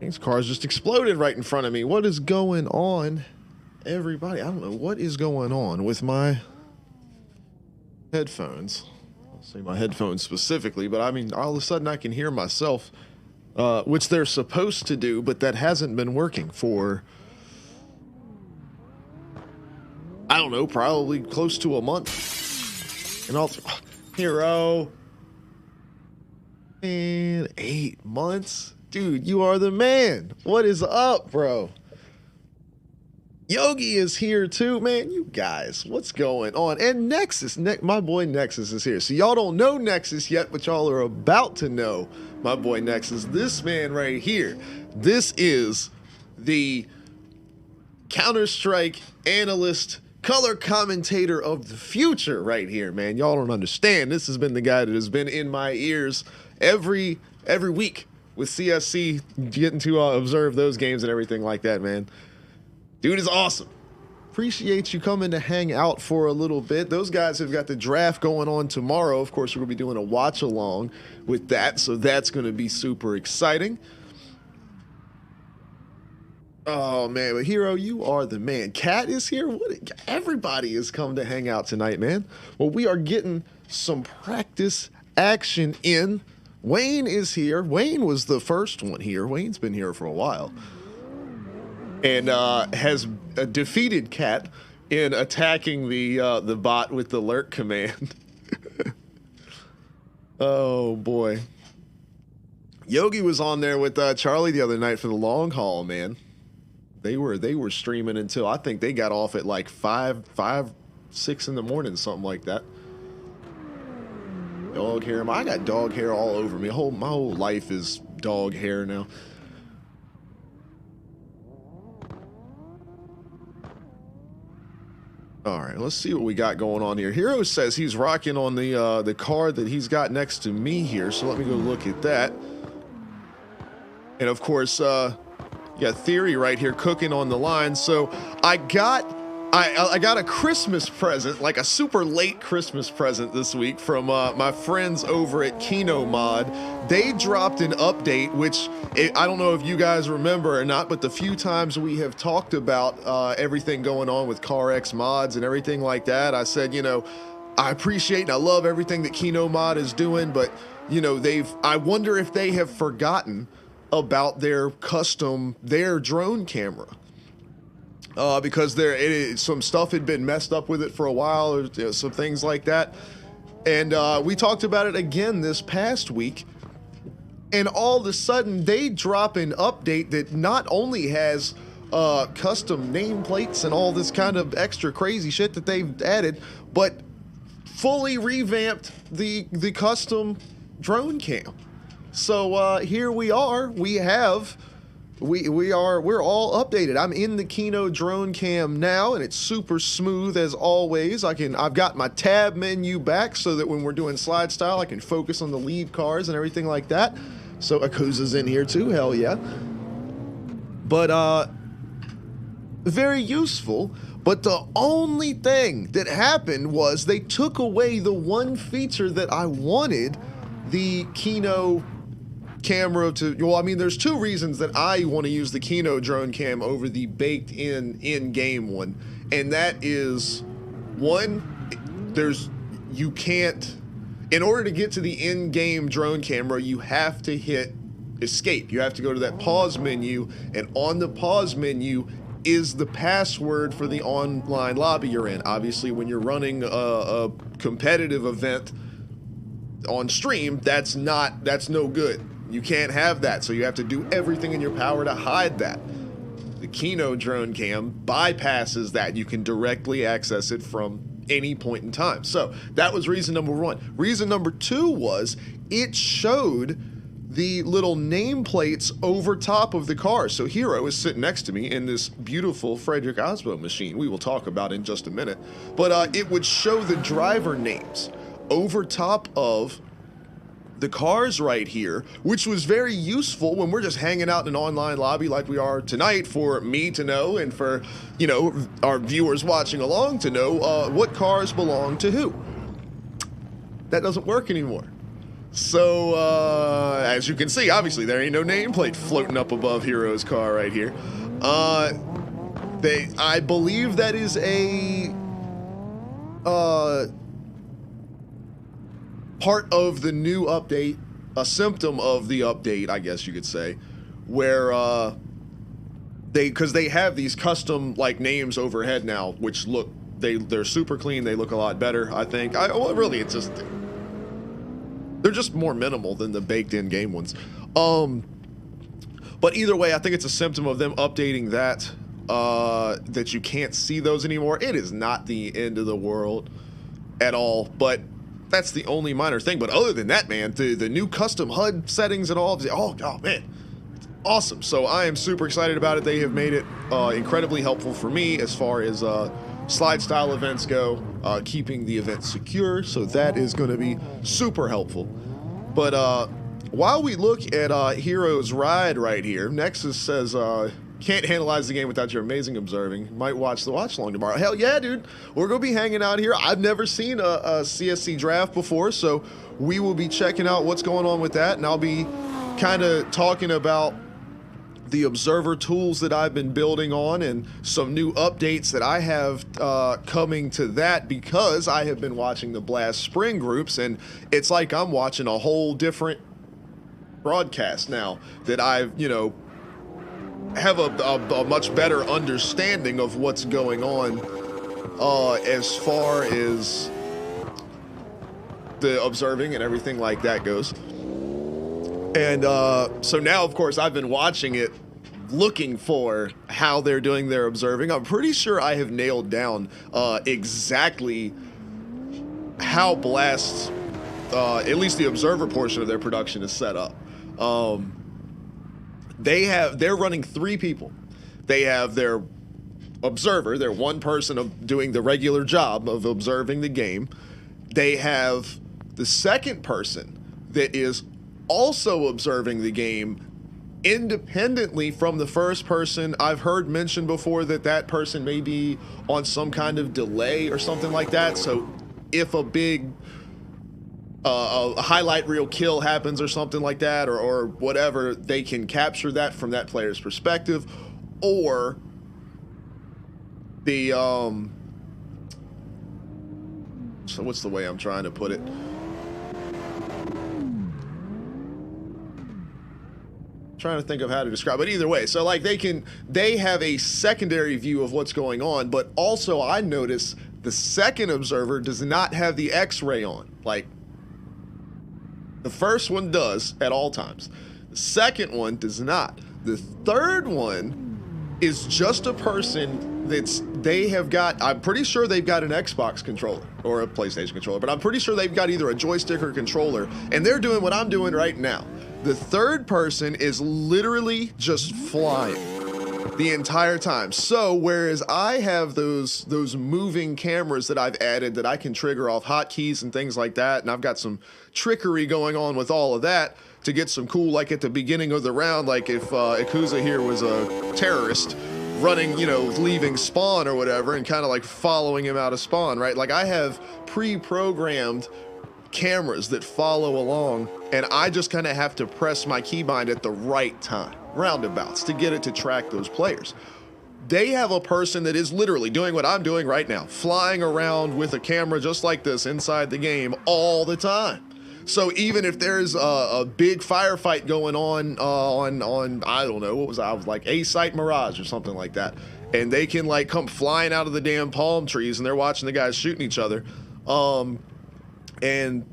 These cars just exploded right in front of me. What is going on, everybody? I don't know what is going on with my headphones. I'll say my headphones specifically, but I mean, all of a sudden I can hear myself, which they're supposed to do, but that hasn't been working for, I don't know, probably close to a month. And Hero. Man, 8 months? Dude, you are the man. What is up, bro? Yogi is here too, man. You guys, what's going on? And Nexus, my boy Nexus is here. So y'all don't know Nexus yet, but y'all are about to know my boy Nexus. This man right here, this is the Counter-Strike analyst, color commentator of the future right here, man. Y'all don't understand. This has been the guy that has been in my ears every week with CSC, getting to observe those games and everything like that, man. Dude is awesome. Appreciate you coming to hang out for a little bit. Those guys have got the draft going on tomorrow. Of course, we're going to be doing a watch along with that, so that's going to be super exciting. Oh, man, but Hero, you are the man. Cat is here. Everybody has come to hang out tonight, man. Well, we are getting some practice action in. Wayne is here. Wayne was the first one here. Wayne's been here for a while. And has defeated Cat in attacking the bot with the lurk command. Oh, boy. Yogi was on there with Charlie the other night for the long haul, man. They were streaming until I think they got off at like 6 in the morning, something like that. Dog hair. I got dog hair all over me. My whole life is dog hair now. All right, let's see what we got going on here. Hero says he's rocking on the car that he's got next to me here, so let me go look at that. And of course, you got Theory right here cooking on the line. So I got a Christmas present, like a super late Christmas present this week from my friends over at Kino Mod. They dropped an update, which I don't know if you guys remember or not, but the few times we have talked about everything going on with CarX mods and everything like that, I said, you know, I appreciate and I love everything that Kino Mod is doing, but you know, I wonder if they have forgotten about their drone camera. Because some stuff had been messed up with it for a while, or some things like that. And we talked about it again this past week. And all of a sudden, they drop an update that not only has custom nameplates and all this kind of extra crazy shit that they've added, but fully revamped the custom drone cam. So here we are. We're all updated. I'm in the Kino drone cam now, and it's super smooth as always. I've got my tab menu back so that when we're doing slide style, I can focus on the lead cars and everything like that. So Akuza's in here too, hell yeah. But very useful. But the only thing that happened was they took away the one feature that I wanted the Kino camera to. Well, I mean, there's two reasons that I want to use the Kino drone cam over the baked in-game one, and that is one, you can't, in order to get to the in-game drone camera, you have to hit escape. You have to go to that pause menu, and on the pause menu is the password for the online lobby you're in. Obviously, when you're running a competitive event on stream, that's no good. You can't have that, so you have to do everything in your power to hide that. The Kino drone cam bypasses that. You can directly access it from any point in time. So that was reason number one. Reason number two was it showed the little nameplates over top of the car. So Hero is sitting next to me in this beautiful Frederick Osbo machine we will talk about in just a minute. But it would show the driver names over top of the cars right here, which was very useful when we're just hanging out in an online lobby like we are tonight, for me to know and for, you know, our viewers watching along to know what cars belong to who. That doesn't work anymore. So, as you can see, obviously there ain't no nameplate floating up above Hero's car right here. I believe that is a part of the new update, a symptom of the update, I guess you could say, where because they have these custom like names overhead now, which look they're super clean. They look a lot better, I think. Well, really, it's just they're just more minimal than the baked-in game ones. But either way, I think it's a symptom of them updating that. That you can't see those anymore. It is not the end of the world at all, but that's the only minor thing. But other than that, man, the new custom HUD settings and all, oh man, it's awesome. So I am super excited about it. They have made it incredibly helpful for me as far as slide style events go, keeping the event secure. So that is going to be super helpful. But while we look at Hero's ride right here, Nexus says can't analyze the game without your amazing observing. Might watch the watch along tomorrow. Hell yeah, dude. We're going to be hanging out here. I've never seen a CSC draft before, so we will be checking out what's going on with that, and I'll be kind of talking about the observer tools that I've been building on and some new updates that I have coming to that, because I have been watching the Blast Spring groups, and it's like I'm watching a whole different broadcast now that I've, you know, have a much better understanding of what's going on as far as the observing and everything like that goes. And so now, of course, I've been watching it, looking for how they're doing their observing. I'm pretty sure I have nailed down exactly how Blast, at least the observer portion of their production, is set up. They're running 3 people. They have their observer, their one person of doing the regular job of observing the game. They have the second person that is also observing the game independently from the first person. I've heard mentioned before that that person may be on some kind of delay or something like that. So if a big a highlight reel kill happens or something like that, or whatever, they can capture that from that player's perspective. Or the so what's the way I'm trying to put it? Trying to think of how to describe it. Either way, so like they have a secondary view of what's going on, but also I notice the second observer does not have the X-ray on. Like, the first one does at all times. The second one does not. The third one is just a person they have got, I'm pretty sure they've got an Xbox controller or a PlayStation controller, but I'm pretty sure they've got either a joystick or controller, and they're doing what I'm doing right now. The third person is literally just flying the entire time. So whereas I have those moving cameras that I've added that I can trigger off hotkeys and things like that, and I've got some trickery going on with all of that to get some cool, like at the beginning of the round, like if Ikuza here was a terrorist running, you know, leaving spawn or whatever, and kind of like following him out of spawn, right? Like I have pre-programmed cameras that follow along, and I just kind of have to press my keybind at the right time, roundabouts, to get it to track those players. They have a person that is literally doing what I'm doing right now, flying around with a camera just like this inside the game all the time. So even if there's a big firefight going on I don't know, what was I was like A-Site Mirage or something like that, and they can like come flying out of the damn palm trees and they're watching the guys shooting each other. And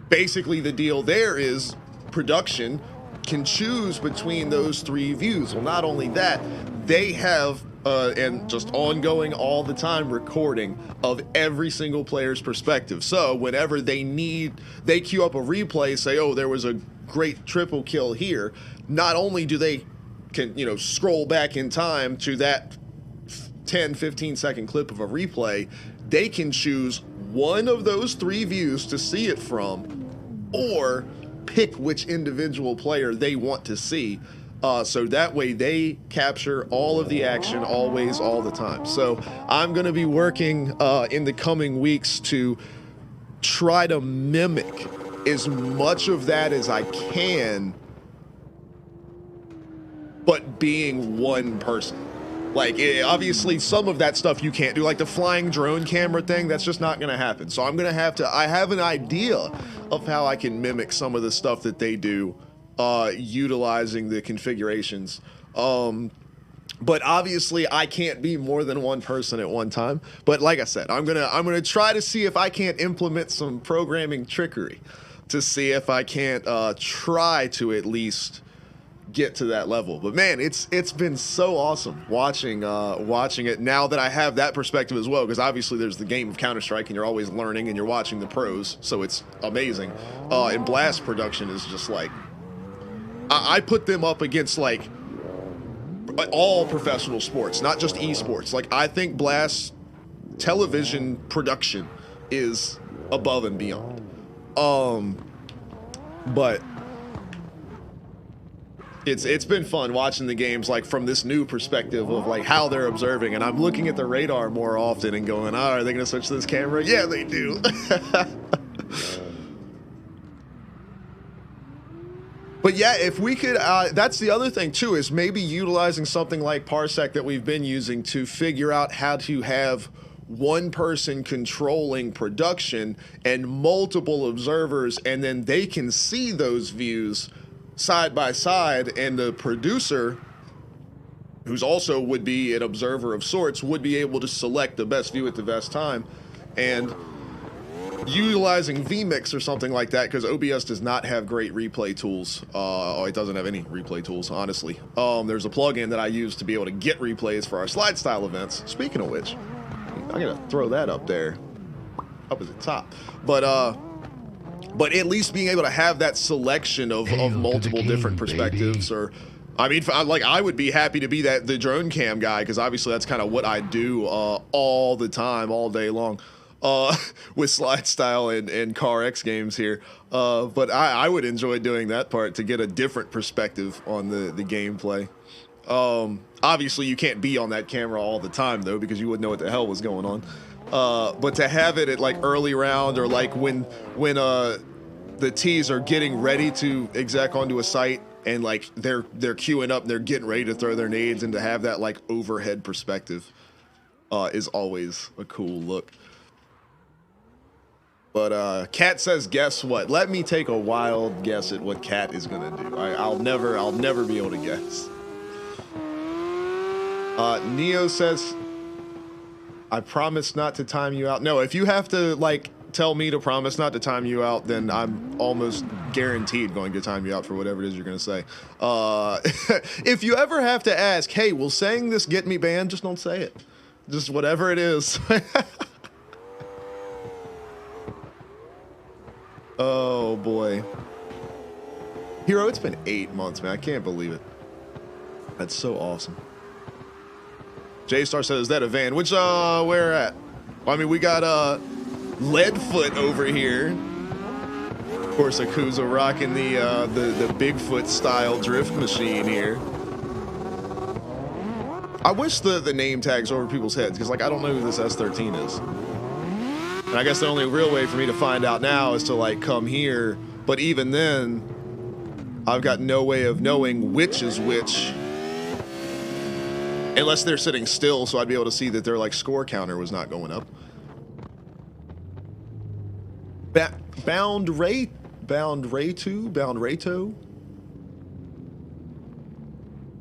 basically the deal there is production can choose between those 3 views. Well, not only that, they have and just ongoing all the time recording of every single player's perspective. So whenever they queue up a replay, say, oh, there was a great triple kill here, not only do they can, you know, scroll back in time to that 10-15 second clip of a replay, they can choose one of those 3 views to see it from, or pick which individual player they want to see. So that way they capture all of the action always, all the time. So I'm going to be working in the coming weeks to try to mimic as much of that as I can, but being one person. Like, obviously, some of that stuff you can't do, like the flying drone camera thing, that's just not going to happen. So I'm going to have to, I have an idea of how I can mimic some of the stuff that they do, utilizing the configurations. But obviously, I can't be more than one person at one time. But like I said, I'm gonna try to see if I can't implement some programming trickery to see if I can't try to at least get to that level. But man, it's been so awesome watching it now that I have that perspective as well, because obviously there's the game of Counter-Strike and you're always learning and you're watching the pros, so it's amazing. And Blast production is just like, I put them up against like all professional sports, not just esports. Like, I think Blast television production is above and beyond. But it's been fun watching the games like from this new perspective of like how they're observing, and I'm looking at the radar more often and going, oh, are they gonna switch to this camera? Yeah, they do. But yeah, if we could, that's the other thing too, is maybe utilizing something like Parsec that we've been using to figure out how to have one person controlling production and multiple observers, and then they can see those views side by side, and the producer, who's also would be an observer of sorts, would be able to select the best view at the best time. And utilizing vMix or something like that, because OBS does not have great replay tools. It doesn't have any replay tools, honestly. There's a plugin that I use to be able to get replays for our SLIDESTYLE events. Speaking of which, I'm gonna throw that up there, up at the top. But at least being able to have that selection of multiple different perspectives, or, I mean, like, I would be happy to be the drone cam guy, because obviously that's kind of what I do all the time, all day long, with SLIDESTYLE and CarX games here. But I would enjoy doing that part to get a different perspective on the gameplay. Obviously you can't be on that camera all the time though, because you wouldn't know what the hell was going on. But to have it at like early round, or like when the T's are getting ready to exec onto a site, and like they're queuing up and they're getting ready to throw their nades, and to have that like overhead perspective is always a cool look. But Kat says, guess what? Let me take a wild guess at what Kat is gonna do. I'll never be able to guess. Neo says, I promise not to time you out. No, if you have to like tell me to promise not to time you out, then I'm almost guaranteed going to time you out for whatever it is you're gonna say. If you ever have to ask, hey, will saying this get me banned? Just don't say it. Just whatever it is. Oh boy. Hero, it's been 8 months, man. I can't believe it. That's so awesome. J-Star says, is that a van? Which, where at? Well, I mean, we got, Leadfoot over here. Of course, Akuza rocking the Bigfoot style drift machine here. I wish the name tags over people's heads, because, like, I don't know who this S13 is. And I guess the only real way for me to find out now is to like come here, but even then I've got no way of knowing which is which unless they're sitting still, so I'd be able to see that their like score counter was not going up. Bound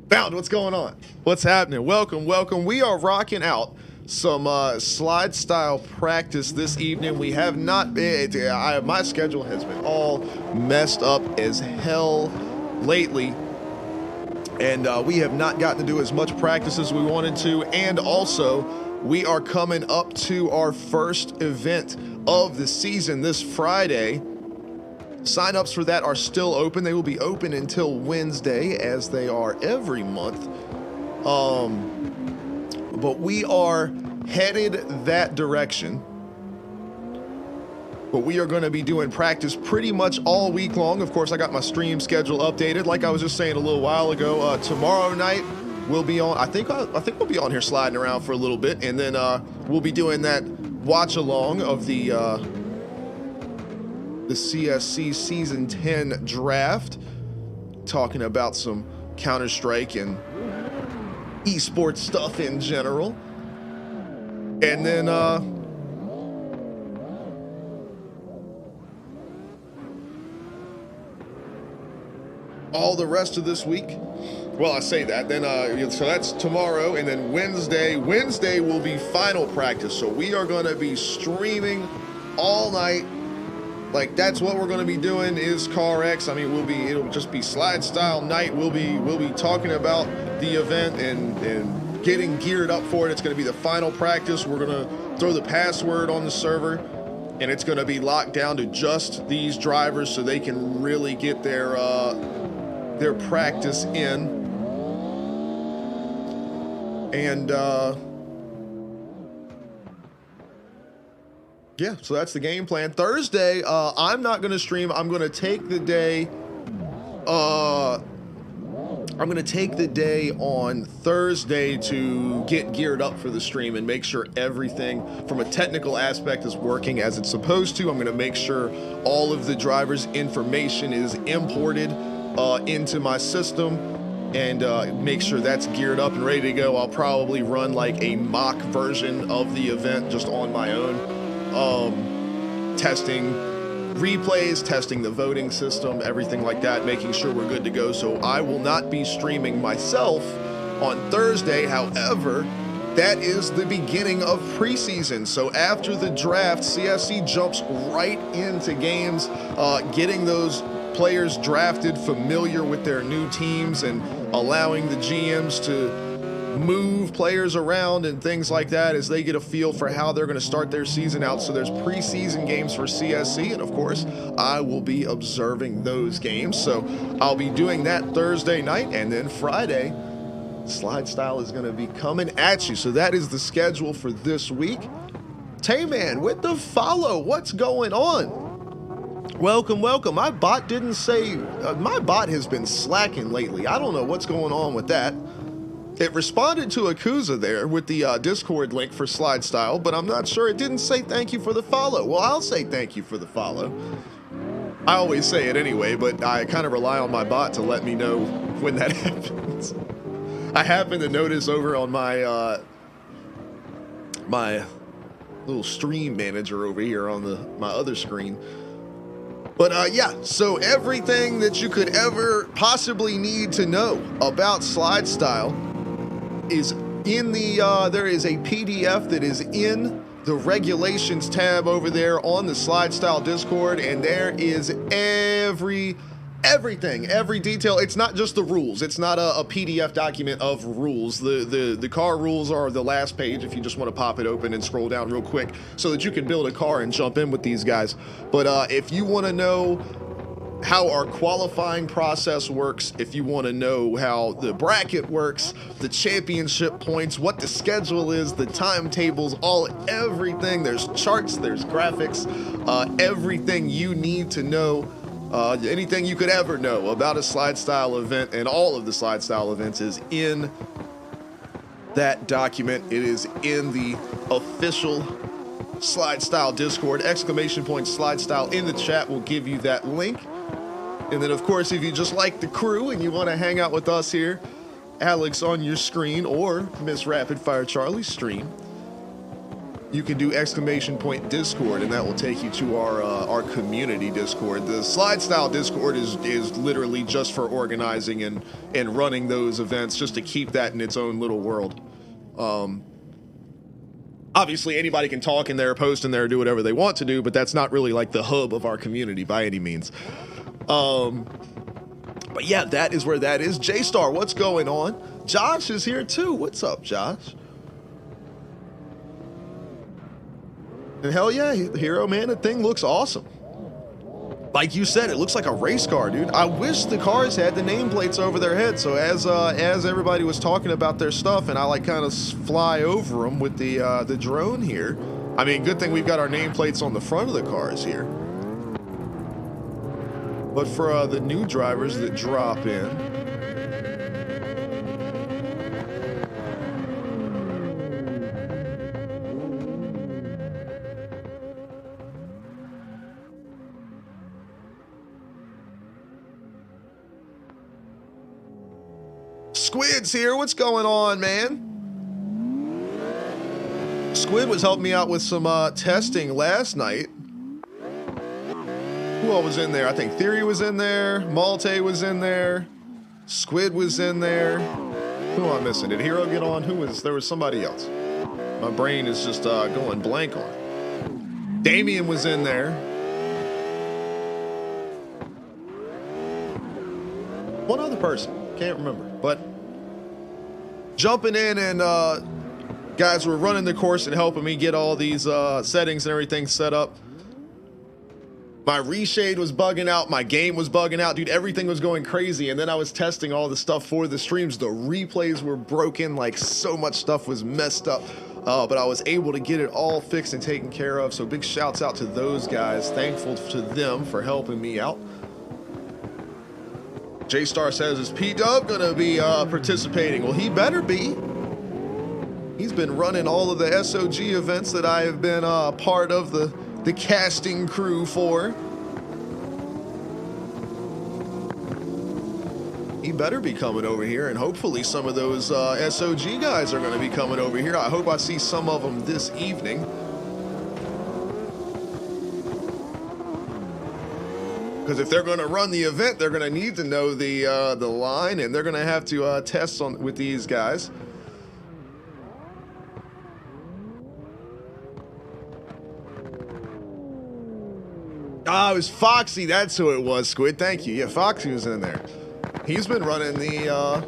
Bound, what's going on? What's happening? Welcome. We are rocking out some SLIDESTYLE practice this evening. We have not been, my schedule has been all messed up as hell lately, and we have not gotten to do as much practice as we wanted to. And also, we are coming up to our first event of the season this Friday. Sign-ups for that are still open. They will be open until Wednesday, as they are every month. But we are headed that direction. But we are going to be doing practice pretty much all week long. Of course, I got my stream schedule updated. Like I was just saying a little while ago, tomorrow night we'll be on. I think we'll be on here sliding around for a little bit, and then we'll be doing that watch along of the the CSC Season 10 draft, talking about some Counter-Strike and esports stuff in general. And then all the rest of this week. Well, I say that, then so that's tomorrow, and then Wednesday will be final practice. So we are going to be streaming all night. Like, that's what we're going to be doing is CarX. I mean, it'll just be slide style night. We'll be talking about the event and getting geared up for it. It's going to be the final practice. We're going to throw the password on the server, and it's going to be locked down to just these drivers so they can really get their practice in. And yeah, so that's the game plan. Thursday, I'm not going to stream. I'm going to take the day. I'm going to take the day on Thursday to get geared up for the stream and make sure everything from a technical aspect is working as it's supposed to. I'm going to make sure all of the driver's information is imported into my system and make sure that's geared up and ready to go. I'll probably run like a mock version of the event just on my own, testing replays, testing the voting system, everything like that, making sure we're good to go. So I will not be streaming myself on Thursday. However, that is the beginning of preseason. So after the draft, CSC jumps right into games, getting those players drafted, familiar with their new teams, and allowing the GMs to move players around and things like that as they get a feel for how they're going to start their season out. So there's preseason games for CSC, and of course I will be observing those games. So I'll be doing that Thursday night, and then Friday SLIDESTYLE is going to be coming at you. So that is the schedule for this week. Tayman with the follow. What's going on? Welcome. My bot didn't say, my bot has been slacking lately. I don't know what's going on with that. It responded to Akuza there with the Discord link for SLIDESTYLE, but I'm not sure. It didn't say thank you for the follow. Well, I'll say thank you for the follow. I always say it anyway, but I kind of rely on my bot to let me know when that happens. I happen to notice over on my my little stream manager over here on my other screen. But yeah, so everything that you could ever possibly need to know about SLIDESTYLE is in the, there is a PDF that is in the regulations tab over there on the SLIDESTYLE Discord, and there is everything, every detail. It's not just the rules. It's not a PDF document of rules. The car rules are the last page if you just want to pop it open and scroll down real quick so that you can build a car and jump in with these guys. But if you want to know how our qualifying process works, if you want to know how the bracket works, the championship points, what the schedule is, the timetables, everything, there's charts, there's graphics, everything you need to know. Anything you could ever know about a SLIDESTYLE event, and all of the SLIDESTYLE events, is in that document. It is in the official SLIDESTYLE Discord. ! SLIDESTYLE in the chat will give you that link. And then, of course, if you just like the crew and you want to hang out with us here, Alex on your screen or Miss Rapid Fire Charlie's stream, you can do ! Discord, and that will take you to our community Discord. The SLIDESTYLE Discord is literally just for organizing and running those events, just to keep that in its own little world. Obviously, anybody can talk in there, post in there, do whatever they want to do, but that's not really like the hub of our community by any means. But yeah, that is where that is. J-Star, what's going on? Josh is here too. What's up, Josh? And hell yeah, Hero, man, the thing looks awesome. Like you said, it looks like a race car, dude. I wish the cars had the nameplates over their heads. So as everybody was talking about their stuff, and I like kind of fly over them with the drone here. I mean, good thing we've got our nameplates on the front of the cars here. But for the new drivers that drop in, Squid's here. What's going on, man? Squid was helping me out with some testing last night. Who all was in there? I think Theory was in there. Malte was in there. Squid was in there. Who am I missing? Did Hero get on? Who was? There was somebody else. My brain is just going blank on. Damien was in there. One other person. Can't remember. But jumping in and guys were running the course and helping me get all these settings and everything set up. My reshade was bugging out. My game was bugging out. Dude, everything was going crazy. And then I was testing all the stuff for the streams. The replays were broken. Like, so much stuff was messed up. But I was able to get it all fixed and taken care of. So big shouts out to those guys. Thankful to them for helping me out. J-Star says, is P-Dub going to be participating? Well, he better be. He's been running all of the SOG events that I have been part of the casting crew for. He better be coming over here, and hopefully some of those SOG guys are going to be coming over here. I hope I see some of them this evening. Because if they're going to run the event, they're going to need to know the line, and they're going to have to test with these guys. Ah, it was Foxy. That's who it was, Squid. Thank you. Yeah, Foxy was in there. He's been running the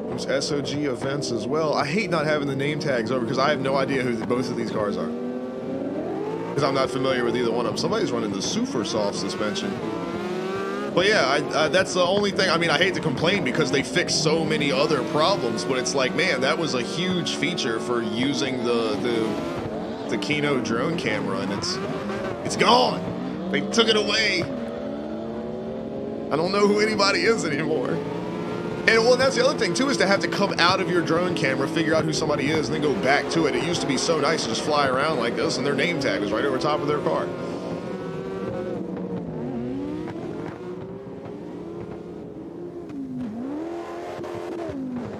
those SOG events as well. I hate not having the name tags over because I have no idea who both of these cars are. Because I'm not familiar with either one of them. Somebody's running the super soft suspension. But yeah, that's the only thing. I mean, I hate to complain because they fixed so many other problems, but it's like, man, that was a huge feature for using the Kino drone camera, and it's gone. They took it away. I don't know who anybody is anymore. And well, that's the other thing too, is to have to come out of your drone camera, figure out who somebody is, and then go back to it. It used to be so nice to just fly around like this, and their name tag was right over top of their car.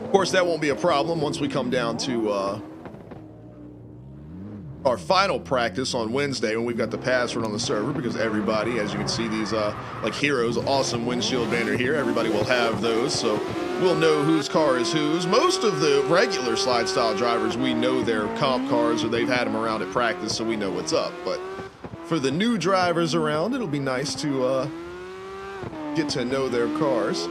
Of course, that won't be a problem once we come down to our final practice on Wednesday when we've got the password on the server, because everybody, as you can see, these like Heroes awesome windshield banner here, everybody will have those, so we'll know whose car is whose. Most of the regular slide style drivers, we know their comp cars, or they've had them around at practice, so we know what's up. But for the new drivers around, it'll be nice to get to know their cars.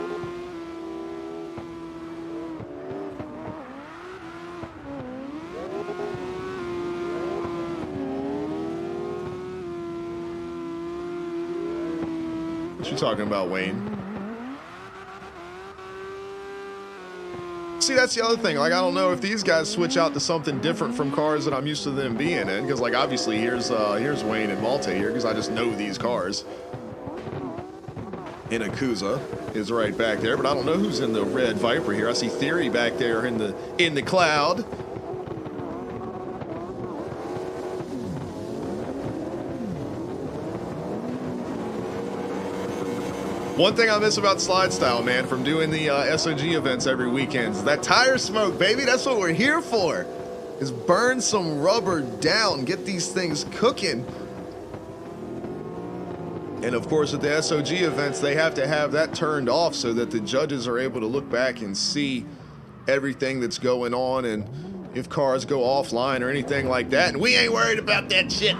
What you talking about, Wayne? See, that's the other thing. Like, I don't know if these guys switch out to something different from cars that I'm used to them being in. Because, like, obviously, here's Wayne and Malte here, because I just know these cars. Inakuza is right back there, but I don't know who's in the red Viper here. I see Theory back there in the cloud. One thing I miss about SLIDESTYLE, man, from doing the SOG events every weekend is that tire smoke, baby. That's what we're here for, is burn some rubber down, get these things cooking. And of course, at the SOG events, they have to have that turned off so that the judges are able to look back and see everything that's going on and if cars go offline or anything like that. And we ain't worried about that shit.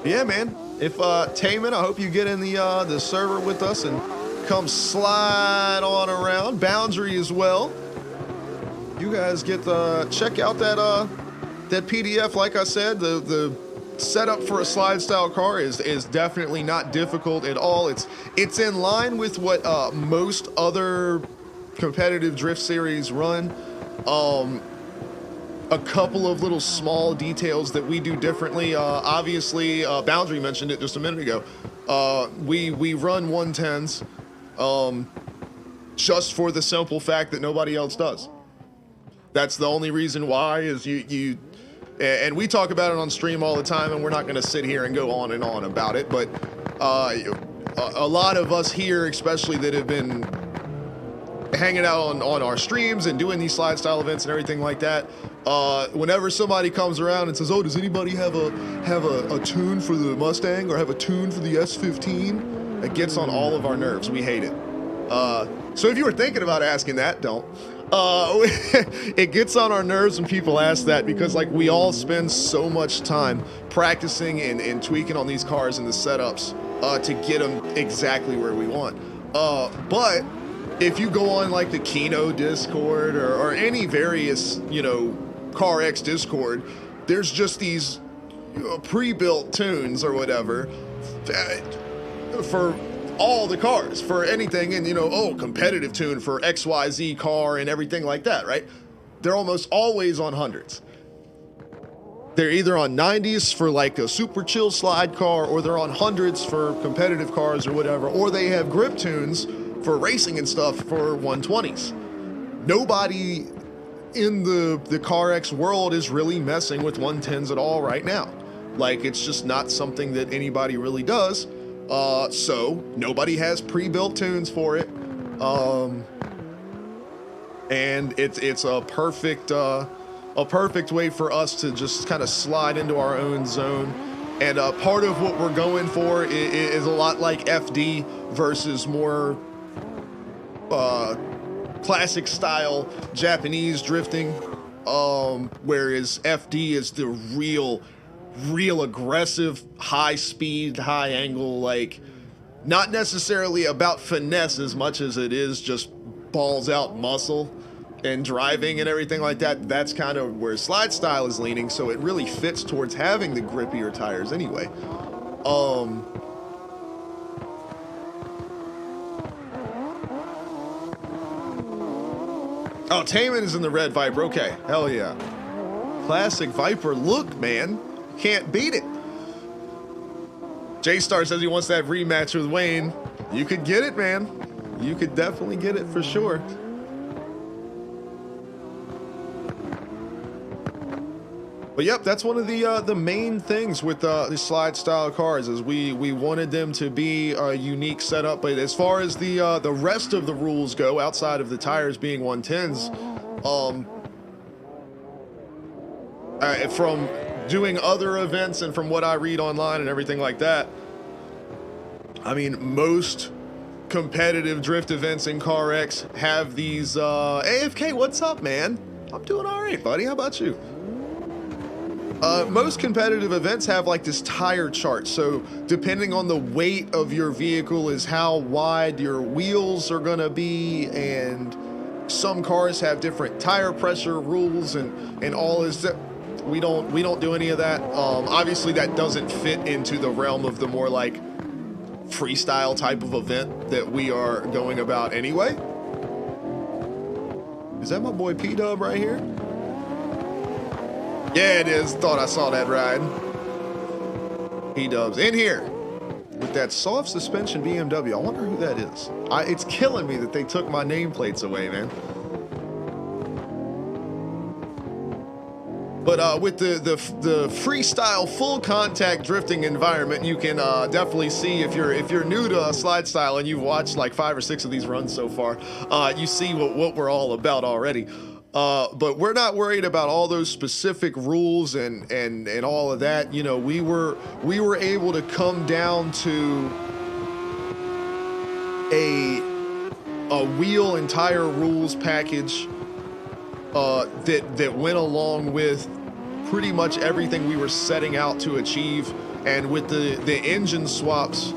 Yeah, man. If Taman, I hope you get in the server with us and come slide on around. Boundary as well. You guys get check out that PDF. Like I said, the setup for a SLIDESTYLE car is definitely not difficult at all. It's in line with what most other competitive drift series run. A couple of little small details that we do differently. Obviously, Boundary mentioned it just a minute ago. We run 110s just for the simple fact that nobody else does. That's the only reason why, is you And we talk about it on stream all the time, and we're not going to sit here and go on and on about it, but a lot of us here, especially that have been hanging out on our streams and doing these slide style events and everything like that, whenever somebody comes around and says, oh, does anybody have a tune for the Mustang or have a tune for the S15, it gets on all of our nerves. We hate it. So if you were thinking about asking that, don't. It gets on our nerves when people ask that, because like we all spend so much time practicing and tweaking on these cars and the setups to get them exactly where we want. But if you go on like the Kino Discord or any various, you know, CarX Discord, there's just these pre-built tunes or whatever for all the cars, for anything, and you know, oh, competitive tune for XYZ car and everything like that, right? They're almost always on hundreds. They're either on 90s for like a super chill slide car, or they're on hundreds for competitive cars or whatever, or they have grip tunes for racing and stuff for 120s. Nobody in the CarX world is really messing with 110s at all right now. Like, it's just not something that anybody really does. So nobody has pre-built tunes for it. And it's a perfect way for us to just kind of slide into our own zone. And part of what we're going for is a lot like FD versus more classic style Japanese drifting, whereas FD is the real aggressive, high speed, high angle, like not necessarily about finesse as much as it is just balls out muscle and driving and everything like that. That's kind of where slide style is leaning, so it really fits towards having the grippier tires anyway. Oh, Taman is in the red Viper. Okay, hell yeah. Classic Viper look, man. Can't beat it. J-Star says he wants that rematch with Wayne. You could get it, man. You could definitely get it for sure. But yep, that's one of the main things with the slide style cars, is we wanted them to be a unique setup. But as far as the rest of the rules go, outside of the tires being 110s, from doing other events and from what I read online and everything like that, I mean, most competitive drift events in CarX have these, AFK, what's up, man? I'm doing all right, buddy. How about you? Most competitive events have like this tire chart. So depending on the weight of your vehicle is how wide your wheels are gonna be, and some cars have different tire pressure rules and all is that. We don't do any of that. Obviously that doesn't fit into the realm of the more like freestyle type of event that we are going about anyway. Is that my boy P-Dub right here? Yeah, it is. Thought I saw that ride. P-Dub's in here with that soft suspension BMW. I wonder who that is. It's killing me that they took my nameplates away, man. But with the freestyle full contact drifting environment, you can definitely see, if you're new to slide style and you've watched like 5 or 6 of these runs so far, you see what we're all about already. But we're not worried about all those specific rules and all of that. You know, we were able to come down to a wheel and tire rules package that went along with pretty much everything we were setting out to achieve. And with the engine swaps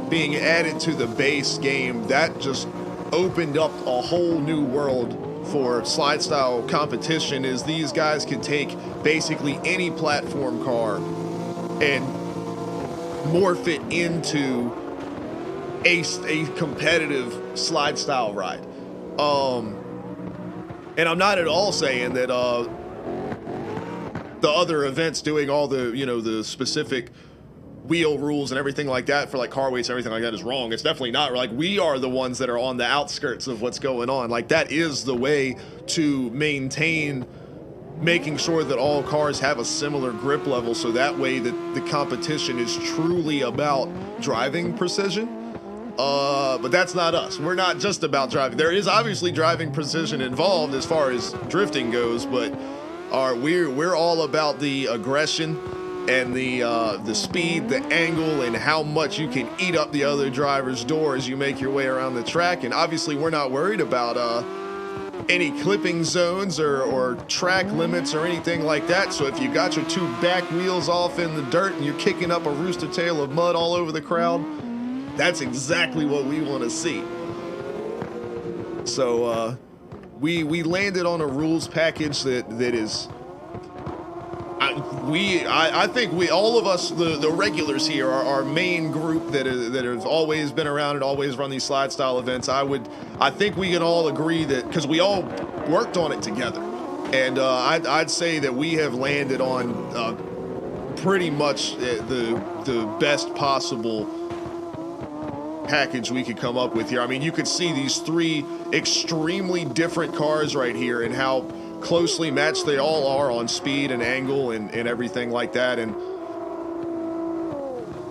being added to the base game, that just opened up a whole new world for slide style competition. Is these guys can take basically any platform car and morph it into a competitive slide style ride. And I'm not at all saying that the other events doing all the, you know, the specific wheel rules and everything like that for like car weights and everything like that is wrong. It's definitely not. Like, we are the ones that are on the outskirts of what's going on. Like, that is the way to maintain making sure that all cars have a similar grip level, so that way that the competition is truly about driving precision. But that's not us. We're not just about driving. There is obviously driving precision involved as far as drifting goes, but we're all about the aggression and the speed, the angle, and how much you can eat up the other driver's door as you make your way around the track. And obviously we're not worried about any clipping zones or track limits or anything like that. So if you got your two back wheels off in the dirt and you're kicking up a rooster tail of mud all over the crowd, that's exactly what we want to see. So we landed on a rules package that is, I think we, all of us, the regulars here, are our main group that have always been around and always run these slide style events. I think we can all agree that, because we all worked on it together, and I'd say that we have landed on pretty much the best possible package we could come up with here. I mean, you could see these three extremely different cars right here and how closely matched they all are on speed and angle and everything like that. And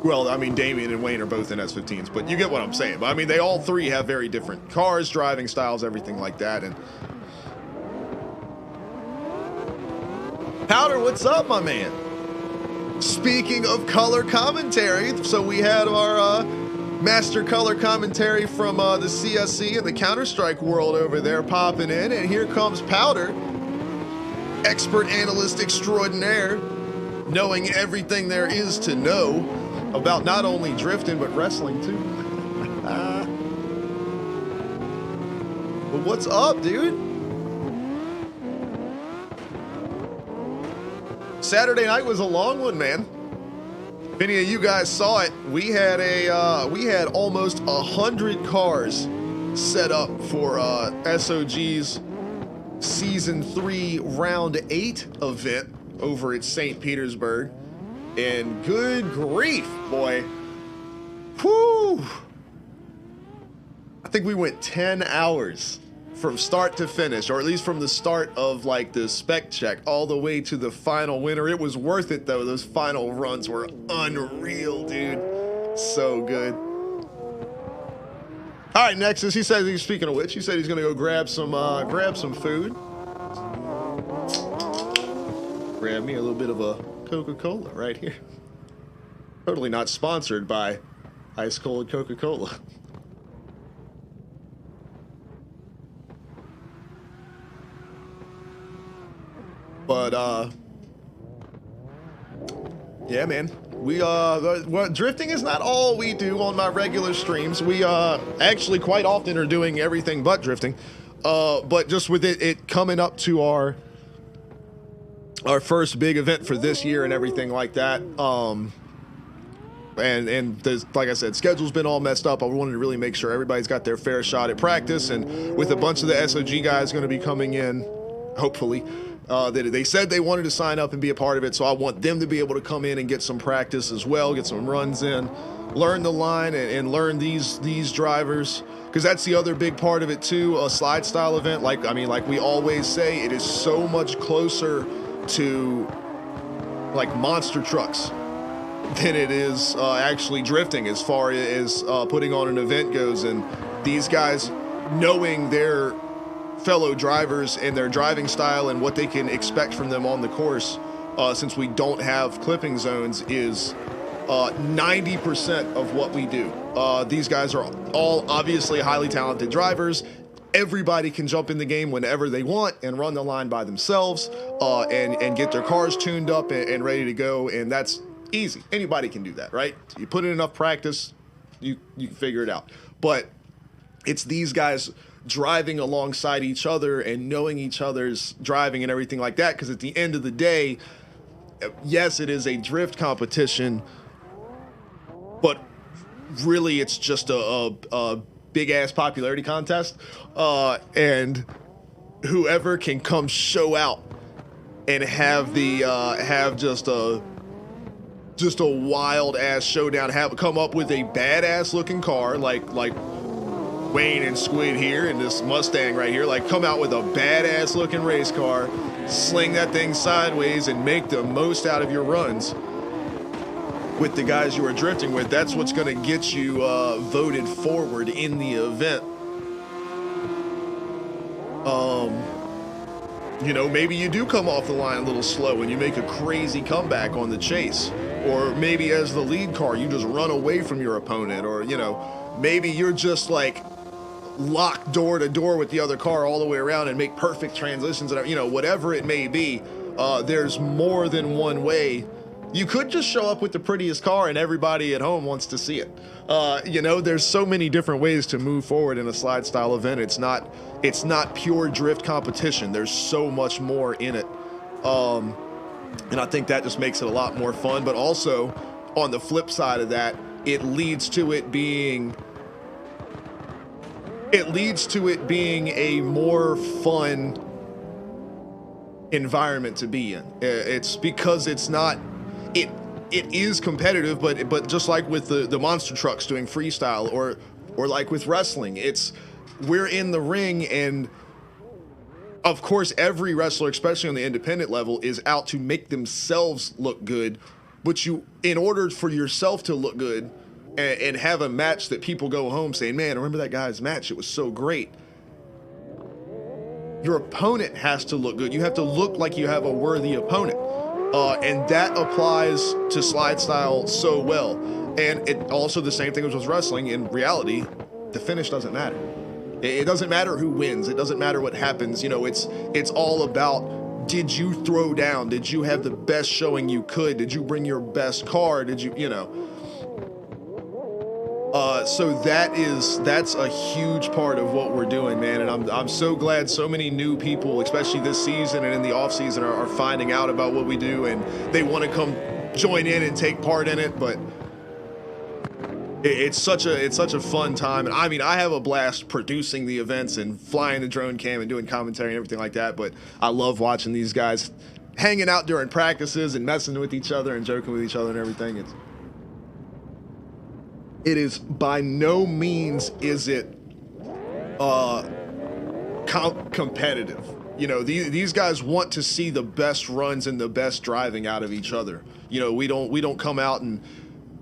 well, I mean, Damien and Wayne are both in S15s, but you get what I'm saying. But I mean, they all three have very different cars, driving styles, everything like that. And Powder, what's up, my man? Speaking of color commentary, so we had our master color commentary from the CSC and the Counter-Strike world over there popping in, and here comes Powder, expert analyst extraordinaire, knowing everything there is to know about not only drifting but wrestling too. But what's up, dude? Saturday night was a long one, man. If any of you guys saw it, we had almost 100 cars set up for SOG's Season 3 Round 8 event over at St. Petersburg. And good grief, boy. Whew. I think we went 10 hours from start to finish, or at least from the start of like the spec check all the way to the final winner. It was worth it though. Those final runs were unreal, dude. So good. All right, Nexus, he says, he's, speaking of which, he said he's gonna go grab some food. Grab me a little bit of a Coca-Cola right here. Totally not sponsored by Ice Cold Coca-Cola. But yeah, man, we well, drifting is not all we do on my regular streams. We actually quite often are doing everything but drifting. But just with it coming up to our first big event for this year and everything like that, and there's, like I said, schedule's been all messed up. I wanted to really make sure everybody's got their fair shot at practice, and with a bunch of the SOG guys going to be coming in, hopefully. They said they wanted to sign up and be a part of it, so I want them to be able to come in and get some practice as well, get some runs in, learn the line and learn these drivers, because that's the other big part of it too. A slide style event, like we always say, it is so much closer to like monster trucks than it is actually drifting as far as putting on an event goes. And these guys, knowing their fellow drivers and their driving style and what they can expect from them on the course, since we don't have clipping zones, is 90% of what we do. These guys are all obviously highly talented drivers. Everybody can jump in the game whenever they want and run the line by themselves, and get their cars tuned up and ready to go, and that's easy. Anybody can do that, right? You put in enough practice, you can figure it out. But it's these guys driving alongside each other and knowing each other's driving and everything like that, because at the end of the day, yes, it is a drift competition, but really it's just a big ass popularity contest, and whoever can come show out and have the have just a wild ass showdown, come up with a badass looking car like Wayne and Squid here in this Mustang right here, like come out with a badass looking race car sling that thing sideways and make the most out of your runs with the guys you are drifting with. That's what's going to get you voted forward in the event. You know, maybe you do come off the line a little slow and you make a crazy comeback on the chase. Or maybe as the lead car, you just run away from your opponent. Or, you know, maybe you're just like locked door to door with the other car all the way around and make perfect transitions. And, you know, whatever it may be, there's more than one way. You could just show up with the prettiest car and everybody at home wants to see it. You know, there's so many different ways to move forward in a slide style event. It's not pure drift competition. There's so much more in it. And I think that just makes it a lot more fun. But also, on the flip side of that, it leads to it being a more fun environment to be in. It's because it's not. It is competitive, but just like with the monster trucks doing freestyle, or like with wrestling, we're in the ring, and of course every wrestler, especially on the independent level, is out to make themselves look good. But in order for yourself to look good and have a match that people go home saying, man, remember that guy's match, it was so great, your opponent has to look good. You have to look like you have a worthy opponent. And that applies to slide style so well. And it also the same thing as with wrestling. In reality, the finish doesn't matter. It doesn't matter who wins. It doesn't matter what happens. You know, it's all about, did you throw down? Did you have the best showing you could? Did you bring your best car? Did you know? So that's a huge part of what we're doing, man. And I'm so glad so many new people, especially this season and in the off season, are finding out about what we do, and they want to come join in and take part in it. But it's such a fun time. And I mean, I have a blast producing the events and flying the drone cam and doing commentary and everything like that. But I love watching these guys hanging out during practices and messing with each other and joking with each other and everything. It is by no means is it competitive. You know, these guys want to see the best runs and the best driving out of each other. You know, we don't come out and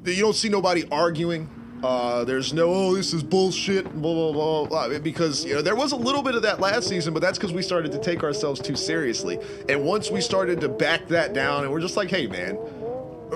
you don't see nobody arguing. There's no, oh, this is bullshit, blah, blah, blah, blah, because, you know, there was a little bit of that last season, but that's because we started to take ourselves too seriously. And once we started to back that down and we're just like, hey, man,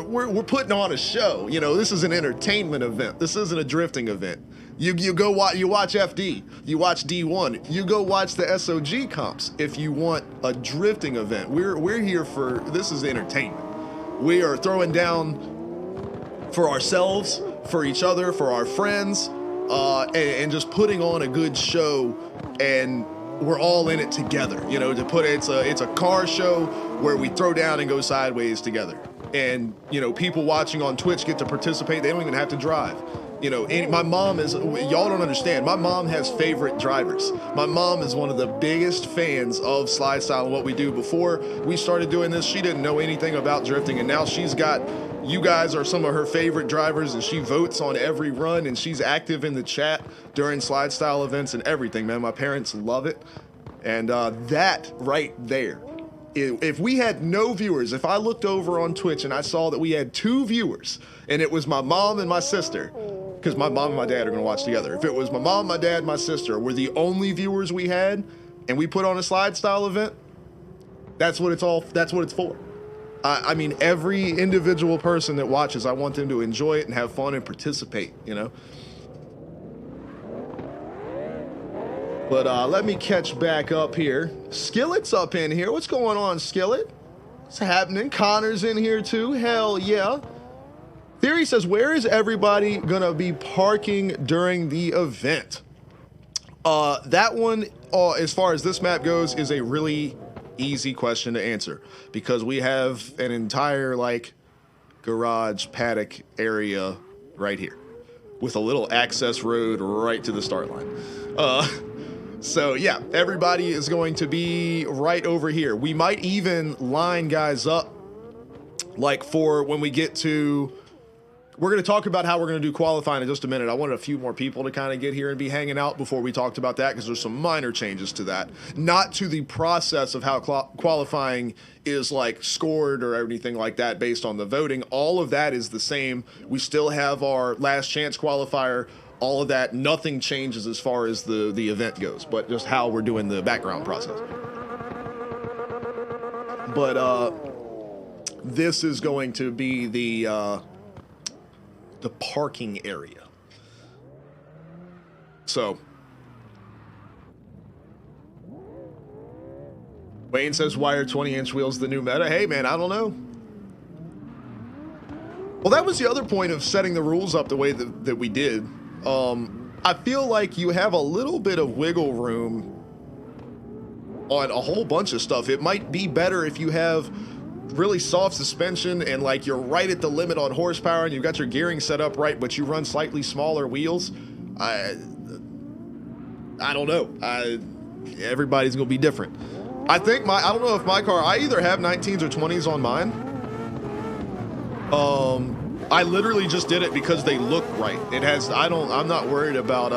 we're putting on a show. You know, this is an entertainment event. This isn't a drifting event. You go watch, you watch FD, you watch D1, you go watch the SOG comps if you want a drifting event. We're here for, this is entertainment. We are throwing down for ourselves, for each other, for our friends, and just putting on a good show, and we're all in it together. You know, it's a car show where we throw down and go sideways together. And, you know, people watching on Twitch get to participate. They don't even have to drive. You know, my mom is, y'all don't understand, my mom has favorite drivers. My mom is one of the biggest fans of slide style and what we do. Before we started doing this, she didn't know anything about drifting, and now she's got, you guys are some of her favorite drivers, and she votes on every run, and she's active in the chat during slide style events and everything, man. My parents love it. And that right there, if we had no viewers, if I looked over on Twitch and I saw that we had 2 viewers, and it was my mom and my sister, because my mom and my dad are going to watch together. If it was my mom, my dad, my sister were the only viewers we had, and we put on a slide style event, that's what it's for. I mean, every individual person that watches, I want them to enjoy it and have fun and participate, you know? But let me catch back up here. Skillet's up in here. What's going on, Skillet? What's happening? Connor's in here too. Hell yeah. Theory says, where is everybody gonna be parking during the event? That one, as far as this map goes, is a really easy question to answer, because we have an entire like garage paddock area right here with a little access road right to the start line. So yeah, everybody is going to be right over here. We might even line guys up like for when we get to we're going to talk about how we're going to do qualifying in just a minute. I wanted a few more people to kind of get here and be hanging out before we talked about that, because there's some minor changes to that. Not to the process of how qualifying is like scored or anything like that based on the voting. All of that is the same. We still have our last chance qualifier. All of that, nothing changes as far as the event goes, but just how we're doing the background process. But this is going to be the parking area. So Wayne says, why are 20-inch wheels the new meta? Hey man, I don't know. Well, that was the other point of setting the rules up the way that we did. I feel like you have a little bit of wiggle room on a whole bunch of stuff. It might be better if you have really soft suspension and like you're right at the limit on horsepower and you've got your gearing set up right, but you run slightly smaller wheels. I don't know. Everybody's gonna be different. I think I don't know if my car, I either have 19s or 20s on mine. I literally just did it because they look right. It has, I'm not worried about,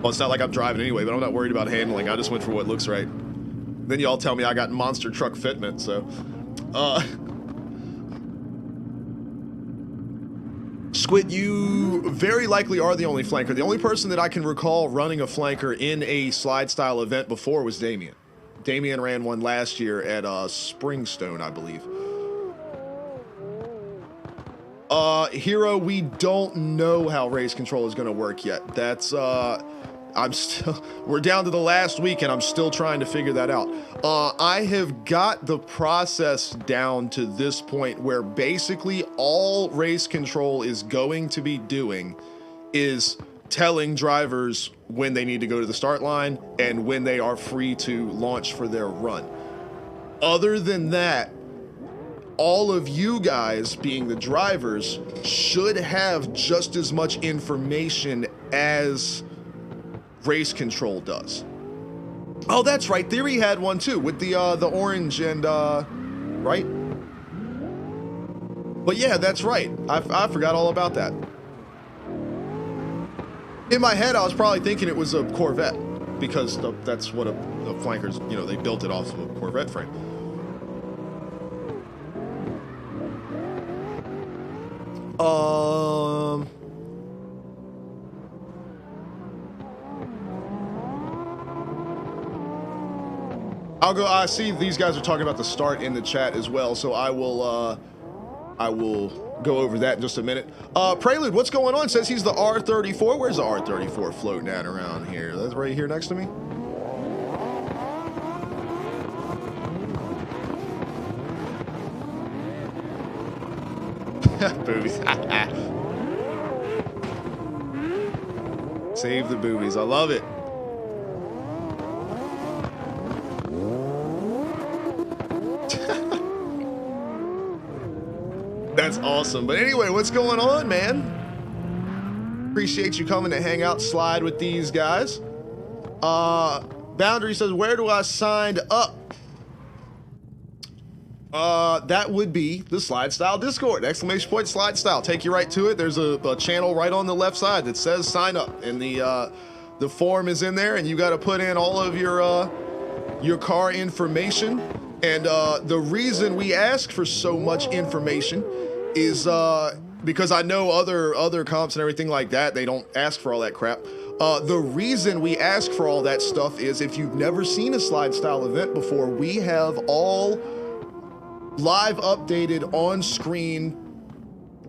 well, it's not like I'm driving anyway, but I'm not worried about handling. I just went for what looks right. Then y'all tell me I got monster truck fitment, so. Squid, you very likely are the only flanker. The only person that I can recall running a flanker in a slide style event before was Damien. Damien ran one last year at Springstone, I believe. Hero, we don't know how race control is going to work yet. That's, we're down to the last week and I'm still trying to figure that out. I have got the process down to this point where basically all race control is going to be doing is telling drivers when they need to go to the start line and when they are free to launch for their run. Other than that, all of you guys, being the drivers, should have just as much information as race control does. Oh, that's right. Theory had one too with the orange and right. But yeah, that's right. I forgot all about that. In my head, I was probably thinking it was a Corvette because that's what the flankers, you know, they built it off of a Corvette frame. I'll go. I see these guys are talking about the start in the chat as well, so I will go over that in just a minute. Prelude, what's going on? Says he's the R34. Where's the R34 floating at around here? That's right here next to me. Boobies. Save the boobies. I love it. That's awesome. But anyway, what's going on, man? Appreciate you coming to hang out, slide with these guys. Boundary says, where do I sign up? That would be the Slide Style Discord. ! Slide Style. Take you right to it. There's a channel right on the left side that says sign up, and the form is in there, and you got to put in all of your car information. And the reason we ask for so much information is because I know other comps and everything like that, they don't ask for all that crap. The reason we ask for all that stuff is if you've never seen a slide style event before, we have all live updated on screen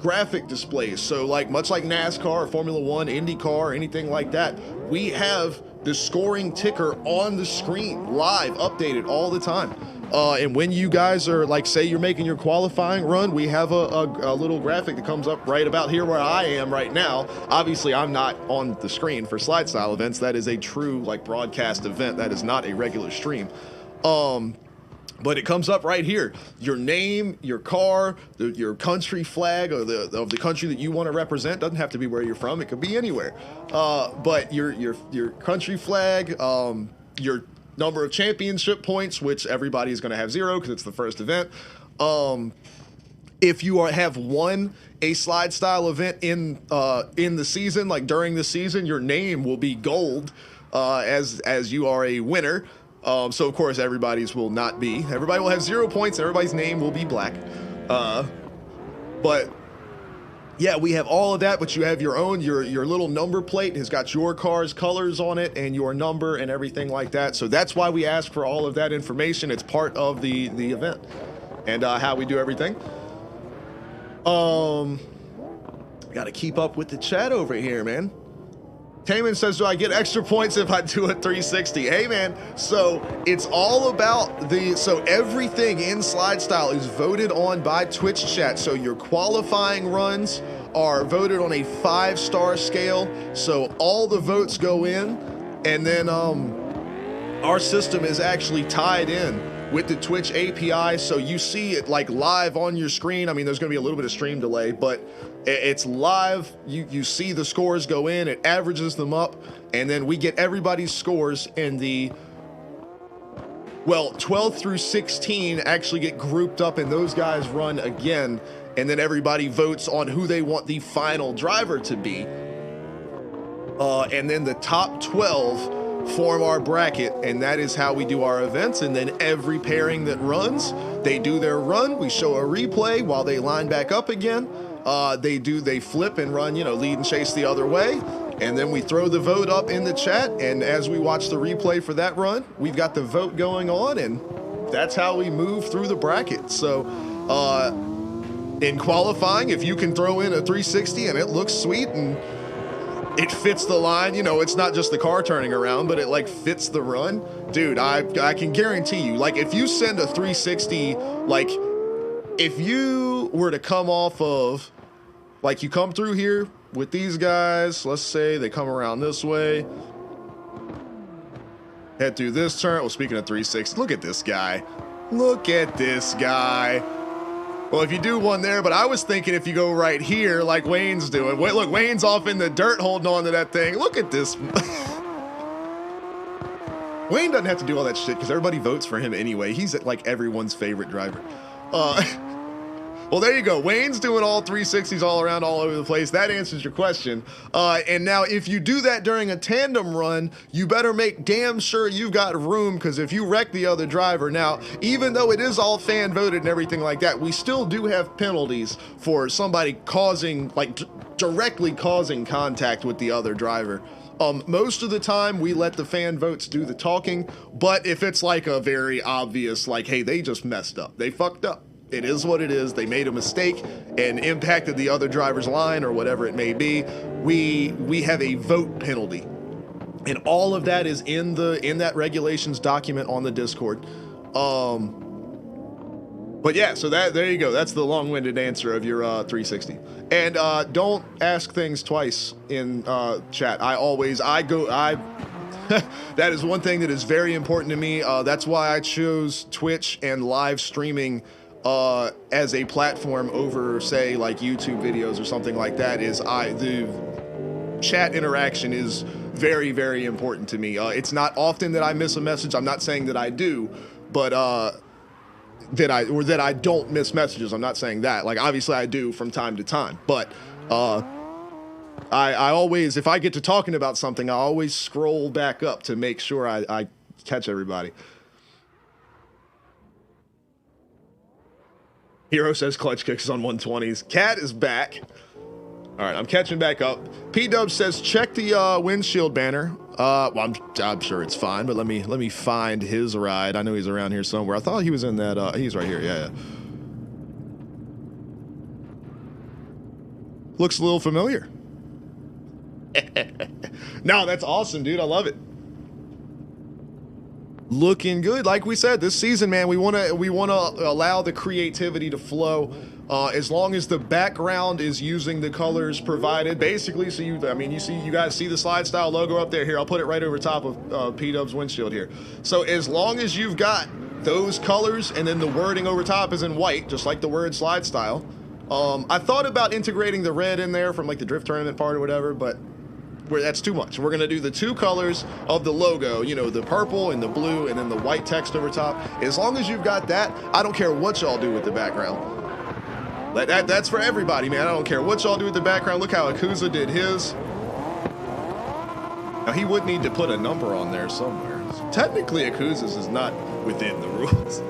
graphic displays. So like much like NASCAR or Formula One, IndyCar, anything like that, we have the scoring ticker on the screen, live updated all the time. And when you guys are like, say you're making your qualifying run, we have a little graphic that comes up right about here where I am right now. Obviously, I'm not on the screen for slide style events. That is a true like broadcast event. That is not a regular stream. But it comes up right here. Your name, your car, your country flag of the country that you want to represent. Doesn't have to be where you're from. It could be anywhere. But your country flag, your number of championship points, which everybody is going to have 0 because it's the first event. if you have won a slide style event in the season, like during the season, your name will be gold as you are a winner. So of course everybody's will not be. Everybody will have 0 points. Everybody's name will be black. But yeah, we have all of that, but you have your own, your little number plate has got your car's colors on it and your number and everything like that. So that's why we ask for all of that information. It's part of the event and how we do everything. Got to keep up with the chat over here, man. Taman says, do I get extra points if I do a 360? Hey, man, so it's all about so everything in SLIDESTYLE is voted on by Twitch chat. So your qualifying runs are voted on a 5-star scale. So all the votes go in, and then our system is actually tied in with the Twitch API, so you see it like live on your screen. I mean, there's gonna be a little bit of stream delay, but it's live. You see the scores go in, it averages them up, and then we get everybody's scores in the, well, 12 through 16 actually get grouped up, and those guys run again, and then everybody votes on who they want the final driver to be. And then the top 12 form our bracket, and that is how we do our events. And then every pairing that runs, they do their run, we show a replay while they line back up again. They flip and run, you know, lead and chase the other way, and then we throw the vote up in the chat, and as we watch the replay for that run, we've got the vote going on, and that's how we move through the bracket. So in qualifying, if you can throw in a 360 and it looks sweet and it fits the line, you know, it's not just the car turning around, but it like fits the run, dude, I can guarantee you, like if you send a 360, like if you were to come off of, like you come through here with these guys, let's say they come around this way, head through this turn. Well, speaking of 360, look at this guy. Look at this guy. Well, if you do one there, but I was thinking if you go right here like Wayne's doing. Wait, look, Wayne's off in the dirt holding on to that thing. Look at this. Wayne doesn't have to do all that shit because everybody votes for him anyway. He's like everyone's favorite driver. Well, there you go. Wayne's doing all 360s all around, all over the place. That answers your question. And now if you do that during a tandem run, you better make damn sure you've got room, because if you wreck the other driver, now, even though it is all fan voted and everything like that, we still do have penalties for somebody causing, like directly causing contact with the other driver. Most of the time we let the fan votes do the talking, but if it's like a very obvious, like, hey, they just messed up, they fucked up, it is what it is, they made a mistake and impacted the other driver's line or whatever it may be, we have a vote penalty. And all of that is in that regulations document on the Discord. But yeah, so there you go. That's the long-winded answer of your 360. And don't ask things twice in chat. That is one thing that is very important to me. That's why I chose Twitch and live streaming as a platform over, say, like YouTube videos or something like that. The chat interaction is very, very important to me. It's not often that I miss a message. I'm not saying that I do, but that I don't miss messages. I'm not saying that. Like, obviously I do from time to time, but I always, if I get to talking about something, I always scroll back up to make sure I catch everybody. Hero says clutch kicks on 120s. Cat is back. All right, I'm catching back up. P-Dub says check the windshield banner. Well, I'm sure it's fine, but let me find his ride. I know he's around here somewhere. I thought he was in that. He's right here. Yeah. Looks a little familiar. No, that's awesome, dude. I love it. Looking good. Like we said, this season, man, we want to allow the creativity to flow. As long as the background is using the colors provided, basically, so you guys see the SLIDESTYLE logo up there. Here, I'll put it right over top of P-Dub's windshield here. So as long as you've got those colors and then the wording over top is in white, just like the word SLIDESTYLE. I thought about integrating the red in there from like the drift tournament part or whatever, but that's too much. We're gonna do the two colors of the logo, you know, the purple and the blue, and then the white text over top. As long as you've got that, I don't care what y'all do with the background. That's for everybody, man. I don't care what y'all do with the background. Look how Akuza did his. Now, he would need to put a number on there somewhere. So technically, Akuza's is not within the rules.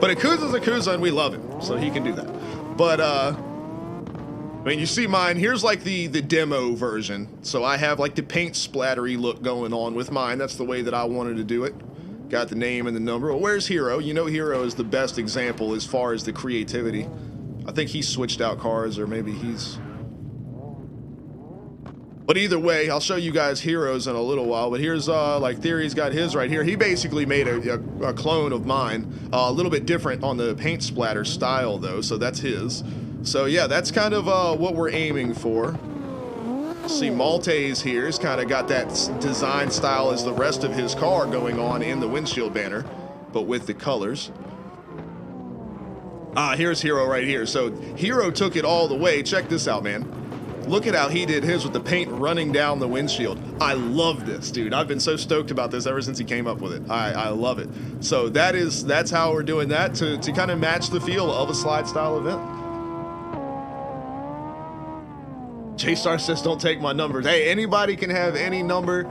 But Akuza's Akuza, and we love him, so he can do that. But, I mean, you see mine. Here's, like, the demo version. So I have, like, the paint splattery look going on with mine. That's the way that I wanted to do it. Got the name and the number. Well, where's Hero? You know Hero is the best example as far as the creativity. I think he switched out cars, or maybe he's... But either way, I'll show you guys Heroes in a little while. But here's, like, Theory's got his right here. He basically made a clone of mine. A little bit different on the paint splatter style, though, so that's his. So, yeah, that's kind of what we're aiming for. See, Maltese here has kind of got that design style as the rest of his car going on in the windshield banner, but with the colors. Here's Hero right here. So, Hero took it all the way. Check this out, man. Look at how he did his with the paint running down the windshield. I love this, dude. I've been so stoked about this ever since he came up with it. I love it. So that's how we're doing that to kind of match the feel of a slide style event. J-Star says, don't take my numbers. Hey, anybody can have any number.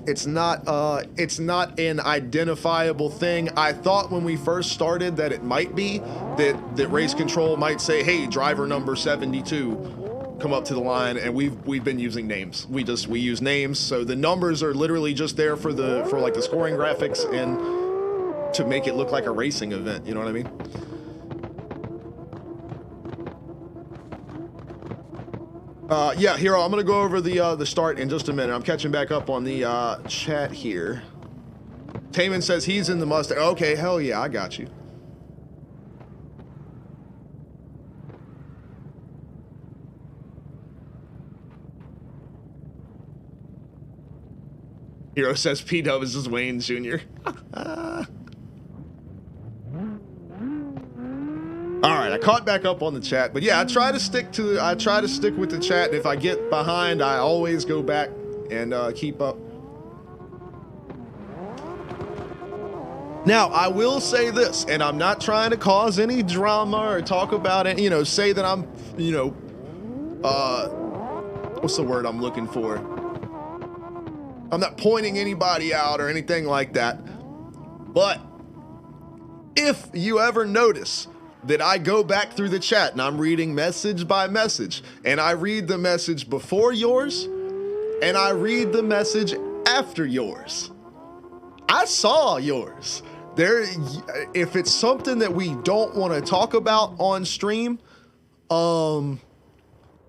It's not an identifiable thing. I thought when we first started that it might be, that race control might say, hey, driver number 72. Come up to the line, and we've been using names. We use names, so the numbers are literally just there for like the scoring graphics and to make it look like a racing event. You know what I mean? Yeah, Hero, I'm gonna go over the start in just a minute. I'm catching back up on the chat here. Taman says he's in the Mustang. Okay, hell yeah, I got you. Hero says P-Dub is just Wayne Jr. All right, I caught back up on the chat, but yeah, I try to stick with the chat, and if I get behind, I always go back and keep up. Now, I will say this, and I'm not trying to cause any drama or talk about it, say that I'm, what's the word I'm looking for? I'm not pointing anybody out or anything like that. But if you ever notice that I go back through the chat and I'm reading message by message, and I read the message before yours, and I read the message after yours, I saw yours. If it's something that we don't want to talk about on stream,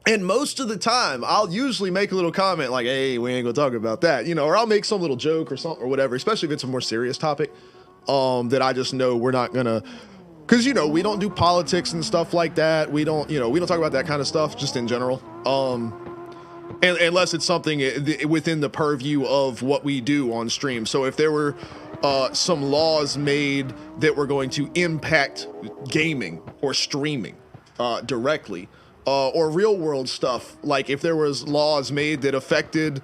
and most of the time, I'll usually make a little comment like, hey, we ain't gonna talk about that, or I'll make some little joke or something or whatever, especially if it's a more serious topic, that I just know we're not gonna, because, we don't do politics and stuff like that. We don't talk about that kind of stuff just in general. And unless it's something within the purview of what we do on stream. So if there were some laws made that were going to impact gaming or streaming directly, or real world stuff, like if there was laws made that affected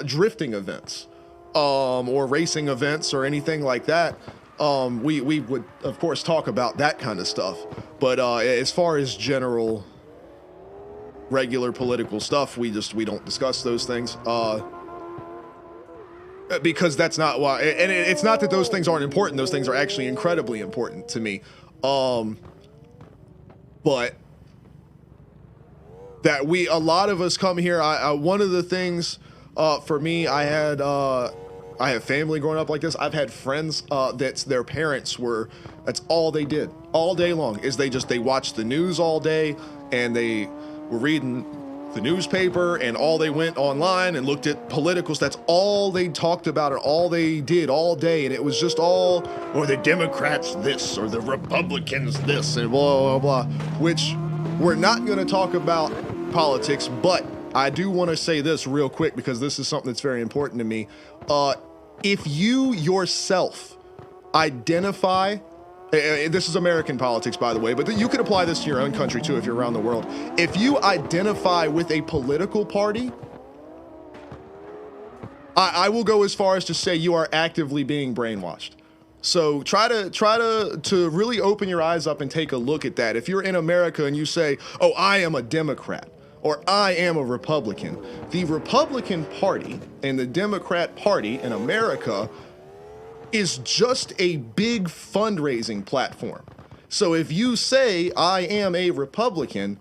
drifting events or racing events or anything like that, we would of course talk about that kind of stuff. But as far as general regular political stuff, we don't discuss those things because that's not why. And it's not that those things aren't important. Those things are actually incredibly important to me. But that a lot of us come here. One of the things for me, I have family growing up like this. I've had friends that's their parents that's all they did all day long is they watched the news all day, and they were reading the newspaper, and all they went online and looked at politicals. That's all they talked about, and all they did all day. And it was just or the Democrats this, or the Republicans this, and blah, blah, blah, which we're not going to talk about politics, but I do want to say this real quick because this is something that's very important to me. If you yourself identify, this is American politics, by the way, but you can apply this to your own country too if you're around the world. If you identify with a political party, I will go as far as to say you are actively being brainwashed. So try to really open your eyes up and take a look at that. If you're in America and you say, "Oh, I am a Democrat," or "I am a Republican," the Republican Party and the Democrat Party in America is just a big fundraising platform. So if you say, "I am a Republican,"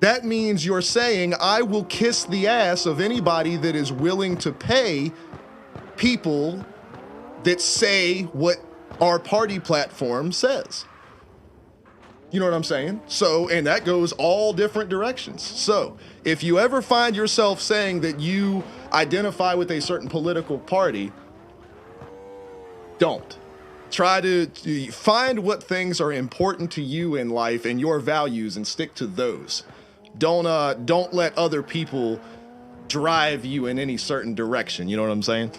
that means you're saying, "I will kiss the ass of anybody that is willing to pay people that say what our party platform says." You know what I'm saying? So, and that goes all different directions. So if you ever find yourself saying that you identify with a certain political party, don't. Try to find what things are important to you in life and your values and stick to those. Don't let other people drive you in any certain direction. You know what I'm saying?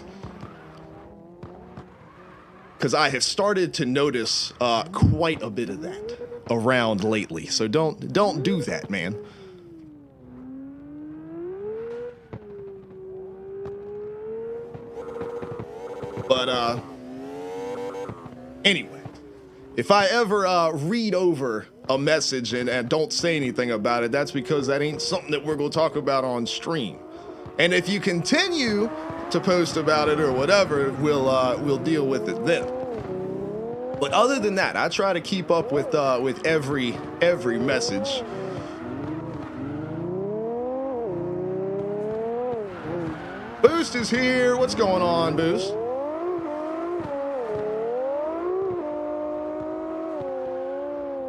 Because I have started to notice quite a bit of that around lately. So don't do that, man. But anyway, if I ever read over a message and don't say anything about it, that's because that ain't something that we're gonna talk about on stream. And if you continue to post about it or whatever, we'll deal with it then. But other than that, I try to keep up with every message. Boost is here. What's going on, Boost?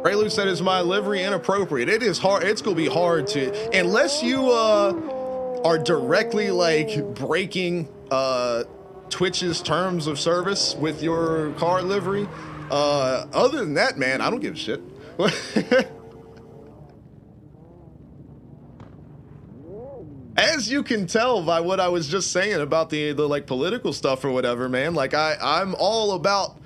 Prelude said, "Is my livery inappropriate?" It is hard. It's gonna be hard to, unless you are directly like breaking Twitch's terms of service with your car livery. Other than that, man, I don't give a shit. As you can tell by what I was just saying about the like political stuff or whatever, man, like I'm all about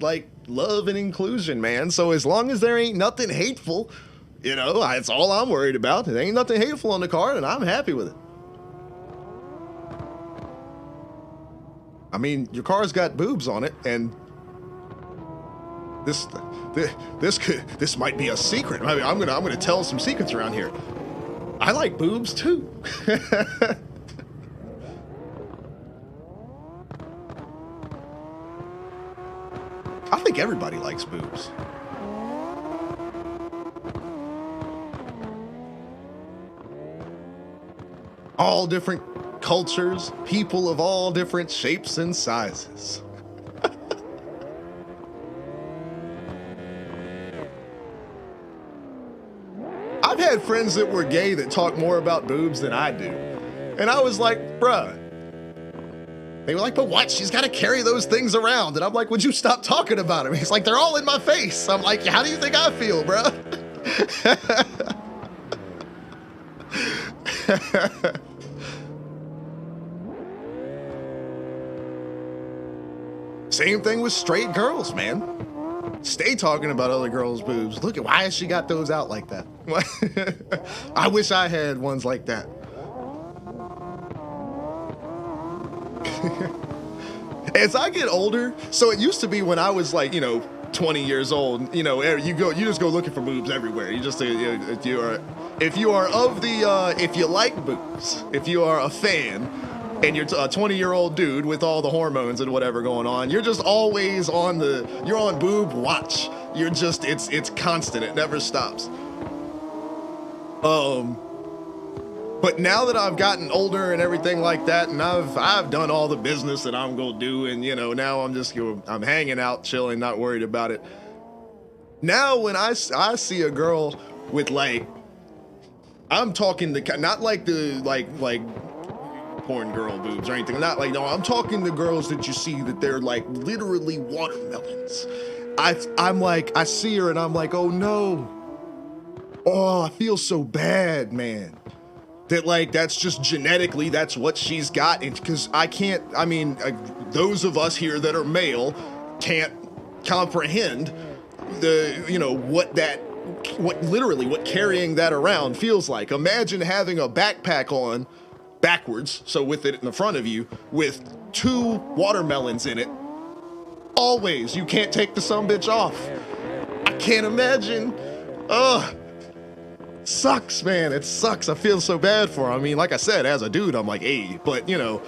like love and inclusion, man. So as long as there ain't nothing hateful, you know, that's all I'm worried about. There ain't nothing hateful on the car, and I'm happy with it. I mean, your car's got boobs on it, and this might be a secret. I mean, I'm gonna tell some secrets around here. I like boobs too. I think everybody likes boobs. All different cultures, people of all different shapes and sizes. I've had friends that were gay that talk more about boobs than I do. And I was like, bruh. They were like, "But what? She's got to carry those things around." And I'm like, "Would you stop talking about them?" He's like, "They're all in my face." I'm like, "How do you think I feel, bruh?" Same thing with straight girls, man. Stay talking about other girls' boobs. Look at, why has she got those out like that? I wish I had ones like that. As I get older, so it used to be when I was like, 20 years old, you just go looking for boobs everywhere. You just, if you are of the, if you like boobs, if you are a fan, and you're a 20-year-old dude with all the hormones and whatever going on, you're just always you're on boob watch. You're just, it's constant. It never stops. But now that I've gotten older and everything like that, and I've done all the business that I'm gonna do, and now I'm hanging out, chilling, not worried about it. Now when I see a girl with like, I'm talking not like the like porn girl boobs or anything, not like, no, I'm talking the girls that you see that they're like literally watermelons. I'm like, I see her and I'm like, oh no, oh, I feel so bad, man. That like, that's just genetically, that's what she's got. And because those of us here that are male can't comprehend what carrying that around feels like. Imagine having a backpack on backwards, so with it in the front of you, with 2 watermelons in it. Always, you can't take the sumbitch off. I can't imagine. Ugh. Sucks, man. It sucks. I feel so bad for him. I mean, like I said, as a dude, I'm like, hey, but you know,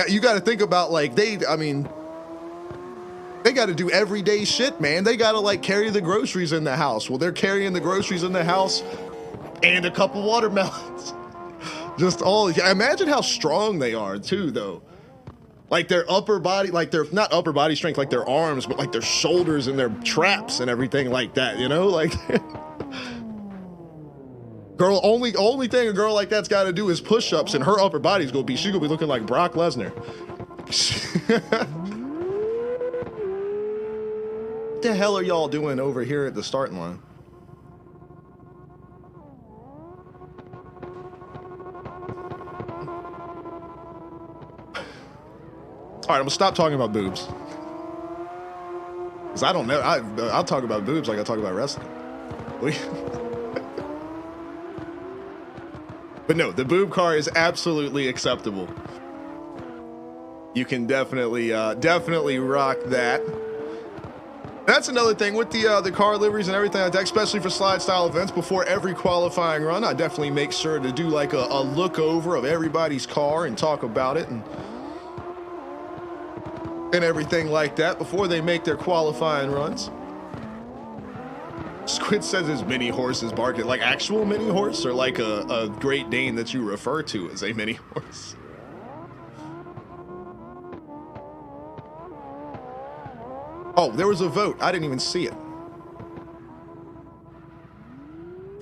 you got to think about like they got to do everyday shit, man. They got to like carry the groceries in the house. Well, they're carrying the groceries in the house and a couple watermelons. Just all, imagine how strong they are too, though. Like their upper body, like their, not upper body strength, like their arms, but like their shoulders and their traps and everything like that, you know? Like, girl, only thing a girl like that's got to do is push-ups, and her upper body's gonna be, she's gonna be looking like Brock Lesnar. What the hell are y'all doing over here at the starting line? All right, I'm gonna stop talking about boobs. Cause I don't know, I'll talk about boobs like I talk about wrestling. But no, the boob car is absolutely acceptable. You can definitely rock that. That's another thing with the car liveries and everything like that, especially for slide style events. Before every qualifying run, I definitely make sure to do like a look over of everybody's car and talk about it and everything like that before they make their qualifying runs. Squid says his mini horse is barking. Like actual mini horse, or like a Great Dane that you refer to as a mini horse? Oh, there was a vote. I didn't even see it.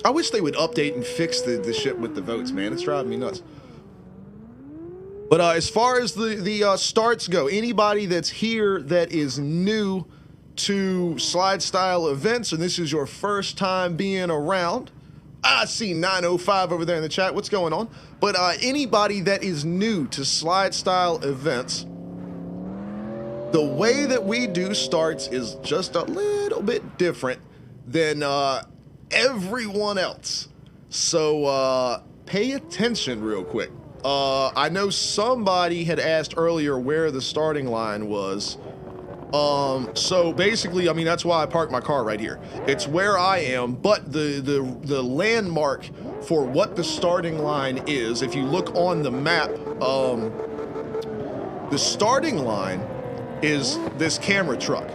I wish they would update and fix the shit with the votes, man. It's driving me nuts. But as far as the starts go, anybody that's here that is new to slide style events, and this is your first time being around, I see 905 over there in the chat. What's going on? But anybody that is new to slide style events, the way that we do starts is just a little bit different than everyone else. So pay attention real quick. I know somebody had asked earlier where the starting line was. So basically, I mean, that's why I parked my car right here. It's where I am, but the landmark for what the starting line is, if you look on the map, the starting line is this camera truck.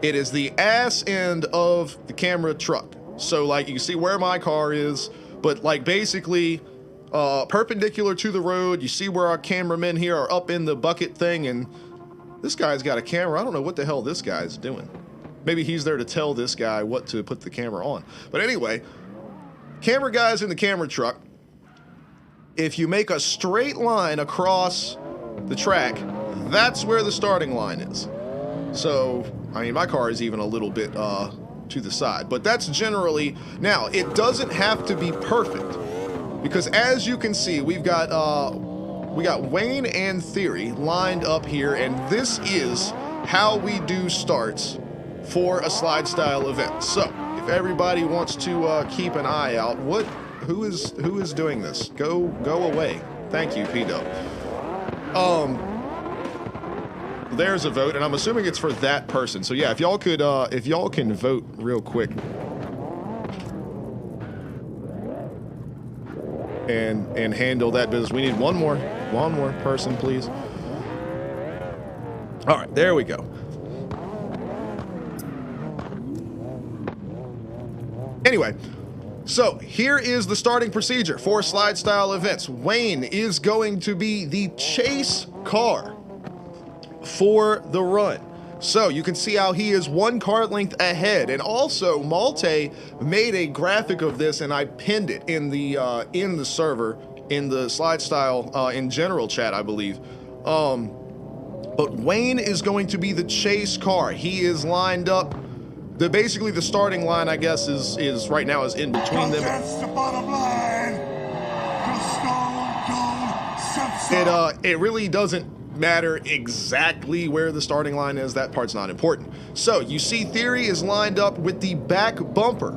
It is the ass end of the camera truck. So like you can see where my car is, but like basically perpendicular to the road. You see where our cameramen here are up in the bucket thing, and this guy's got a camera. I don't know what the hell this guy's doing. Maybe he's there to tell this guy what to put the camera on. But anyway, camera guy's in the camera truck. If you make a straight line across the track, that's where the starting line is. So, I mean, my car is even a little bit to the side, but that's generally, now it doesn't have to be perfect, because as you can see, we got Wayne and Theory lined up here, and this is how we do starts for a slide style event. So if everybody wants to keep an eye out, who is doing this? Go away. Thank you, P-Dub. There's a vote, and I'm assuming it's for that person. So yeah, if y'all can vote real quick and handle that business. We need one more person, please. All right, there we go. Anyway, so here is the starting procedure for slide style events. Wayne is going to be the chase car for the run. So you can see how he is one car length ahead, and also Malte made a graphic of this, and I pinned it in the server, in the slide style in general chat, I believe. But Wayne is going to be the chase car. He is lined up. Basically the starting line, I guess, is right now is in between them. That's the bottom line. It really doesn't matter exactly where the starting line is. That part's not important. So you see Theory is lined up with the back bumper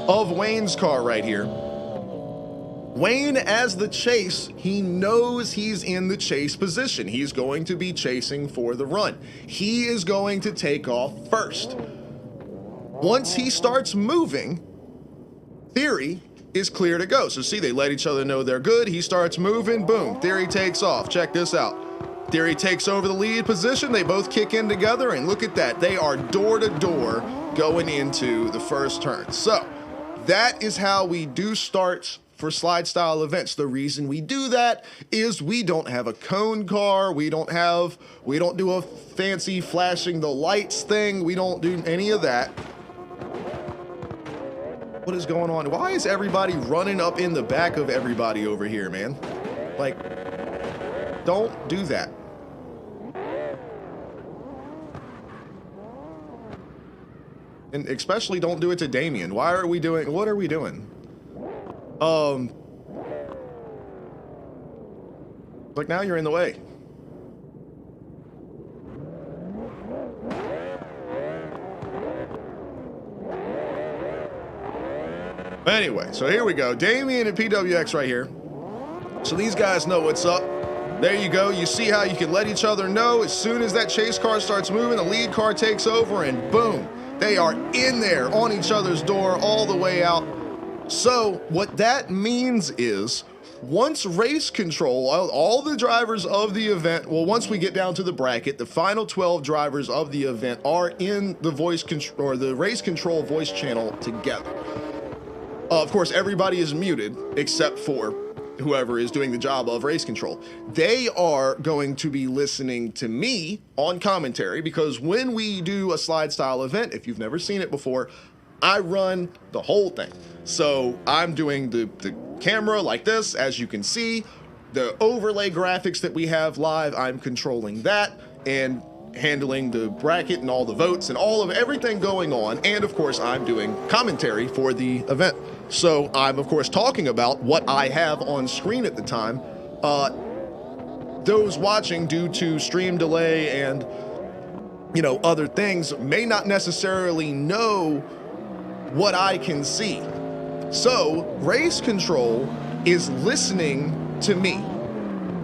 of Wayne's car right here. Wayne, as the chase, he knows he's in the chase position. He's going to be chasing for the run. He is going to take off first. Once he starts moving, Theory is clear to go. So see, they let each other know they're good. He starts moving, boom, Theory takes off. Check this out. Theory takes over the lead position. They both kick in together, and look at that. They are door to door going into the first turn. So that is how we do starts for slide style events. The reason we do that is we don't have a cone car. We don't do a fancy flashing the lights thing. We don't do any of that. What is going on? Why is everybody running up in the back of everybody over here, man? Like, don't do that. And especially don't do it to Damien. What are we doing? Like, now you're in the way. Anyway, so here we go. Damien and PWX right here. So these guys know what's up. There you go. You see how you can let each other know as soon as that chase car starts moving, the lead car takes over, and boom, they are in there on each other's door all the way out. So what that means is once race control, all the drivers of the event, well, once we get down to the bracket, the final 12 drivers of the event are in the voice control or the race control voice channel together. Of course, everybody is muted except for whoever is doing the job of race control. They are going to be listening to me on commentary, because when we do a slide style event, if you've never seen it before, I run the whole thing. So I'm doing the camera like this, as you can see. The overlay graphics that we have live, I'm controlling that and handling the bracket and all the votes and all of everything going on. And of course, I'm doing commentary for the event. So I'm of course talking about what I have on screen at the time. Those watching, due to stream delay and, you know, other things, may not necessarily know what I can see. So race control is listening to me.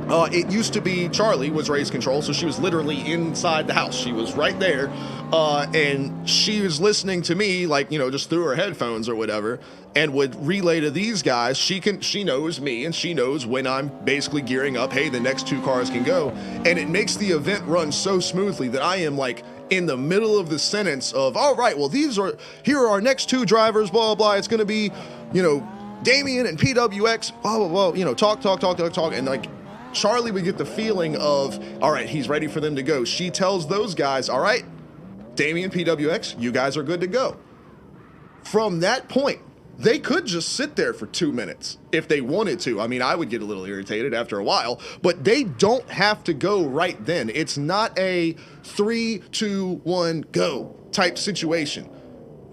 It used to be Charlie was race control, so she was literally inside the house. She was right there, and she was listening to me, like, you know, just through her headphones or whatever, and would relay to these guys. She knows me, and she knows when I'm basically gearing up, hey, the next two cars can go, and it makes the event run so smoothly that I am like in the middle of the sentence of, all right, well, here are our next two drivers, blah, blah, blah. It's going to be, you know, Damien and PWX, blah, blah, blah, you know, talk, and like, Charlie would get the feeling of, all right, he's ready for them to go. She tells those guys, all right, Damien, PWX, you guys are good to go. From that point, they could just sit there for 2 minutes if they wanted to. I mean, I would get a little irritated after a while, but they don't have to go right then. It's not a 3, 2, 1, go type situation.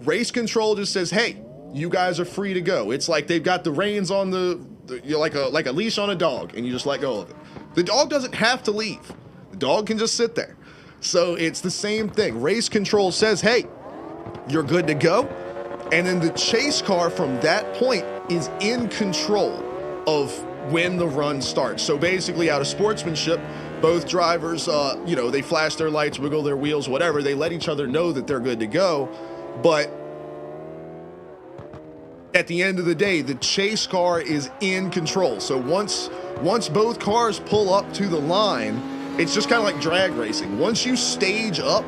Race control just says, hey, you guys are free to go. It's like they've got the reins on you're like a leash on a dog, and you just let go of it. The dog doesn't have to leave. The dog can just sit there. So it's the same thing. Race control says, hey, you're good to go. And then the chase car from that point is in control of when the run starts. So basically, out of sportsmanship, both drivers, you know, they flash their lights, wiggle their wheels, whatever. They let each other know that they're good to go. But at the end of the day, the chase car is in control. So once both cars pull up to the line, it's just kind of like drag racing. Once you stage up,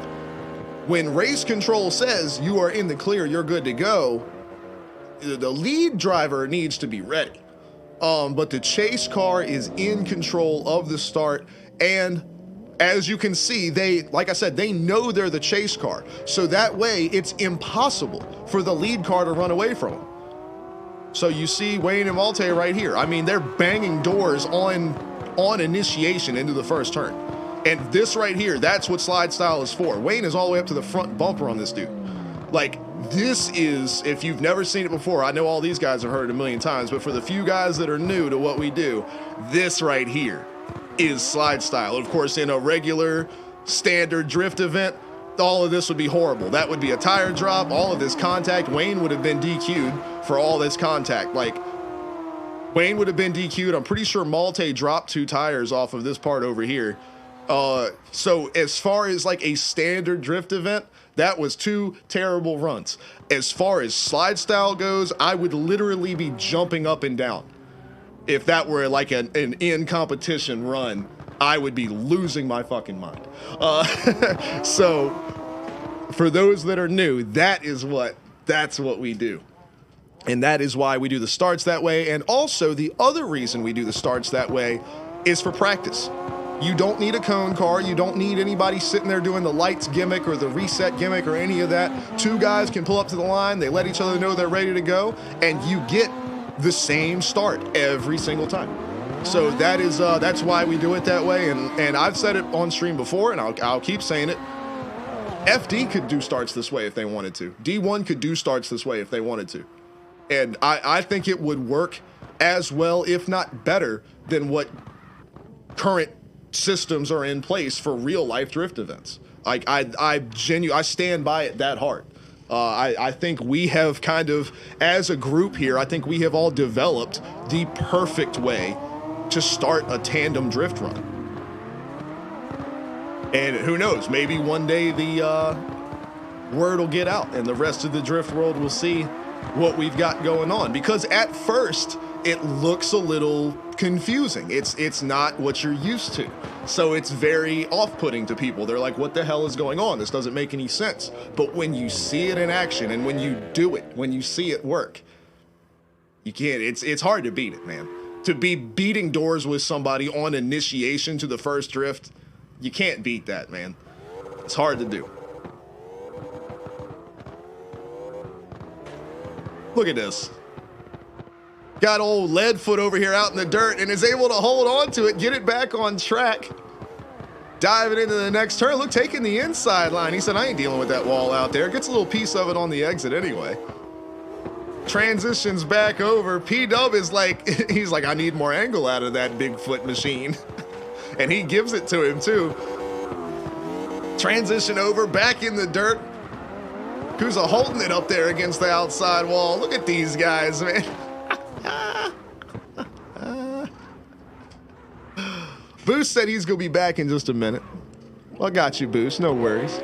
when race control says you are in the clear, you're good to go, the lead driver needs to be ready. But the chase car is in control of the start. And as you can see, like I said, they know they're the chase car. So that way it's impossible for the lead car to run away from them. So you see Wayne and Malte right here. I mean, they're banging doors on initiation into the first turn. And this right here, that's what slide style is for. Wayne is all the way up to the front bumper on this dude. Like, this is, if you've never seen it before, I know all these guys have heard it a million times, but for the few guys that are new to what we do, this right here is slide style. Of course, in a regular standard drift event, all of this would be horrible. That would be a tire drop, all of this contact. Wayne would have been DQ'd for all this contact. Like, Wayne would have been DQ'd. I'm pretty sure Malte dropped 2 tires off of this part over here. So as far as like a standard drift event, that was 2 terrible runs. As far as slide style goes, I would literally be jumping up and down. If that were like an in competition run, I would be losing my fucking mind. So for those that are new, that's what we do. And that is why we do the starts that way. And also the other reason we do the starts that way is for practice. You don't need a cone car. You don't need anybody sitting there doing the lights gimmick or the reset gimmick or any of that. 2 guys can pull up to the line. They let each other know they're ready to go. And you get the same start every single time. So that's why we do it that way. And I've said it on stream before, and I'll keep saying it. FD could do starts this way if they wanted to. D1 could do starts this way if they wanted to. And I think it would work as well, if not better, than what current systems are in place for real life drift events. Like I stand by it that hard. I think we have kind of, as a group here, I think we have all developed the perfect way to start a tandem drift run. And who knows, maybe one day the word will get out and the rest of the drift world will see what we've got going on. Because at first, it looks a little confusing. It's not what you're used to. So it's very off-putting to people. They're like, what the hell is going on? This doesn't make any sense. But when you see it in action and when you do it, when you see it work, you can't, it's hard to beat it, man. To be beating doors with somebody on initiation to the first drift, you can't beat that, man. It's hard to do. Look at this. Got old Leadfoot over here out in the dirt and is able to hold on to it, get it back on track. Diving into the next turn. Look, taking the inside line. He said, I ain't dealing with that wall out there. Gets a little piece of it on the exit anyway. Transitions back over. P-Dub is like, he's like, I need more angle out of that Bigfoot machine. And he gives it to him too. Transition over, back in the dirt. Kuza holding it up there against the outside wall. Look at these guys, man. Boost said he's gonna be back in just a minute. I got you, Boost, no worries.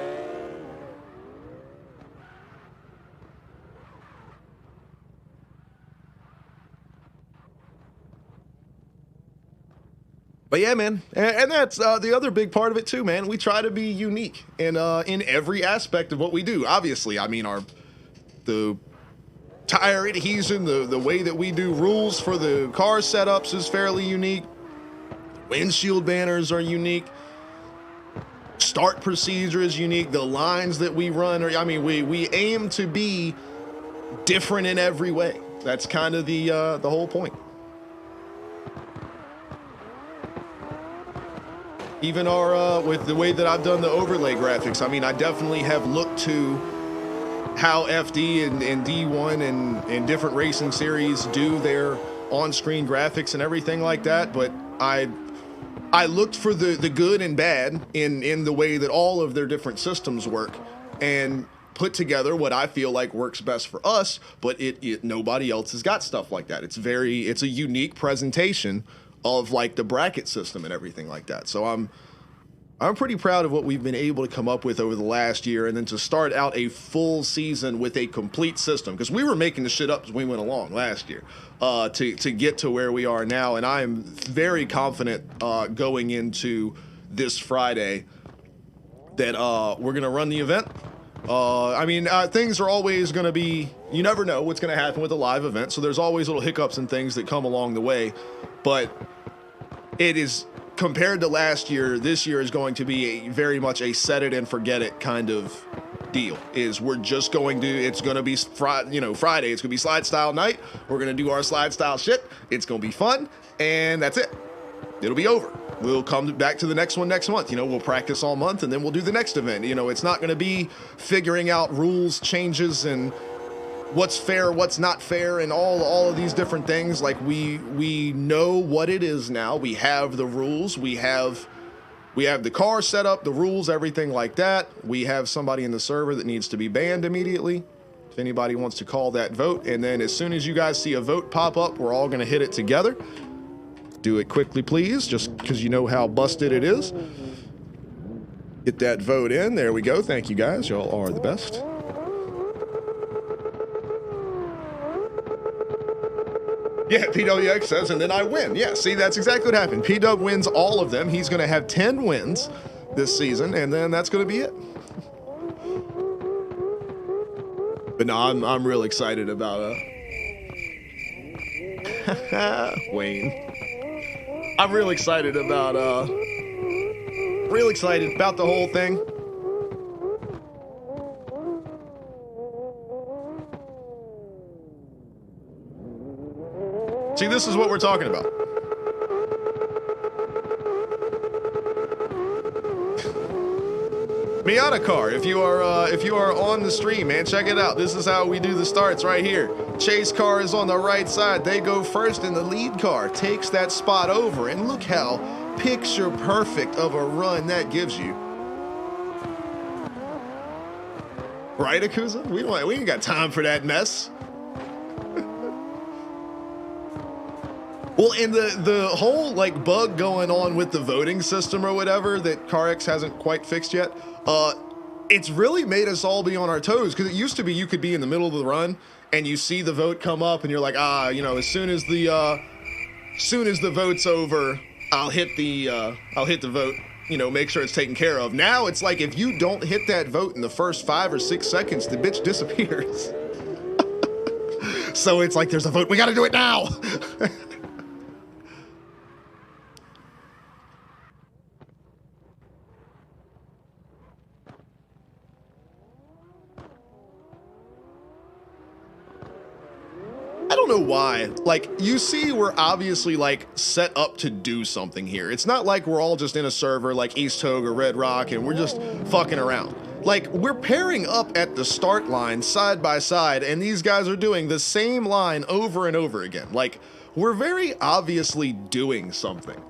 But yeah, man, and that's the other big part of it too, man. We try to be unique in every aspect of what we do. Obviously, I mean, the tire adhesion, the way that we do rules for the car setups is fairly unique. Windshield banners are unique. Start procedure is unique. The lines that we run are, I mean, we aim to be different in every way. That's kind of the whole point. Even our, with the way that I've done the overlay graphics, I mean, I definitely have looked to how FD and D1 and different racing series do their on-screen graphics and everything like that, but I looked for the good and bad in the way that all of their different systems work and put together what I feel like works best for us, but nobody else has got stuff like that. It's a unique presentation of like the bracket system and everything like that. So I'm pretty proud of what we've been able to come up with over the last year, and then to start out a full season with a complete system, because we were making the shit up as we went along last year to get to where we are now. And I am very confident going into this Friday that we're gonna run the event. I mean, things are always going to be, you never know what's going to happen with a live event, so there's always little hiccups and things that come along the way, but it is, compared to last year, this year is going to be very much a set it and forget it kind of deal. We're just going to, it's going to be Friday, it's going to be slide style night, we're going to do our slide style shit, it's going to be fun, and that's it. It'll be over. We'll come back to the next one next month. We'll practice all month and then we'll do the next event. It's not going to be figuring out rules changes and what's fair, what's not fair, and all of these different things. Like we know what it is now. We have the rules. We have the car set up, the rules, everything like that. We have somebody in the server that needs to be banned immediately. if anybody wants to call that vote. And then as soon as you guys see a vote pop up, we're all going to hit it together. Do it quickly, please, just because you know how busted it is. Get that vote in. There we go. Thank you, guys. Y'all are the best. Yeah, PWX says, and then I win. Yeah, see, that's exactly what happened. PW wins all of them. He's going to have 10 wins this season, and then that's going to be it. But no, I'm real excited about Wayne. I'm real excited about the whole thing. See, this is what we're talking about. Miata car, if you are on the stream, man, check it out. This is how we do the starts right here. Chase car is on the right side. They go first, and the lead car takes that spot over. And look how picture perfect of a run that gives you. Right, Akuza? We ain't got time for that mess. Well, and the whole like bug going on with the voting system or whatever that CarX hasn't quite fixed yet, it's really made us all be on our toes, because it used to be you could be in the middle of the run and you see the vote come up and you're like, you know, as soon as the vote's over, I'll hit the vote, you know, make sure it's taken care of. Now it's like if you don't hit that vote in the first 5 or 6 seconds, the bitch disappears. So it's like there's a vote, we got to do it now. I don't know why. Like, you see, we're obviously like set up to do something here. It's not like we're all just in a server like East Hogue or Red Rock and we're just fucking around. Like, we're pairing up at the start line side by side, and these guys are doing the same line over and over again. Like, we're very obviously doing something.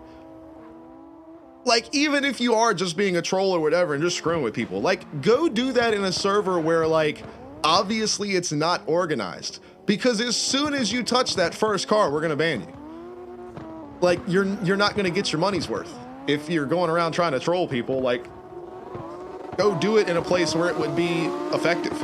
Like, even if you are just being a troll or whatever and just screwing with people, like, go do that in a server where, like, obviously it's not organized. Because as soon as you touch that first car, we're gonna ban you. Like, you're not gonna get your money's worth. If you're going around trying to troll people, like, go do it in a place where it would be effective.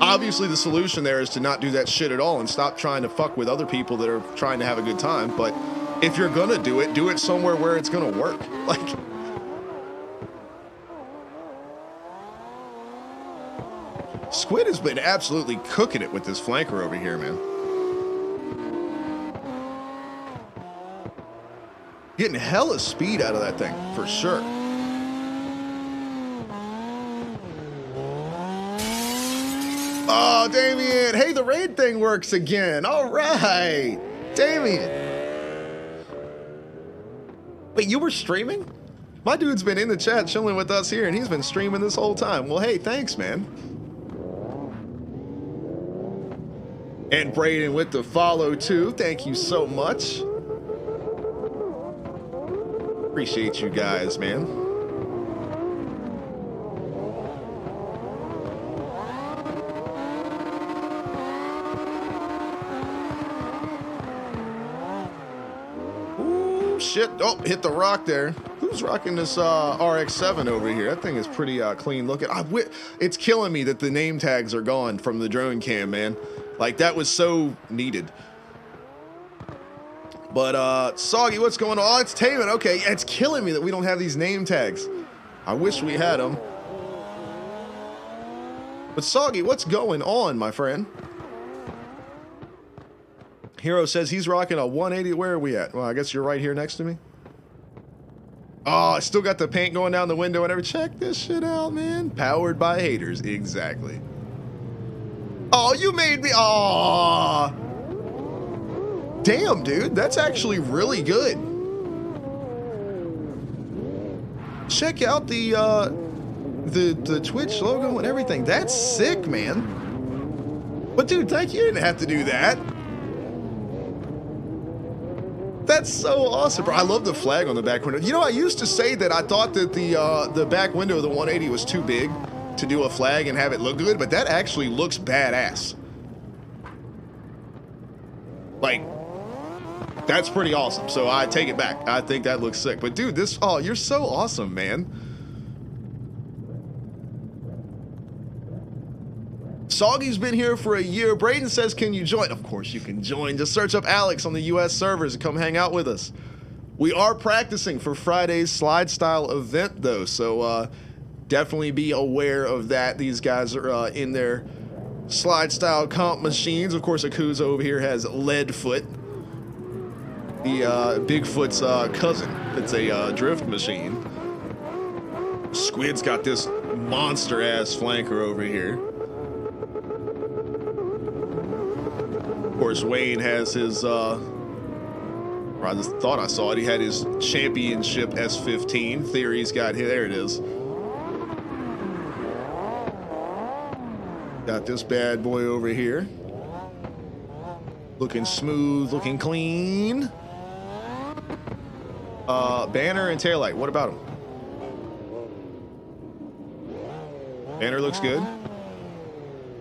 Obviously, the solution there is to not do that shit at all and stop trying to fuck with other people that are trying to have a good time. But if you're gonna do it somewhere where it's gonna work. Like, Squid has been absolutely cooking it with this flanker over here, man. Getting hella speed out of that thing, for sure. Oh, Damien. Hey, the raid thing works again. All right. Damien. Wait, you were streaming? My dude's been in the chat chilling with us here, and he's been streaming this whole time. Well, hey, thanks, man. And Braden with the follow, too. Thank you so much. Appreciate you guys, man. Ooh, shit. Oh, hit the rock there. Who's rocking this RX-7 over here? That thing is pretty clean looking. It's killing me that the name tags are gone from the drone cam, man. Like, that was so needed. But, Soggy, what's going on? Oh, it's Taman. Okay, it's killing me that we don't have these name tags. I wish we had them. But, Soggy, what's going on, my friend? Hero says he's rocking a 180. Where are we at? Well, I guess you're right here next to me. Oh, I still got the paint going down the window and everything. Check this shit out, man. Powered by haters. Exactly. Oh, you made me. Oh. Damn, dude. That's actually really good. Check out the Twitch logo and everything. That's sick, man. But, dude, thank you. You didn't have to do that. That's so awesome, bro. I love the flag on the back window. You know, I used to say that I thought that the back window of the 180 was too big. to do a flag and have it look good, but that actually looks badass. Like, that's pretty awesome. So I take it back. I think that looks sick. But dude, this, oh, you're so awesome, man. Soggy's been here for a year. Braden says, can you join? Of course you can join. Just search up Alex on the US servers and come hang out with us. We are practicing for Friday's SLIDESTYLE event though, so definitely be aware of that. These guys are in their SLIDESTYLE comp machines. Of course, Akuza over here has Leadfoot, the Bigfoot's cousin. It's a drift machine. Squid's got this monster-ass flanker over here. Of course, Wayne has his, I just thought I saw it. He had his championship S15. Theory's got here. There it is. Got this bad boy over here. Looking smooth, looking clean. Banner and taillight. What about him? Banner looks good.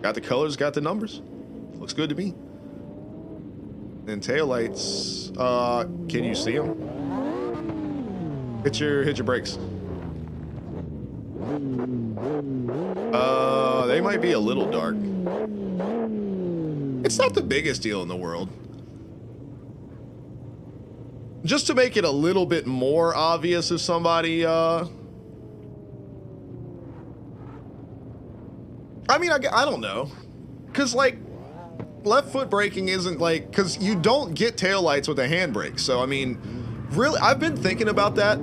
Got the colors, got the numbers. Looks good to me. And taillights, can you see them? Hit your brakes. They might be a little dark. It's not the biggest deal in the world. Just to make it a little bit more obvious if somebody, I mean, I don't know. Cause like, left foot braking isn't like, cause you don't get taillights with a handbrake. So, I mean, really, I've been thinking about that.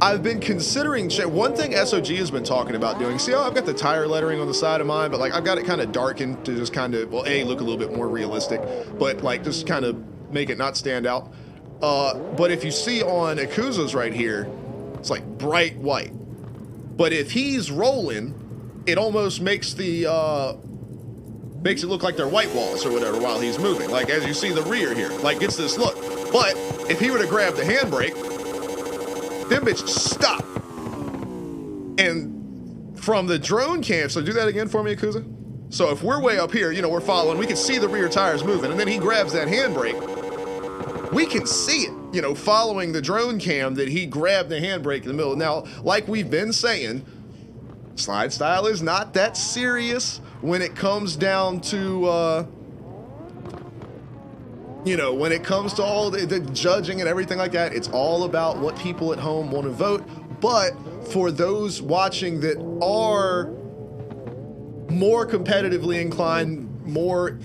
I've been considering, one thing SOG has been talking about doing, see how I've got the tire lettering on the side of mine, but like I've got it kind of darkened to just kind of, well, A, look a little bit more realistic, but like just kind of make it not stand out. But if you see on Akuza's right here, it's like bright white. But if he's rolling, it almost makes the, makes it look like they're white walls or whatever while he's moving. Like as you see the rear here, like gets this look. But if he were to grab the handbrake, them bitches stop. And from the drone cam, so do that again for me, Akuza. So if we're way up here, you know, we're following, we can see the rear tires moving, and then he grabs that handbrake, we can see it, you know, following the drone cam that he grabbed the handbrake in the middle. Now, like we've been saying, SLIDESTYLE is not that serious when it comes down to, you know, when it comes to all the judging and everything like that. It's all about what people at home want to vote. But for those watching that are more competitively inclined, more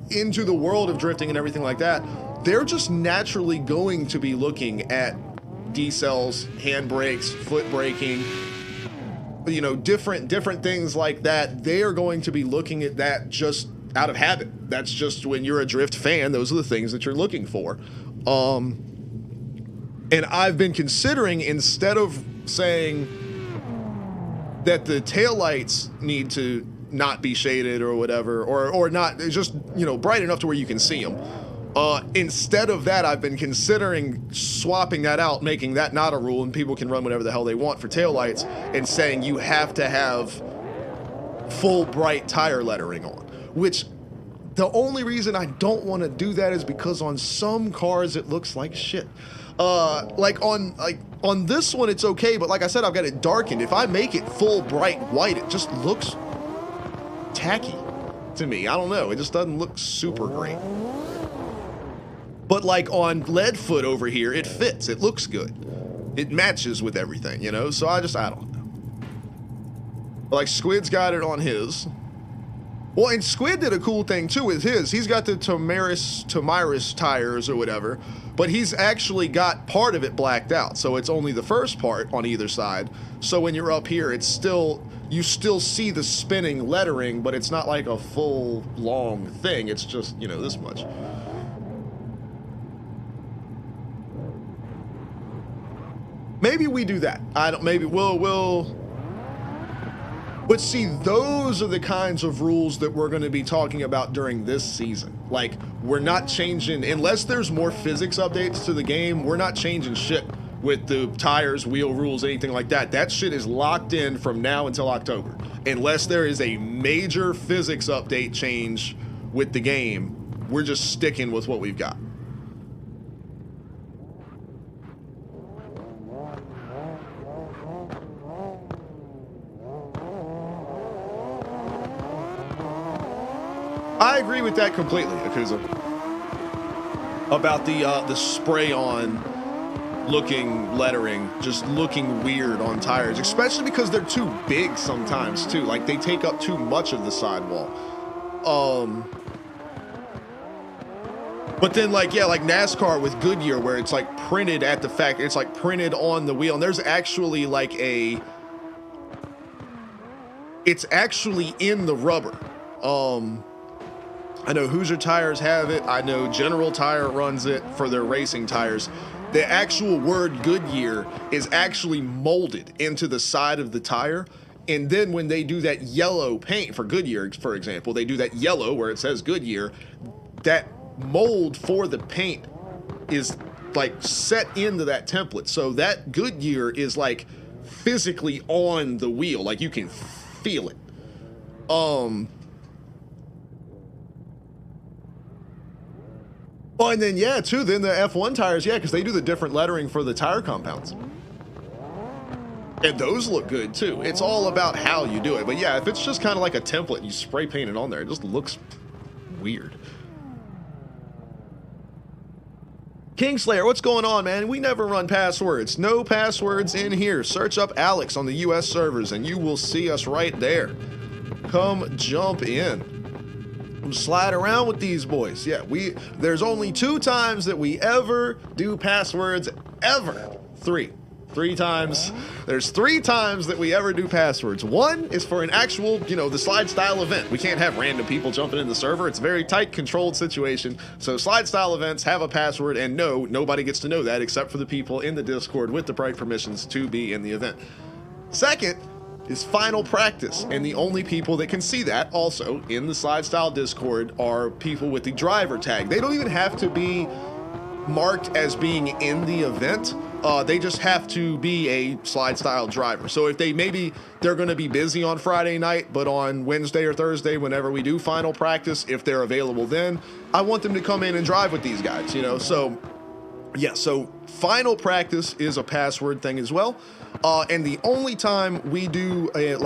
into the world of drifting and everything like that, they're just naturally going to be looking at decels, handbrakes, foot braking, you know, different things like that. They are going to be looking at that just out of habit. That's just, when you're a drift fan, those are the things that you're looking for. And I've been considering, instead of saying that the taillights need to not be shaded or whatever, or not just, you know, bright enough to where you can see them, instead of that, I've been considering swapping that out, making that not a rule, and people can run whatever the hell they want for taillights, and saying you have to have full bright tire lettering on. Which, the only reason I don't want to do that is because on some cars it looks like shit. Like on this one it's okay, but like I said, I've got it darkened. If I make it full bright white, it just looks tacky to me. I don't know, it just doesn't look super great. But like on Leadfoot over here, it fits, it looks good. It matches with everything, you know? So I don't know. Like Squid's got it on his. Well, and Squid did a cool thing too with his. He's got the Tomiris tires or whatever, but he's actually got part of it blacked out. So it's only the first part on either side. So when you're up here, it's still, you still see the spinning lettering, but it's not like a full long thing. It's just, you know, this much. Maybe we do that. Maybe we'll. But see, those are the kinds of rules that we're going to be talking about during this season. Like, we're not changing, unless there's more physics updates to the game, we're not changing shit with the tires, wheel rules, anything like that. That shit is locked in from now until October. Unless there is a major physics update change with the game, we're just sticking with what we've got. I agree with that completely, Akuza. About the spray-on looking lettering, just looking weird on tires, especially because they're too big sometimes too. Like they take up too much of the sidewall. But then like, yeah, like NASCAR with Goodyear, where it's like printed at the factory, it's like printed on the wheel, and there's actually like it's actually in the rubber. I know Hoosier Tires have it. I know General Tire runs it for their racing tires. The actual word Goodyear is actually molded into the side of the tire. And then when they do that yellow paint for Goodyear, for example, they do that yellow where it says Goodyear, that mold for the paint is like set into that template. So that Goodyear is like physically on the wheel. Like you can feel it. Oh, and then, yeah, too, then the F1 tires, yeah, because they do the different lettering for the tire compounds. And those look good, too. It's all about how you do it. But, yeah, if it's just kind of like a template, you spray paint it on there, it just looks weird. Kingslayer, what's going on, man? We never run passwords. No passwords in here. Search up Alex on the US servers, and you will see us right there. Come jump in. Slide around with these boys. Yeah, there's only 2 times that we ever do passwords, ever. Three times. There's 3 times that we ever do passwords. One is for an actual, you know, the SLIDESTYLE event. We can't have random people jumping in the server. It's a very tight, controlled situation. So SLIDESTYLE events have a password, and no, nobody gets to know that except for the people in the Discord with the right permissions to be in the event. Second is final practice, and the only people that can see that also in the SLIDESTYLE Discord are people with the driver tag. They don't even have to be marked as being in the event. They just have to be a SLIDESTYLE driver. So if they're going to be busy on Friday night, but on Wednesday or Thursday, whenever we do final practice, if they're available then, I want them to come in and drive with these guys, you know? So yeah, so final practice is a password thing as well. And the only time we do a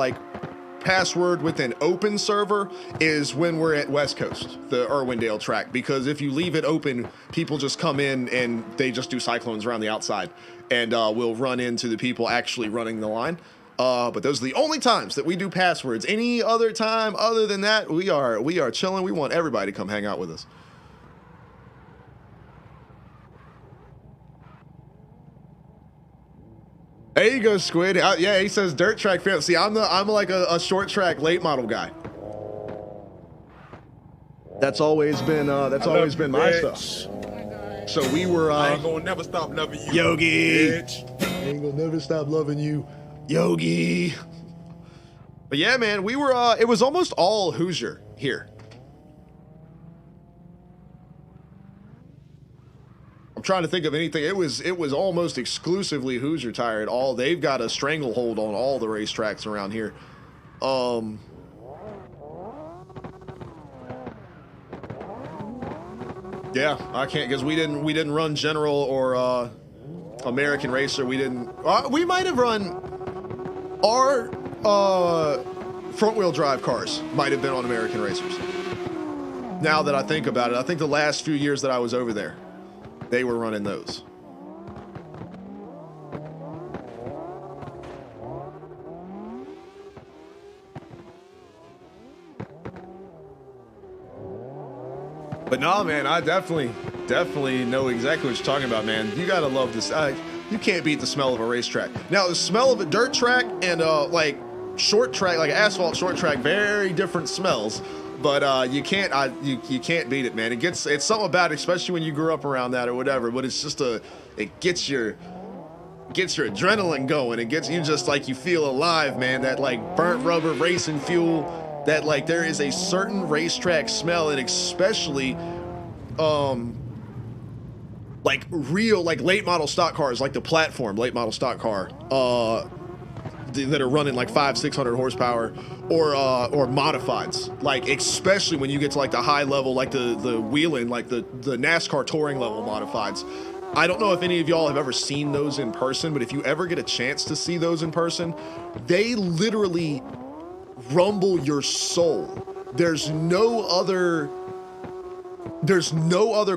password with an open server is when we're at West Coast, the Irwindale track, because if you leave it open, people just come in and they just do cyclones around the outside, and we'll run into the people actually running the line. But those are the only times that we do passwords. Any other time other than that, we are chilling. We want everybody to come hang out with us. There you go, Squid. Yeah, he says dirt track fan. See, I'm like a short track late model guy. That's always been my stuff. So we were. I ain't gonna never stop loving you, Yogi. bitch. I ain't gonna never stop loving you, Yogi. But yeah, man, we were. It was almost all Hoosier here. Trying to think of anything. It was almost exclusively Hoosier Tire. They've got a stranglehold on all the racetracks around here. Yeah, I can't, because we didn't run General or American Racer. We didn't. We might have run our front wheel drive cars. Might have been on American Racers. Now that I think about it, I think the last few years that I was over there, they were running those. But no, man, I definitely know exactly what you're talking about, man. You gotta love this. You can't beat the smell of a racetrack. Now, the smell of a dirt track and like short track, like asphalt short track, very different smells. But you can't beat it, man. It's something about it, especially when you grew up around that or whatever. But it's just it gets your adrenaline going. It gets you just like, you feel alive, man. That like burnt rubber racing fuel. That like there is a certain racetrack smell, and especially like real, like late model stock cars, like the platform late model stock car, that are running like 500-600 horsepower, or modifieds, like especially when you get to like the high level, like the wheeling, like the NASCAR touring level modifieds. I don't know if any of y'all have ever seen those in person, but if you ever get a chance to see those in person, they literally rumble your soul. There's no other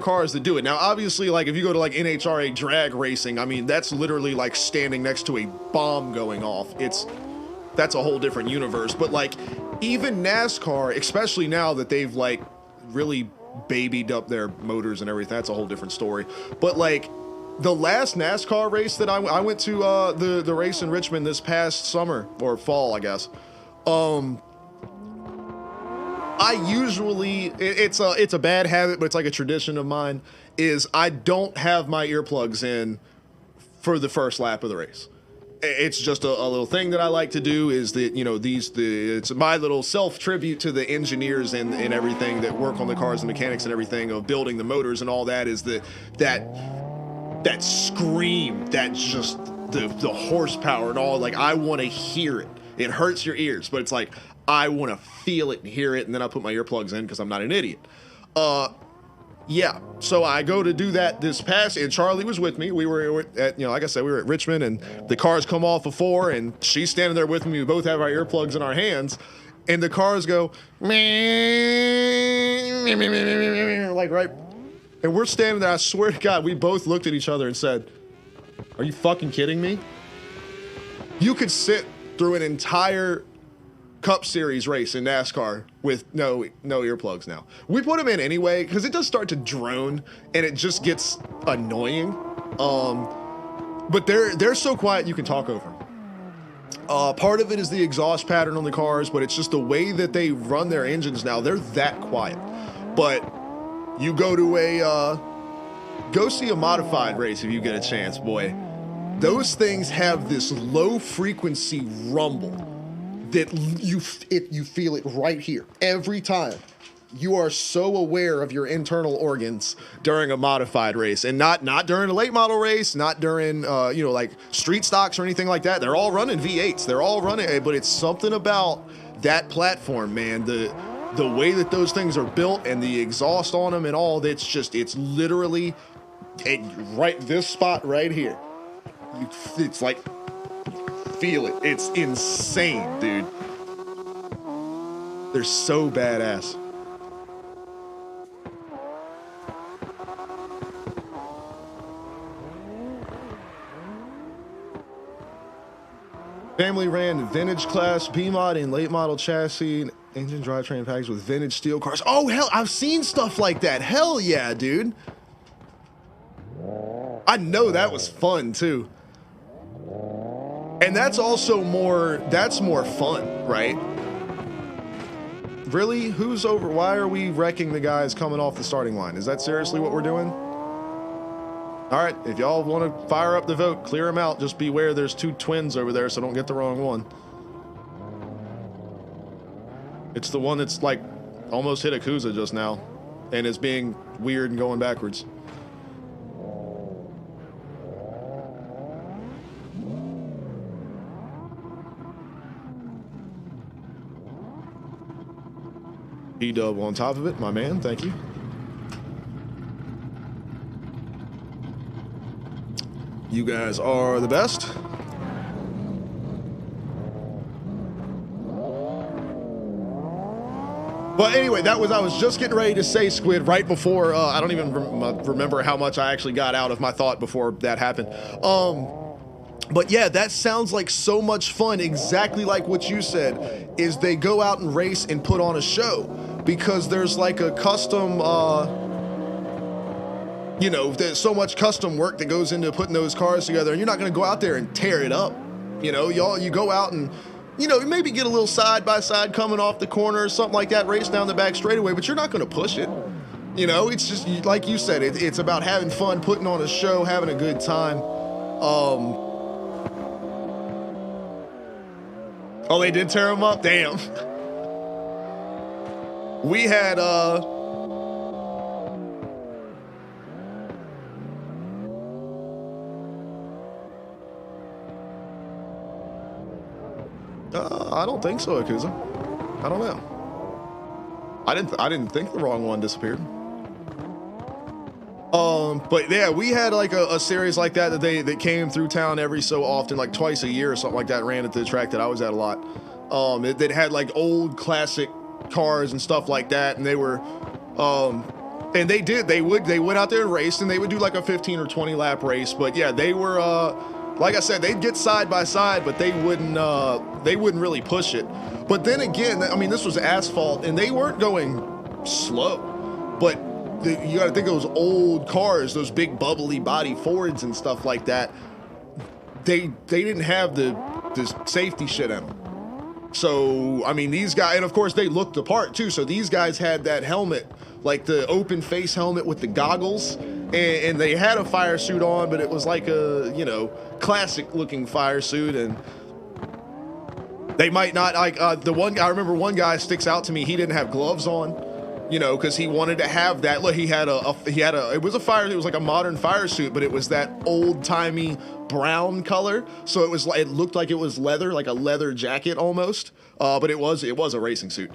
cars that do it. Now, obviously, like if you go to like NHRA drag racing, I mean, that's literally like standing next to a bomb going off. That's a whole different universe. But like even NASCAR, especially now that they've like really babied up their motors and everything, that's a whole different story. But like the last NASCAR race that I went to, the race in Richmond this past summer or fall, I guess. I usually, it's a bad habit, but it's like a tradition of mine, is I don't have my earplugs in for the first lap of the race. It's just a little thing that I like to do, is that, you know, it's my little self tribute to the engineers and everything that work on the cars and mechanics and everything of building the motors and all that, is that scream, that's just the horsepower and all. Like, I want to hear it. It hurts your ears, but it's like, I want to feel it and hear it, and then I put my earplugs in because I'm not an idiot. Yeah, so I go to do that this past, and Charlie was with me. We were at, you know, like I said, we were at Richmond, and the cars come off of 4, and she's standing there with me. We both have our earplugs in our hands, and the cars go, like, right, and we're standing there. I swear to God, we both looked at each other and said, "Are you fucking kidding me?" You could sit through an entire Cup Series race in NASCAR with no earplugs now. We put them in anyway because it does start to drone and it just gets annoying. But they're so quiet you can talk over them. Part of it is the exhaust pattern on the cars, but it's just the way that they run their engines now. They're that quiet. But you go to go see a modified race if you get a chance, boy. Those things have this low frequency rumble that you feel it right here every time. You are so aware of your internal organs during a modified race, and not during a late model race, not during you know, like street stocks or anything like that. They're all running V8s. They're all running, but it's something about that platform, man. The way that those things are built and the exhaust on them and all, it's literally right this spot right here. It's like, feel it. It's insane, dude. They're so badass. Family ran vintage class B-mod and late model chassis, engine drivetrain package with vintage steel cars. Oh, hell, I've seen stuff like that. Hell yeah, dude. I know that was fun too. And that's also more fun, right? Really? Who's over? Why are we wrecking the guys coming off the starting line? Is that seriously what we're doing? All right, if y'all want to fire up the vote, clear them out. Just beware, there's 2 twins over there, so don't get the wrong one. It's the one that's like almost hit Akuza just now and is being weird and going backwards. E-dub on top of it, my man, thank you. You guys are the best. But anyway, I was just getting ready to say, Squid, right before, I don't even remember how much I actually got out of my thought before that happened. But yeah, that sounds like so much fun, exactly like what you said, is they go out and race and put on a show, because there's like a custom, you know, there's so much custom work that goes into putting those cars together, and you're not going to go out there and tear it up. You know, you go out and, you know, maybe get a little side-by-side coming off the corner or something like that, race down the back straightaway, but you're not going to push it. You know, it's just, like you said, it's about having fun, putting on a show, having a good time. Oh, they did tear them up? Damn. We had, I don't think so, Akuza. I don't know. I didn't think the wrong one disappeared. But yeah, we had like a series like that that came through town every so often, like twice a year or something like that. Ran at the track that I was at a lot. It had like old classic cars and stuff like that, and they were, and they went out there and raced, and they would do like a 15 or 20 lap race. But yeah, they were, like I said, they'd get side by side, but they wouldn't really push it. But then again, I mean, this was asphalt, and they weren't going slow, but you got to think of those old cars, those big bubbly body Fords and stuff like that. They didn't have the safety shit in them. So, I mean, these guys, and of course they looked the part too. So these guys had that helmet, like the open face helmet with the goggles, and they had a fire suit on, but it was like a, you know, classic looking fire suit. And they might not, like, the one guy, I remember one guy sticks out to me, he didn't have gloves on, you know, because he wanted to have that. Look, it was like a modern fire suit, but it was that old timey brown color. So it looked like it was leather, like a leather jacket almost. But it was a racing suit.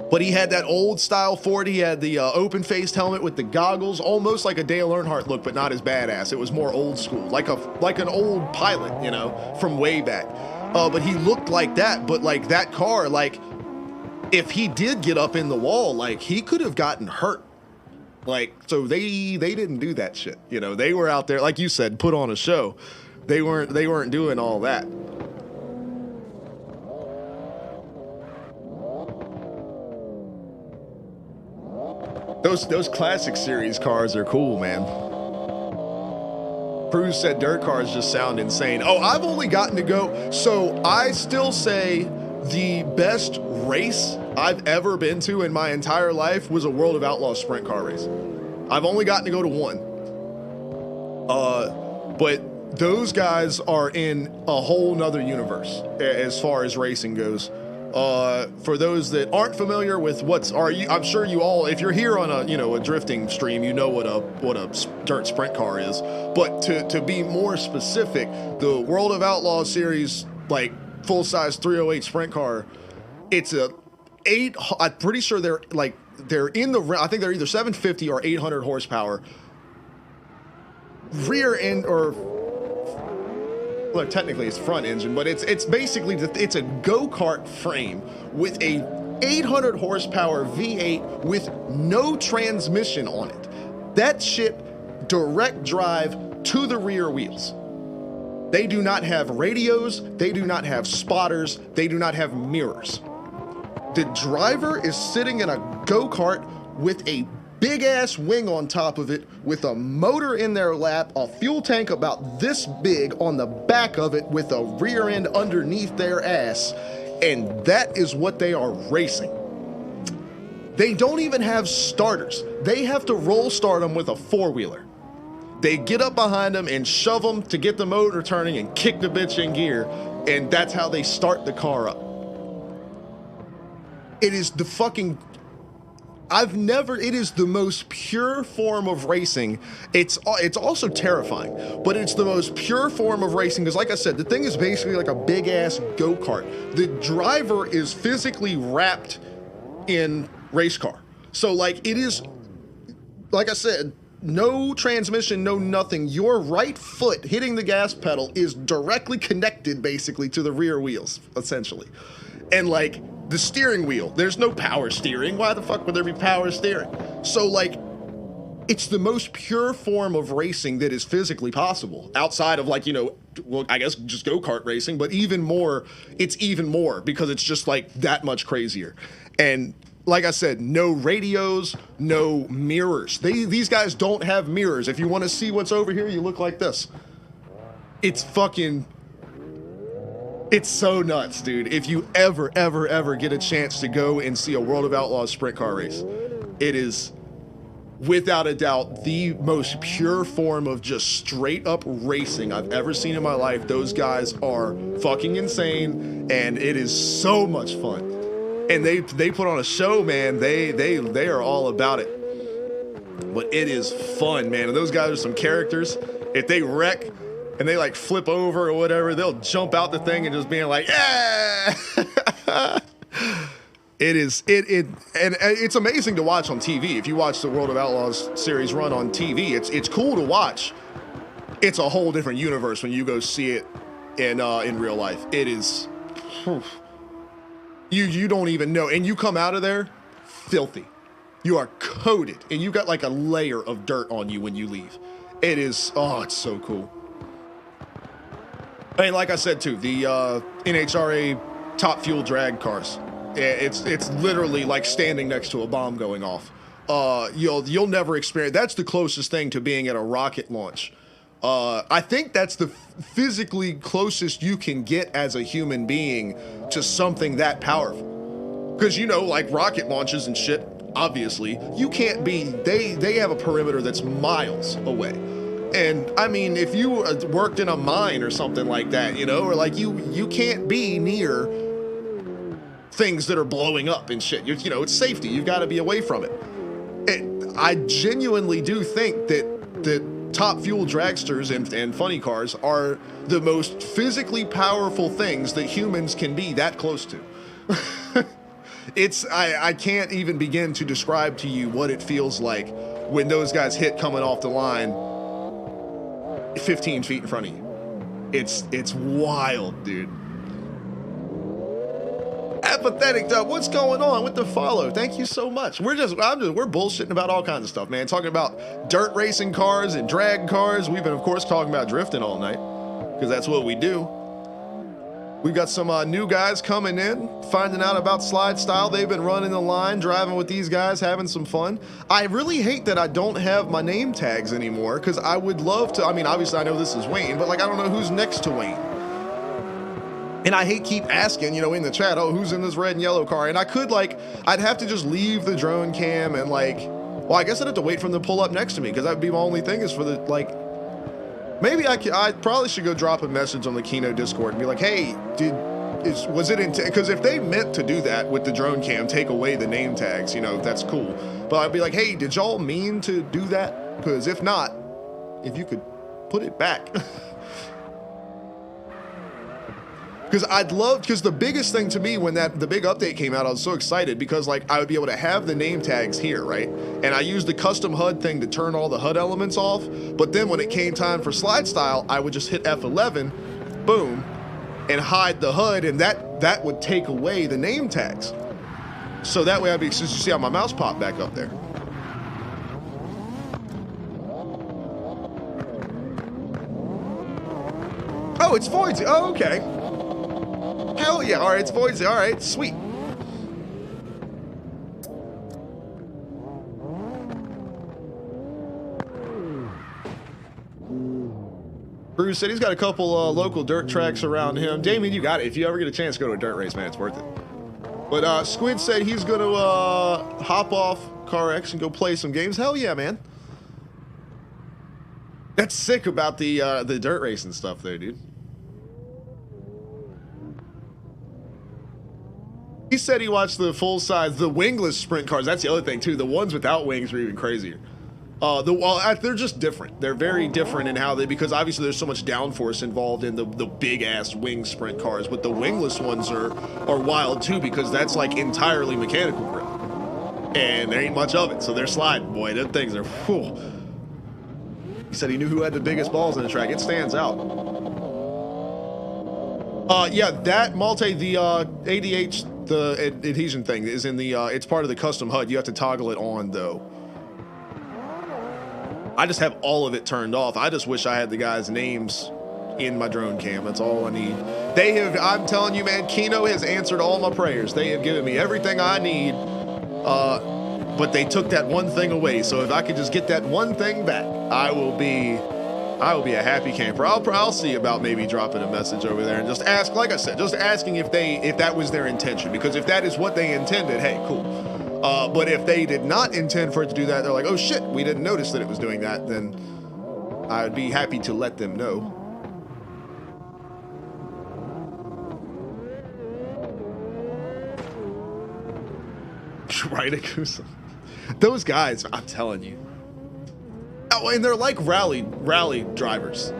But he had that old style Ford. He had the open faced helmet with the goggles, almost like a Dale Earnhardt look, but not as badass. It was more old school, like an old pilot, you know, from way back. But he looked like that. But like that car, like, if he did get up in the wall, like, he could have gotten hurt. Like, so they didn't do that shit. You know, they were out there, like you said, put on a show. They weren't doing all that. Those classic series cars are cool, man. Cruz said dirt cars just sound insane. Oh, I've only gotten to go, so I still say the best race I've ever been to in my entire life was a World of Outlaws sprint car race. I've only gotten to go to one. But those guys are in a whole nother universe as far as racing goes. For those that aren't familiar with I'm sure you all, if you're here on a drifting stream, you know what a dirt sprint car is. But to be more specific, the World of Outlaws series, like full-size 308 sprint car, it's I'm pretty sure they're in the, I think they're either 750 or 800 horsepower rear end, or well, technically it's front engine, but it's basically it's a go-kart frame with a 800 horsepower V8 with no transmission on it. That shit direct drive to the rear wheels. They do not have radios, they do not have spotters, they do not have mirrors. The driver is sitting in a go-kart with a big ass wing on top of it, with a motor in their lap, a fuel tank about this big on the back of it with a rear end underneath their ass, and that is what they are racing. They don't even have starters. They have to roll start them with a four-wheeler. They get up behind them and shove them to get the motor turning and kick the bitch in gear, and that's how they start the car up. It is the fucking... it is the most pure form of racing. It's also terrifying, but it's the most pure form of racing because, like I said, the thing is basically like a big-ass go-kart. The driver is physically wrapped in race car. So, like, it is, like I said, no transmission, no nothing. Your right foot hitting the gas pedal is directly connected, basically, to the rear wheels, essentially. And, like, the steering wheel, there's no power steering. Why the fuck would there be power steering? So, like, it's the most pure form of racing that is physically possible outside of, like, you know, well, I guess just go-kart racing, but even more, it's even more because it's just like that much crazier. And like I said, no radios, no mirrors. These guys don't have mirrors. If you want to see what's over here, you look like this. It's so nuts, dude. If you ever get a chance to go and see a World of Outlaws sprint car race, it is without a doubt the most pure form of just straight up racing I've ever seen in my life. Those guys are fucking insane, and it is so much fun. And they put on a show, man. They are all about it. But it is fun, man. And those guys are some characters. If they wreck, and they like flip over or whatever, they'll jump out the thing and just being like, yeah. And it's amazing to watch on TV. If you watch the World of Outlaws series run on TV, it's cool to watch. It's a whole different universe when you go see it in real life. It is, you don't even know, and you come out of there filthy. You are coated, and you got like a layer of dirt on you when you leave. It is, oh, it's so cool. And like I said too, the NHRA top fuel drag cars. It's literally like standing next to a bomb going off. You'll never experience. That's the closest thing to being at a rocket launch. I think that's the physically closest you can get as a human being to something that powerful. Because, you know, like rocket launches and shit, obviously, you can't be, they have a perimeter that's miles away. And I mean, if you worked in a mine or something like that, you know, or like you can't be near things that are blowing up and shit. You know, it's safety. You've got to be away from it. I genuinely do think that top fuel dragsters and funny cars are the most physically powerful things that humans can be that close to. I can't even begin to describe to you what it feels like when those guys hit coming off the line 15 feet in front of you. It's wild, dude. Apathetic Dub, what's going on with the follow? Thank you so much. We're bullshitting about all kinds of stuff, man. Talking about dirt racing cars and drag cars. We've been, of course, talking about drifting all night because that's what we do. We've got some new guys coming in, finding out about SLIDESTYLE. They've been running the line, driving with these guys, having some fun. I really hate that I don't have my name tags anymore because I would love to. I mean, obviously I know this is Wayne, but like I don't know who's next to Wayne. And I keep asking, you know, in the chat, oh, who's in this red and yellow car? And I could, like, I'd have to just leave the drone cam and, like, well, I guess I'd have to wait for them to pull up next to me because that'd be my only thing is for the, like, maybe I probably should go drop a message on the Kino Discord and be like, hey, was it because if they meant to do that with the drone cam, take away the name tags, you know, that's cool. But I'd be like, hey, did y'all mean to do that? Because if not, if you could put it back. Because because the biggest thing to me when the big update came out, I was so excited because like I would be able to have the name tags here, right? And I used the custom HUD thing to turn all the HUD elements off. But then when it came time for SLIDESTYLE, I would just hit F11, boom, and hide the HUD, and that would take away the name tags. So that way I'd be, since you see how my mouse popped back up there. Oh, it's Voidsy. Oh, okay. Hell yeah, all right, it's Voidsy, all right, sweet. Bruce said he's got a couple local dirt tracks around him. Damien, you got it. If you ever get a chance to go to a dirt race, man, it's worth it. But Squid said he's going to hop off CarX and go play some games. Hell yeah, man. That's sick about the dirt racing stuff there, dude. He said he watched the full size, the wingless sprint cars. That's the other thing too. The ones without wings are even crazier. They're just different. They're very different in how because obviously there's so much downforce involved in the big ass wing sprint cars, but the wingless ones are wild too because that's like entirely mechanical grip, and there ain't much of it. So they're sliding, boy. Them things are. Whew. He said he knew who had the biggest balls in the track. It stands out. Yeah, that the ADH. The adhesion thing is in the, it's part of the custom HUD. You have to toggle it on though. I just have all of it turned off. I just wish I had the guys' names in my drone cam. That's all I need. I'm telling you, man, Kino has answered all my prayers. They have given me everything I need, but they took that one thing away. So if I could just get that one thing back, I will be a happy camper. I'll see about maybe dropping a message over there and just ask, like I said, just asking if that was their intention. Because if that is what they intended, hey, cool. But if they did not intend for it to do that, they're like, oh shit, we didn't notice that it was doing that, then I'd be happy to let them know. Right, Akusa. Those guys, I'm telling you. Oh, and they're like rally drivers.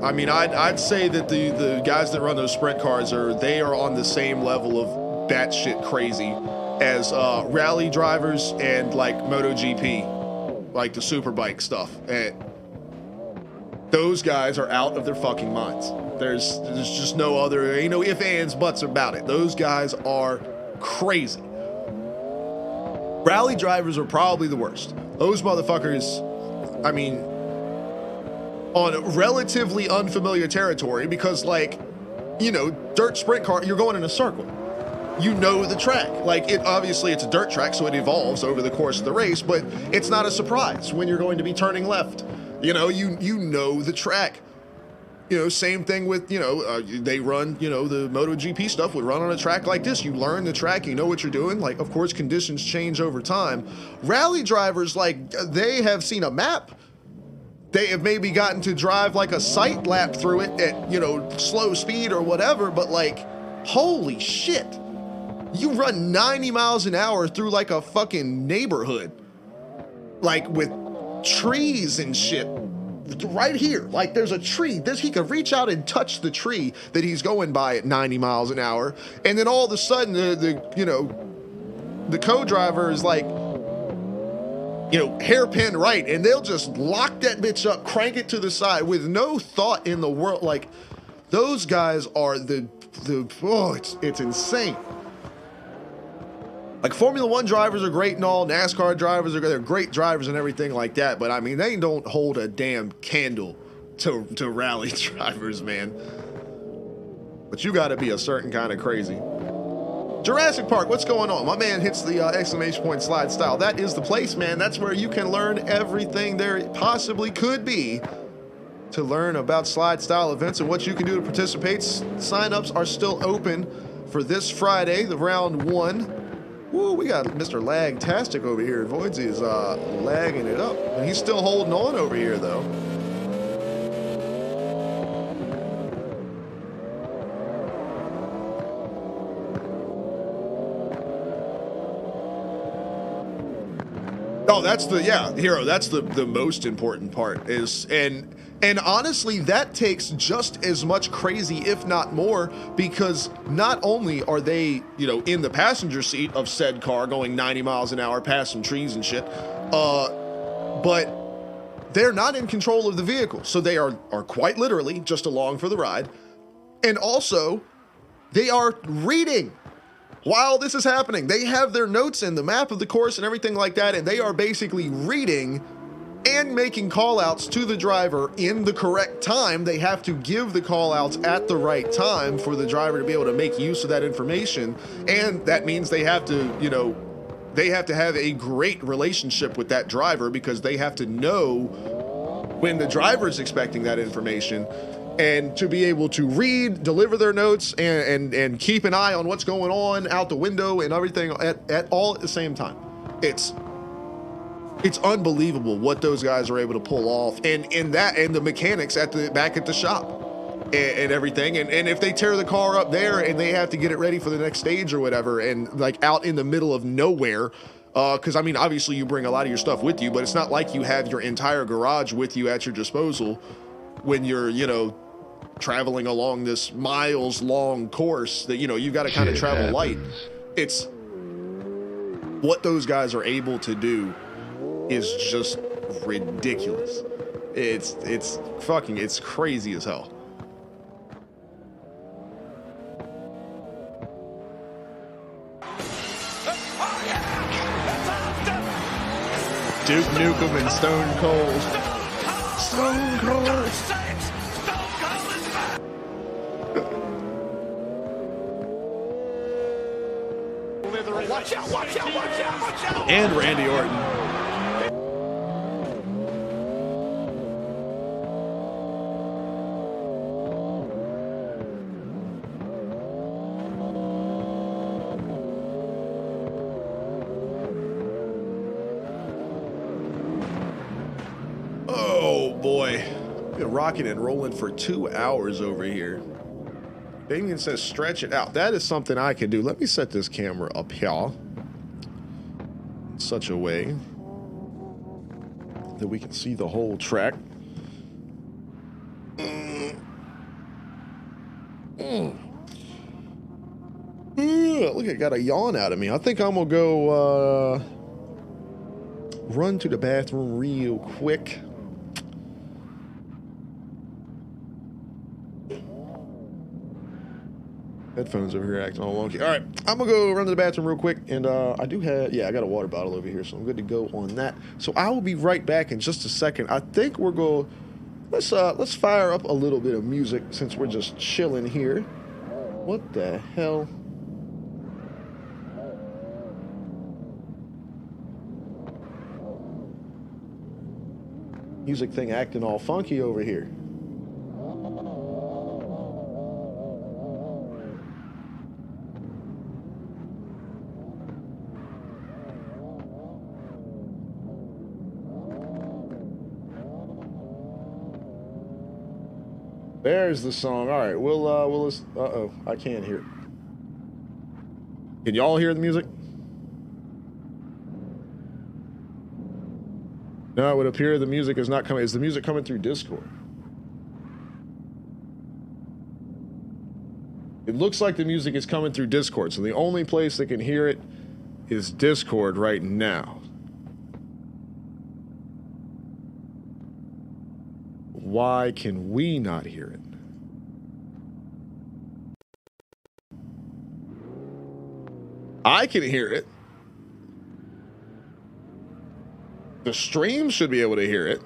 I mean, I'd say that the guys that run those sprint cars they are on the same level of batshit crazy as rally drivers and like MotoGP, like the superbike stuff. And those guys are out of their fucking minds. There's just no other, ain't no ifs, ands, buts about it. Those guys are crazy. Rally drivers are probably the worst. Those motherfuckers, I mean, on relatively unfamiliar territory, because like, you know, dirt sprint car, you're going in a circle. You know the track. Like, obviously it's a dirt track, so it evolves over the course of the race, but it's not a surprise when you're going to be turning left. You know, you know the track. You know, same thing with, you know, they run, you know, the MotoGP stuff would run on a track like this. You learn the track, you know what you're doing. Like, of course, conditions change over time. Rally drivers, like, they have seen a map. They have maybe gotten to drive like a sight lap through it at, you know, slow speed or whatever, but like, holy shit. You run 90 miles an hour through like a fucking neighborhood. Like with trees and shit. Right here, like there's a tree. He could reach out and touch the tree that he's going by at 90 miles an hour, and then all of a sudden the co-driver is like, you know, hairpin right, and they'll just lock that bitch up, crank it to the side with no thought in the world. Like, those guys are it's insane. Like, Formula One drivers are great and all, NASCAR drivers they're great drivers and everything like that, but I mean, they don't hold a damn candle to rally drivers, man. But you gotta be a certain kind of crazy. Jurassic Park, what's going on? My man hits the exclamation point slide style. That is the place, man. That's where you can learn everything there possibly could be to learn about slide style events and what you can do to participate. Sign-ups are still open for this Friday, the round 1. Woo, we got Mr. Lagtastic over here. Voidsy is lagging it up. And he's still holding on over here, though. Oh, that's Hero, that's the most important part is, and honestly, that takes just as much crazy, if not more, because not only are they, you know, in the passenger seat of said car going 90 miles an hour past some trees and shit, but they're not in control of the vehicle. So they are quite literally just along for the ride. And also, they are reading while this is happening. They have their notes and the map of the course and everything like that, and they are basically reading and making call-outs to the driver in the correct time. They have to give the call-outs at the right time for the driver to be able to make use of that information, and that means they have to, you know, they have to have a great relationship with that driver, because they have to know when the driver is expecting that information, and to be able to read, deliver their notes, and keep an eye on what's going on out the window and everything at all at the same time. It's unbelievable what those guys are able to pull off, and the mechanics back at the shop and everything. And if they tear the car up there and they have to get it ready for the next stage or whatever, and like out in the middle of nowhere, because I mean, obviously you bring a lot of your stuff with you, but it's not like you have your entire garage with you at your disposal when you're, you know, traveling along this miles long course that, you know, you've got to kind of travel light. It's what those guys are able to do is just ridiculous. It's crazy as hell. Duke Nukem and Stone Cold. Stone Cold. Watch out, watch out, watch out, watch out. And Randy Orton. Oh boy. Been rocking and rolling for 2 hours over here. Damien says stretch it out. That is something I can do. Let me set this camera up here in such a way that we can see the whole track. Look, I got a yawn out of me. I think I'm gonna go run to the bathroom real quick. Headphones over here acting all wonky. All right, I'm gonna go run to the bathroom real quick, and I do have, yeah, I got a water bottle over here, so I'm good to go on that. So I will be right back in just a second. I think we're going. Let's fire up a little bit of music since we're just chilling here. What the hell? Music thing acting all funky over here. There's the song. All right, we'll listen. Uh-oh, I can't hear it. Can y'all hear the music? No, it would appear the music is not coming. Is the music coming through Discord? It looks like the music is coming through Discord, so the only place that can hear it is Discord right now. Why can we not hear it? I can hear it. The stream should be able to hear it.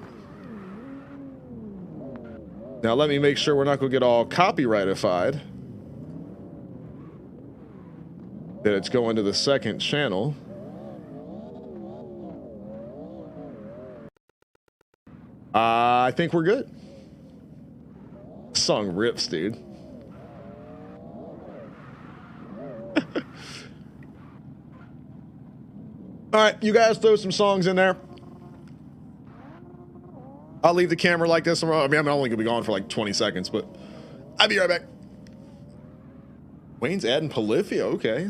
Now let me make sure we're not going to get all copyrightified. That it's going to the second channel. I think we're good. Song rips, dude. All right, you guys throw some songs in there. I'll leave the camera like this. I mean, I'm only gonna be gone for like 20 seconds, but I'll be right back. Wayne's adding Polyphia, okay.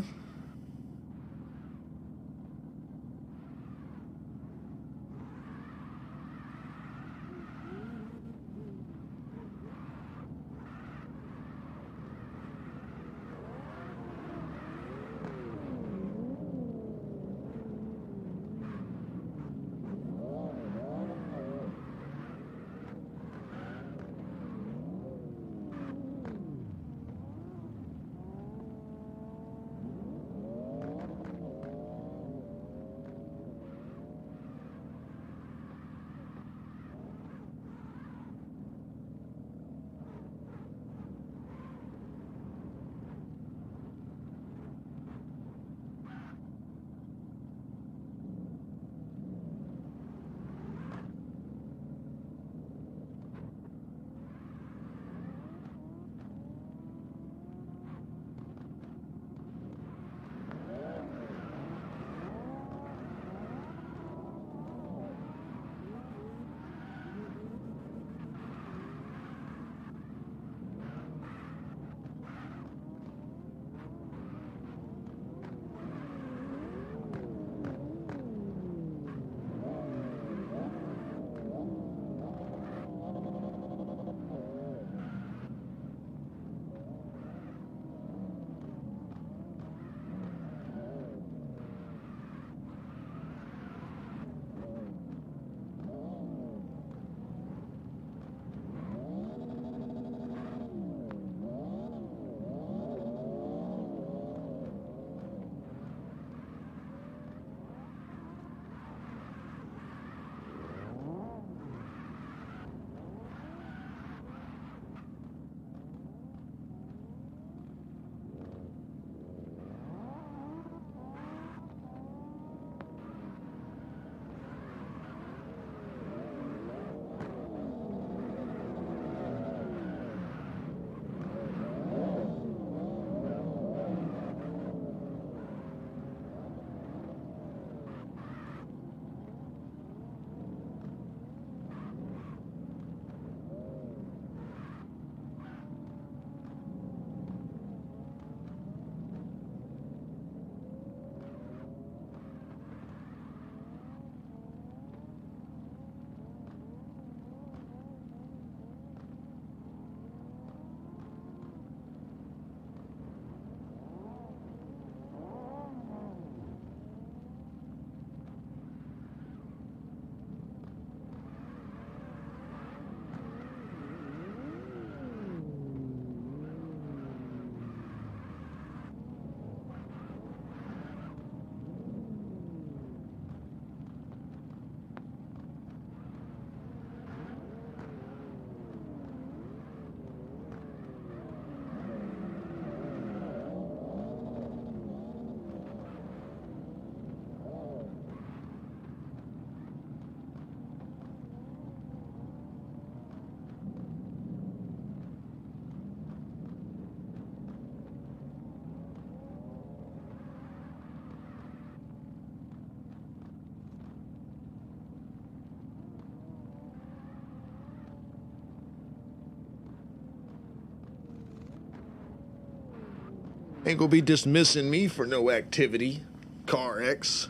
Ain't gonna be dismissing me for no activity. Car X.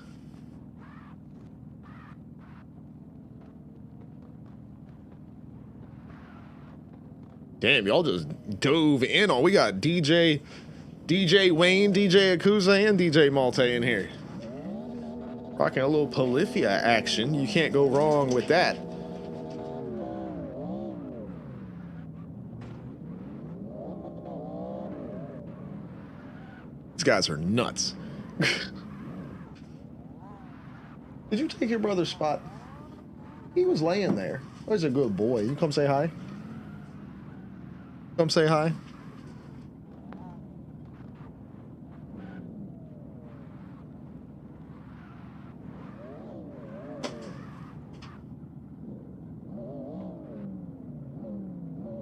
Damn, y'all just dove in on. We got DJ Wayne, DJ Akuza, and DJ Malte in here. Rocking a little Polyphia action. You can't go wrong with that. These guys are nuts. Did you take your brother's spot? He was laying there. Oh, he's a good boy. You come say hi. Come say hi.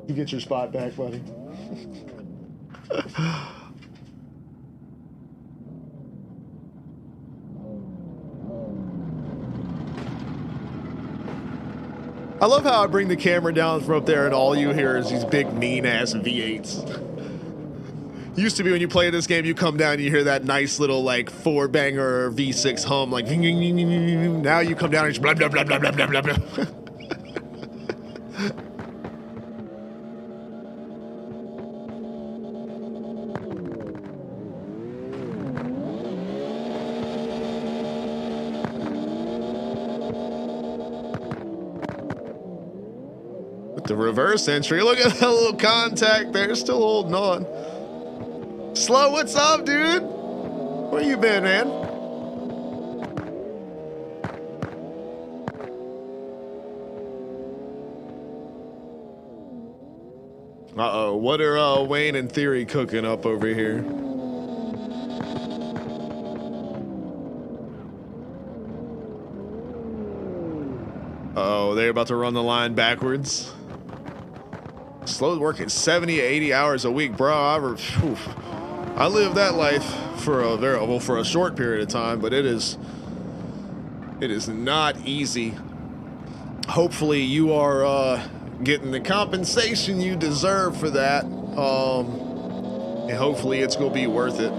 You get your spot back, buddy. I love how I bring the camera down from up there and all you hear is these big mean-ass V8s. Used to be when you play this game, you come down and you hear that nice little like 4-banger V6 hum, like now you come down and it's blah blah blah blah blah blah blah. The reverse entry. Look at that little contact there. Still holding on. Slow, what's up, dude? Where you been, man? Uh-oh. What are Wayne and Theory cooking up over here? Uh-oh. They're about to run the line backwards. Slow working 70 to 80 hours a week, bro. I lived that life for a short period of time, but it is not easy. Hopefully you are getting the compensation you deserve for that, and hopefully it's gonna be worth it.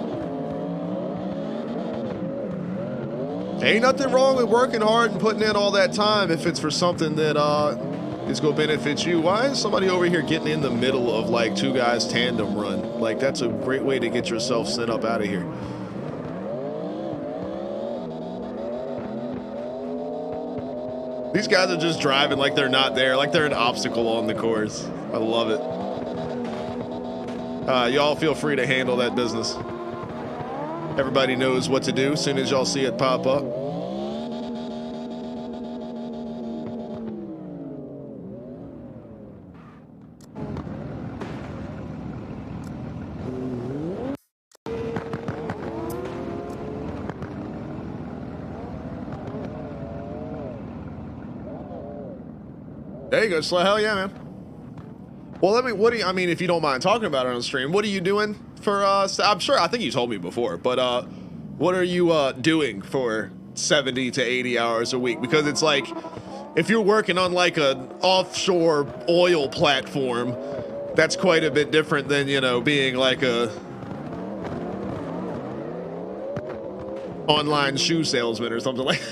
Ain't nothing wrong with working hard and putting in all that time if it's for something that is going to benefit you. Why is somebody over here getting in the middle of like two guys tandem run? Like that's a great way to get yourself sent up out of here. These guys are just driving like they're not there, like they're an obstacle on the course. I love it. Y'all feel free to handle that business. Everybody knows what to do as soon as y'all see it pop up. There you go, Slow. Hell yeah, man. Well, I mean, if you don't mind talking about it on the stream, what are you doing for, I'm sure, I think you told me before, but, what are you, doing for 70 to 80 hours a week? Because it's like, if you're working on like an offshore oil platform, that's quite a bit different than, you know, being like a online shoe salesman or something like that.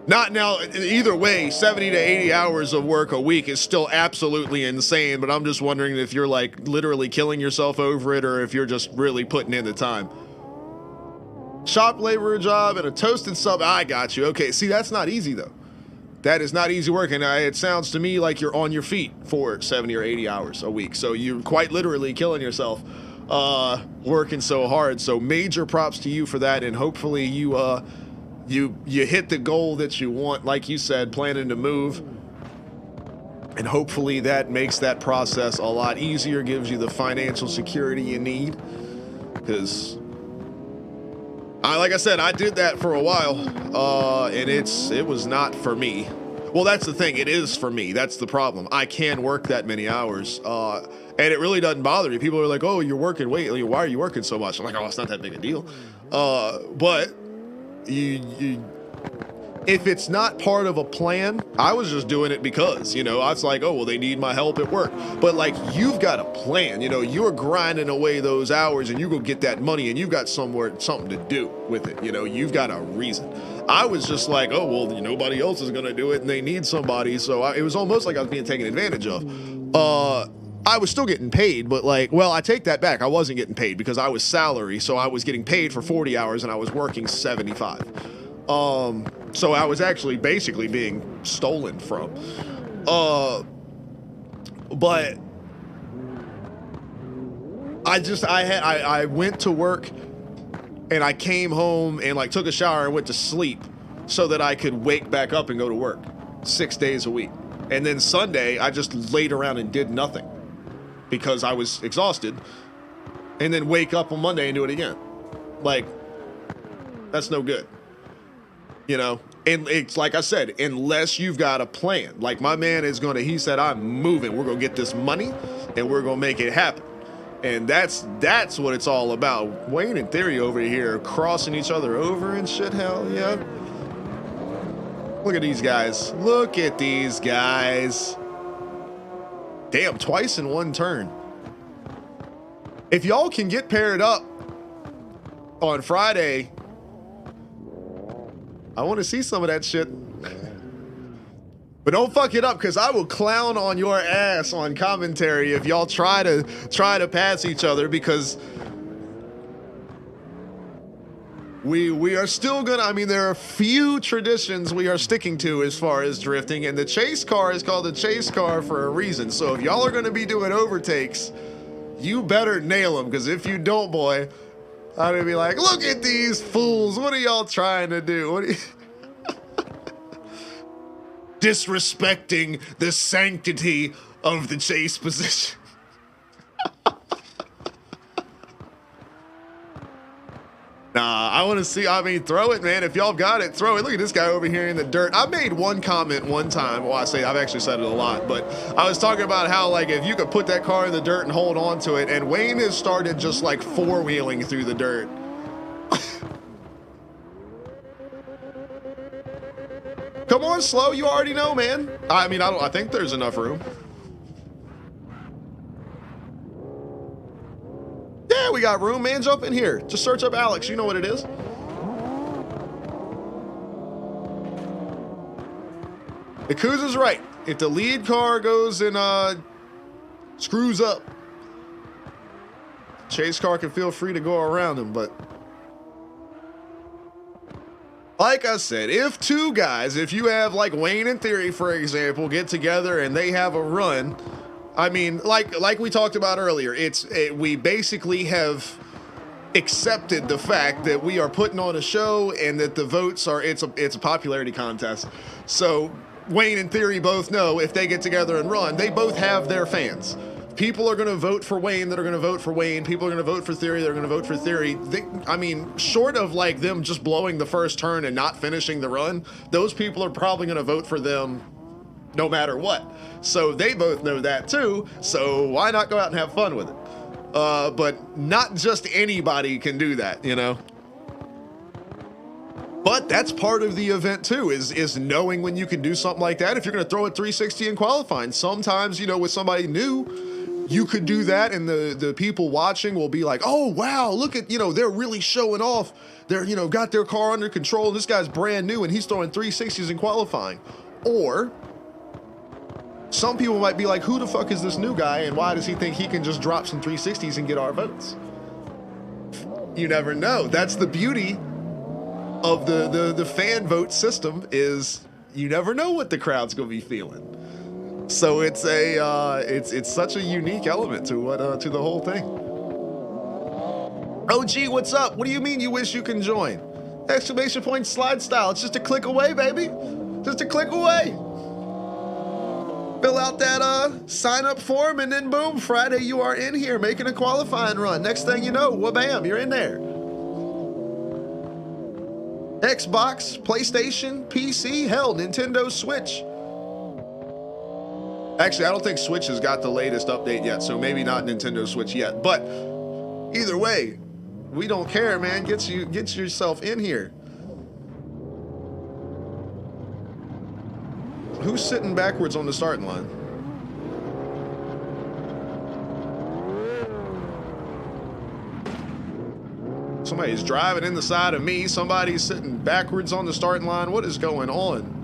Not now, either way, 70 to 80 hours of work a week is still absolutely insane, but I'm just wondering if you're like literally killing yourself over it or if you're just really putting in the time. Shop laborer job and a toasted sub. I got you. Okay, see, that's not easy though. That is not easy work, and it sounds to me like you're on your feet for 70 or 80 hours a week. So you're quite literally killing yourself working so hard. So major props to you for that, and hopefully you hit the goal that you want, like you said, planning to move. And hopefully that makes that process a lot easier, gives you the financial security you need. Because, like I said, I did that for a while, and it was not for me. Well, that's the thing. It is for me. That's the problem. I can work that many hours, and it really doesn't bother me. People are like, oh, you're working. Wait, why are you working so much? I'm like, oh, it's not that big a deal. But... if it's not part of a plan, I was just doing it because, you know, I was like, oh, well, they need my help at work. But like, you've got a plan, you know, you're grinding away those hours and you go get that money and you've got something to do with it. You know, you've got a reason. I was just like, oh, well, nobody else is going to do it and they need somebody. So it was almost like I was being taken advantage of. I was still getting paid, but like, well, I take that back. I wasn't getting paid because I was salary. So I was getting paid for 40 hours and I was working 75. So I was actually basically being stolen from. But I went to work and I came home and like took a shower and went to sleep so that I could wake back up and go to work 6 days a week. And then Sunday, I just laid around and did nothing because I was exhausted, and then wake up on Monday and do it again. Like, that's no good. You know, and it's like I said, unless you've got a plan. Like my man is he said, I'm moving. We're going to get this money and we're going to make it happen. And that's what it's all about. Wayne and Theory over here crossing each other over and shit. Hell yeah. Look at these guys. Look at these guys. Damn, twice in one turn. If y'all can get paired up on Friday, I want to see some of that shit. But don't fuck it up, because I will clown on your ass on commentary if y'all try to pass each other, because we are still gonna, I mean, there are a few traditions we are sticking to as far as drifting, and the chase car is called the chase car for a reason. So if y'all are gonna be doing overtakes, you better nail them, because if you don't, boy, I'm gonna be like, look at these fools. What are y'all trying to do? What are you disrespecting the sanctity of the chase position? Nah, I want to see, I mean, throw it, man. If y'all got it, throw it. Look at this guy over here in the dirt. I made one comment one time. Well, I've actually said it a lot, but I was talking about how, like, if you could put that car in the dirt and hold on to it, and Wayne has started just, like, four-wheeling through the dirt. Come on, slow. You already know, man. I mean, I think there's enough room. Yeah, we got room, man. Jump in here. Just search up Alex. You know what it is. Yakuza's right. If the lead car goes and screws up, chase car can feel free to go around him. But like I said, if two guys, if you have like Wayne and Theory, for example, get together and they have a run, I mean, like we talked about earlier, we basically have accepted the fact that we are putting on a show and that the votes are, it's a popularity contest. So Wayne and Theory both know if they get together and run, they both have their fans. People are going to vote for Wayne that are going to vote for Wayne. People are going to vote for Theory that are going to vote for Theory. I mean, short of like them just blowing the first turn and not finishing the run, those people are probably going to vote for them no matter what. So they both know that too. So why not go out and have fun with it? But not just anybody can do that, you know? But that's part of the event too, is knowing when you can do something like that. If you're going to throw a 360 in qualifying, sometimes, you know, with somebody new, you could do that and the people watching will be like, oh, wow, look at, you know, they're really showing off. They're, you know, got their car under control. This guy's brand new and he's throwing 360s in qualifying. Or some people might be like, who the fuck is this new guy and why does he think he can just drop some 360s and get our votes? You never know. That's the beauty of the fan vote system, is you never know what the crowd's gonna be feeling. So it's it's such a unique element to what to the whole thing. OG, what's up? What do you mean you wish you can join? Exclamation point slide style. It's just a click away, baby. Just a click away. Fill out that sign up form and then boom, Friday you are in here making a qualifying run. Next thing you know, wha-bam, you're in there. Xbox, PlayStation, PC, hell, Nintendo Switch. Actually, I don't think Switch has got the latest update yet, so maybe not Nintendo Switch yet. But either way, we don't care, man. Get yourself in here. who's sitting backwards on the starting line? Somebody's driving in the side of me. Somebody's sitting backwards on the starting line. What is going on?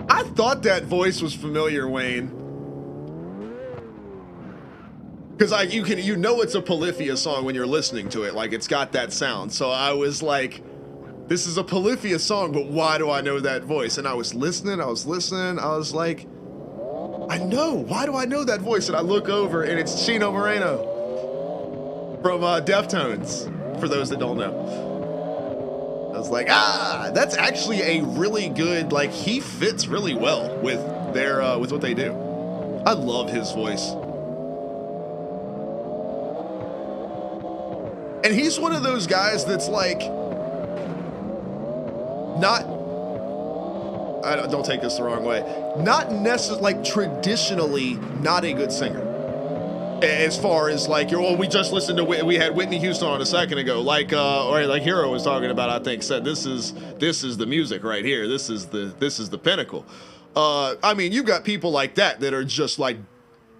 I thought that voice was familiar, Wayne. Because you know it's a Polyphia song when you're listening to it, like it's got that sound. So I was like, this is a Polyphia song, but why do I know that voice? And I was listening, I was like, I know, why do I know that voice? And I look over and it's Chino Moreno from Deftones, for those that don't know. I was like, that's actually a really good, like, he fits really well with their, with what they do. I love his voice. And he's one of those guys that's like, don't take this the wrong way, not necessarily, like traditionally not a good singer. As far as like, well, we just listened to, we had Whitney Houston on a second ago, like, or like Hero was talking about, I think, said this is the music right here. This is the pinnacle. I mean, you've got people like that are just like,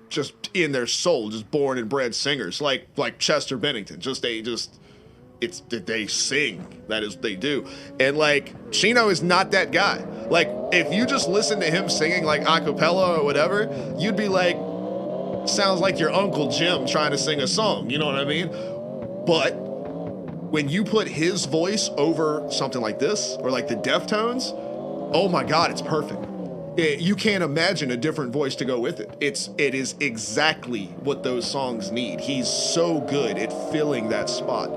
just in their soul, just born and bred singers, like Chester Bennington. They sing. That is, they do. And like Chino is not that guy. Like if you just listen to him singing like a cappella or whatever, you'd be like, sounds like your Uncle Jim trying to sing a song. You know what I mean? But when you put his voice over something like this or like the Deftones, oh my God, it's perfect. You can't imagine a different voice to go with it. It is exactly what those songs need. He's so good at filling that spot.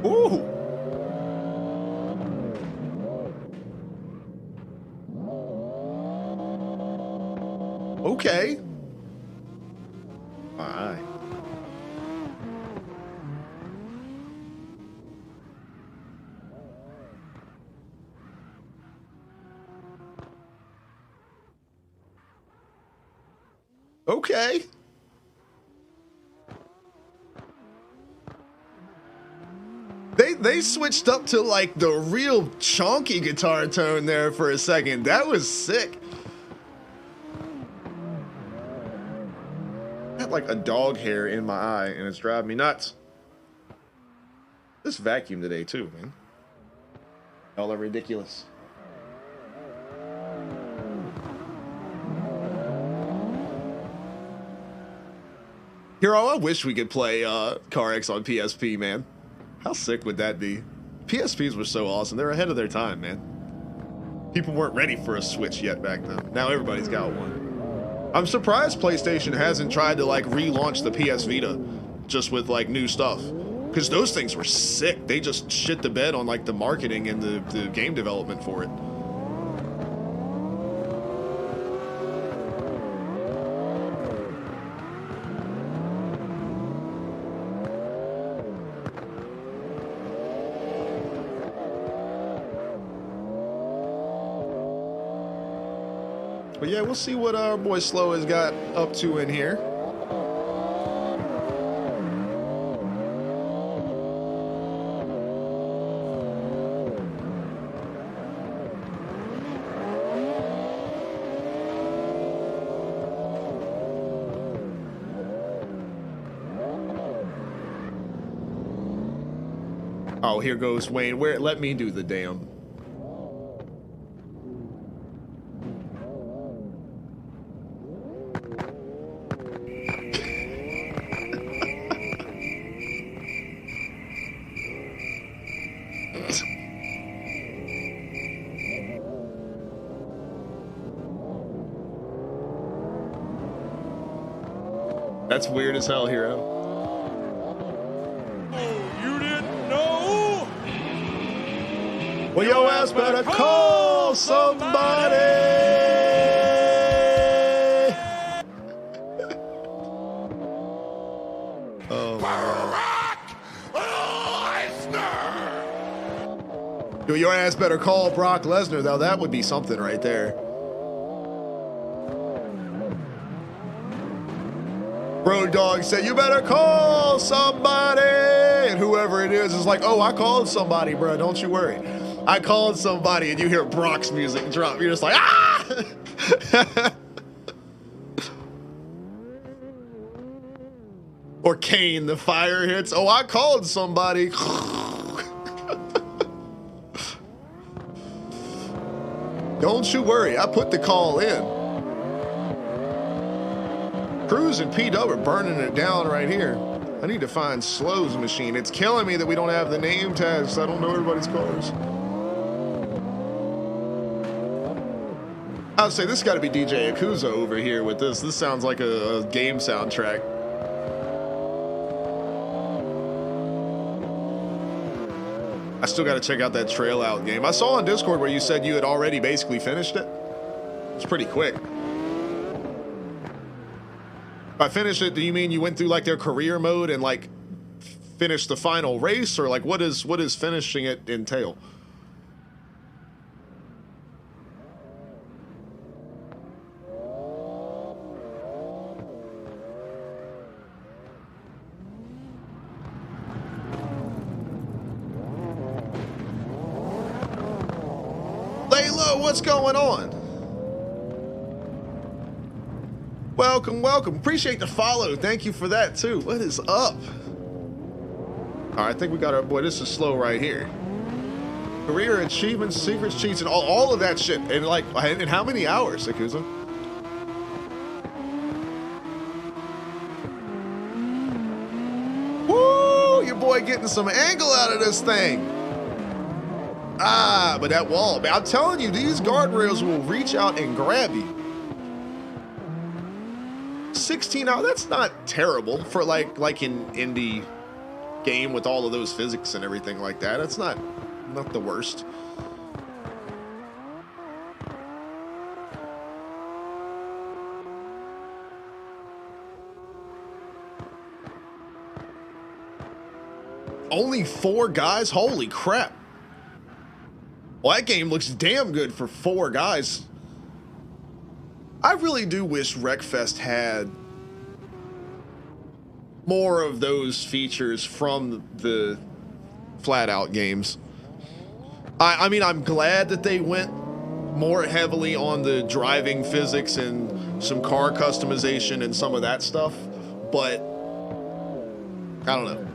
Ooh. Okay. All right. Okay. They switched up to like the real chunky guitar tone there for a second. That was sick. I got like a dog hair in my eye and it's driving me nuts. This vacuum today too, man. Y'all are ridiculous. Hero, I wish we could play Car X on PSP, man. How sick would that be? PSPs were so awesome. They're ahead of their time, man. People weren't ready for a Switch yet back then. Now everybody's got one. I'm surprised PlayStation hasn't tried to like relaunch the PS Vita just with like new stuff. Because those things were sick. They just shit the bed on like the marketing and the game development for it. But yeah, we'll see what our boy Slow has got up to in here. Oh, here goes Wayne. Let me do the damn. That's weird as hell, Hero. Oh, you didn't know? Well, your ass better call somebody. Oh, my God. Yo, your ass better call Brock Lesnar, though. That would be something right there. Road Dogg said, you better call somebody. And whoever it is like, oh, I called somebody, bro. Don't you worry. I called somebody, and you hear Brock's music drop. You're just like, ah! Or Kane, the fire hits. Oh, I called somebody. Don't you worry, I put the call in. Cruz and P-Dub are burning it down right here. I need to find Slow's machine. It's killing me that we don't have the name tags, so I don't know everybody's cars. I would say this got to be DJ Yakuza over here with this. This sounds like a game soundtrack. I still got to check out that Trail Out game. I saw on Discord where you said you had already basically finished it. It's pretty quick. By finish it, do you mean you went through like their career mode and like finished the final race, or like what is finishing it entail? Laylo, what's going on? Welcome, welcome. Appreciate the follow. Thank you for that too. What is up? All right, I think we got our boy. This is slow right here. Career achievements, secrets, cheats, and all of that shit. And like, in how many hours, Yakuza? Woo! Your boy getting some angle out of this thing. Ah, but that wall, man, I'm telling you, these guardrails will reach out and grab you. 16 hours, that's not terrible for like an indie game with all of those physics and everything like that. That's not the worst. Only 4 guys? Holy crap. Well, that game looks damn good for 4 guys. I really do wish Wreckfest had more of those features from the Flat Out games. I mean, I'm glad that they went more heavily on the driving physics and some car customization and some of that stuff, but I don't know.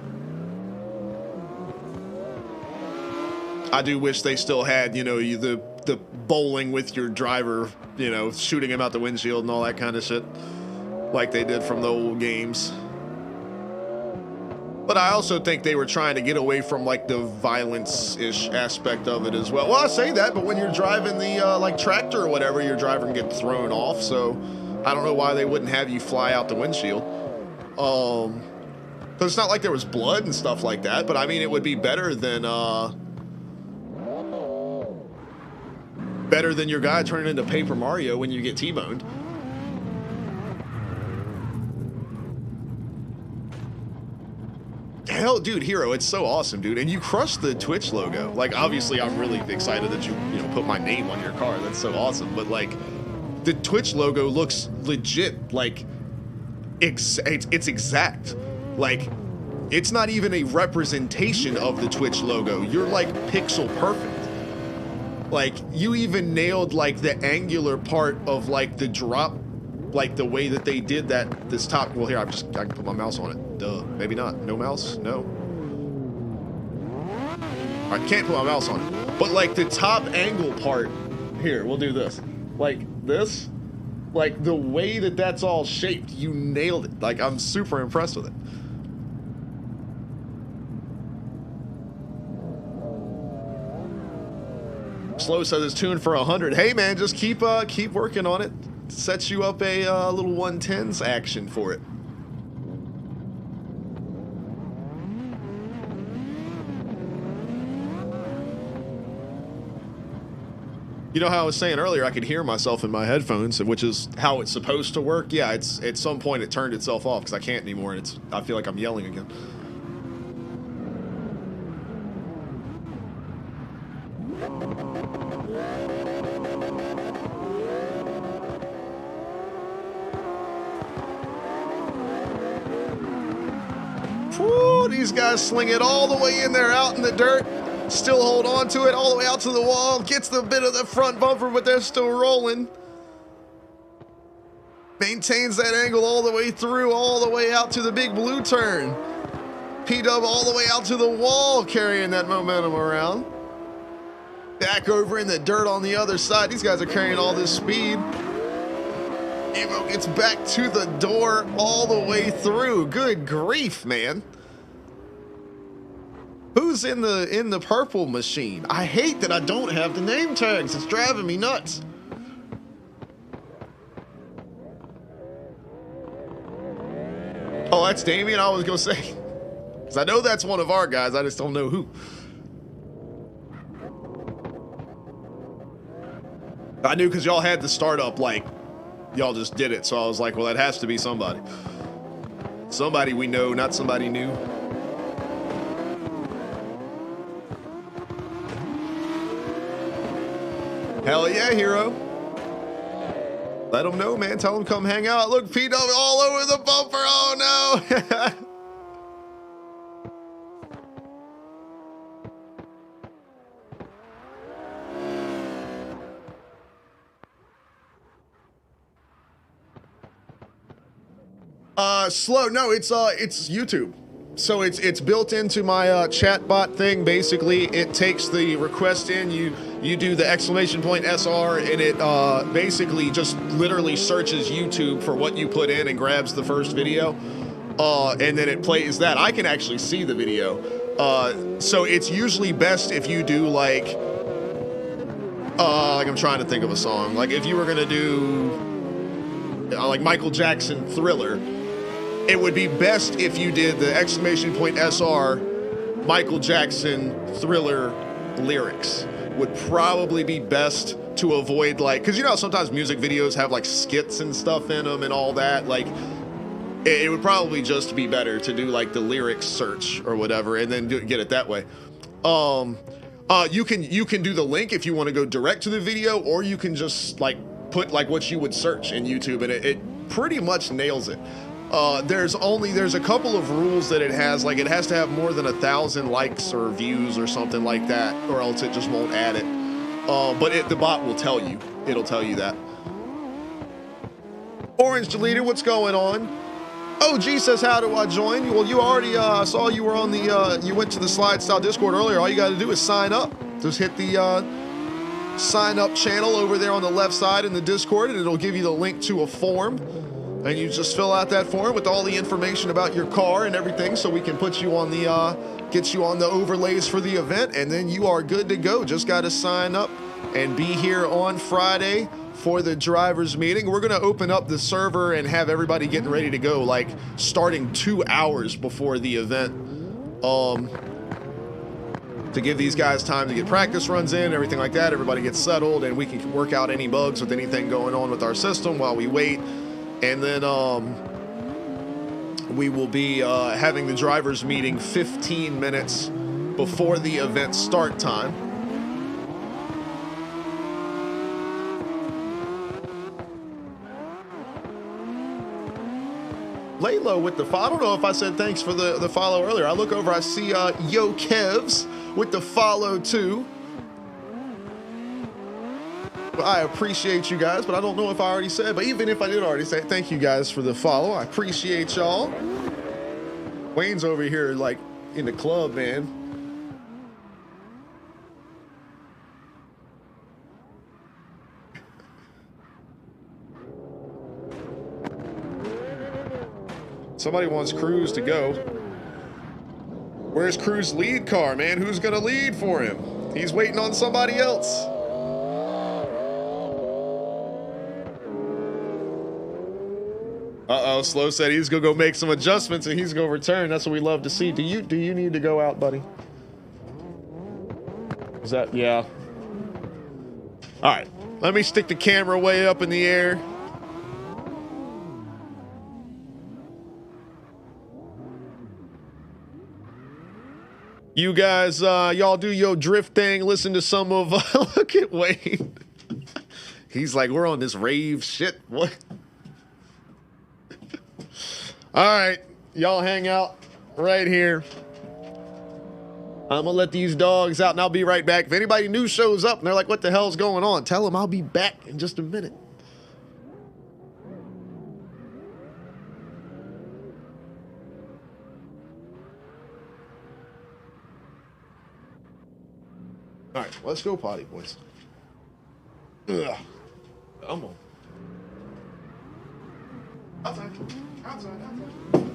I do wish they still had, you know, the bowling with your driver, you know, shooting him out the windshield and all that kind of shit, like they did from the old games. But I also think they were trying to get away from like the violence-ish aspect of it as well. Well, I say that, but when you're driving the like tractor or whatever, your driver can get thrown off. So I don't know why they wouldn't have you fly out the windshield. Because it's not like there was blood and stuff like that. But I mean, it would be better than your guy turning into Paper Mario when you get T-boned. Hell, dude, Hero, it's so awesome, dude. And you crushed the Twitch logo. Like, obviously, I'm really excited that you put my name on your car. That's so awesome. But, like, the Twitch logo looks legit. Like, it's exact. Like, it's not even a representation of the Twitch logo. You're, like, pixel perfect. Like, you even nailed, like, the angular part of, like, the drop, like, the way that they did that, this top. Well, here, I can put my mouse on it. Duh. Maybe not. No mouse? No. I can't put my mouse on it. But, like, the top angle part, here, we'll do this. Like, this, like, the way that that's all shaped, you nailed it. Like, I'm super impressed with it. Slow says it's tuned for 100. Hey man, just keep working on it. Sets you up a little 110s action for it. You know how I was saying earlier, I could hear myself in my headphones, which is how it's supposed to work. Yeah, it's at some point it turned itself off because I can't anymore, and I feel like I'm yelling again. Woo, these guys sling it all the way in there, out in the dirt. Still hold on to it all the way out to the wall. Gets the bit of the front bumper, but they're still rolling. Maintains that angle all the way through, all the way out to the big blue turn. P-Dub all the way out to the wall, carrying that momentum around. Back over in the dirt on the other side. These guys are carrying all this speed. Evo gets back to the door all the way through. Good grief, man. Who's in the purple machine? I hate that I don't have the name tags. It's driving me nuts. Oh, that's Damien. I was gonna say, because I know that's one of our guys. I just don't know who. I knew because y'all had the startup, like, y'all just did it. So I was like, well, that has to be somebody. Somebody we know, not somebody new. Hell yeah, hero. Let them know, man. Tell them come hang out. Look, P-Dub all over the bumper. Oh, no. Slow. No, it's YouTube. So it's built into my chat bot thing. Basically, it takes the request in, you do the exclamation point SR, and it basically just literally searches YouTube for what you put in and grabs the first video, and then it plays that. I can actually see the video. So it's usually best if you do like I'm trying to think of a song. Like if you were gonna do like Michael Jackson Thriller, it would be best if you did the exclamation point SR Michael Jackson Thriller lyrics. Would probably be best to avoid, like, because you know sometimes music videos have like skits and stuff in them and all that. Like it would probably just be better to do like the lyrics search or whatever and then get it that way. You can do the link if you want to go direct to the video, or you can just like put like what you would search in YouTube, and it pretty much nails it. There's a couple of rules that it has, like it has to have more than 1,000 likes or views or something like that, or else it just won't add it. But the bot will tell you. It'll tell you that. Orange deleted, what's going on? OG says, how do I join? Well, you already saw you were on the, you went to the SLIDESTYLE Discord earlier. All you got to do is sign up. Just hit the sign up channel over there on the left side in the Discord, and it'll give you the link to a form. And you just fill out that form with all the information about your car and everything, so we can put you on the, get you on the overlays for the event, and then you are good to go. Just got to sign up and be here on Friday for the drivers meeting. We're going to open up the server and have everybody getting ready to go, like starting 2 hours before the event, to give these guys time to get practice runs in, everything like that. Everybody gets settled, and we can work out any bugs with anything going on with our system while we wait. And then we will be having the drivers meeting 15 minutes before the event start time. Laylo with the follow. I don't know if I said thanks for the follow earlier. I look over, I see Yo Kevs with the follow too. I appreciate you guys, but I don't know if I already said, but even if I did already say, thank you guys for the follow. I appreciate y'all. Wayne's over here like in the club, man. Somebody wants Cruz to go. Where's Cruz's lead car, man? Who's gonna lead for him? He's waiting on somebody else. Uh-oh, Slow said he's gonna go make some adjustments and he's gonna return. That's what we love to see. Do you need to go out, buddy? Is that, yeah. All right, let me stick the camera way up in the air. You guys, y'all do your drift thing. Listen to some of, look at Wayne. He's like, we're on this rave shit. What? All right, y'all hang out right here. I'm gonna let these dogs out and I'll be right back. If anybody new shows up and they're like, what the hell's going on? Tell them I'll be back in just a minute. All right, let's go potty, boys. Ugh. Come on. Outside. Outside. Outside.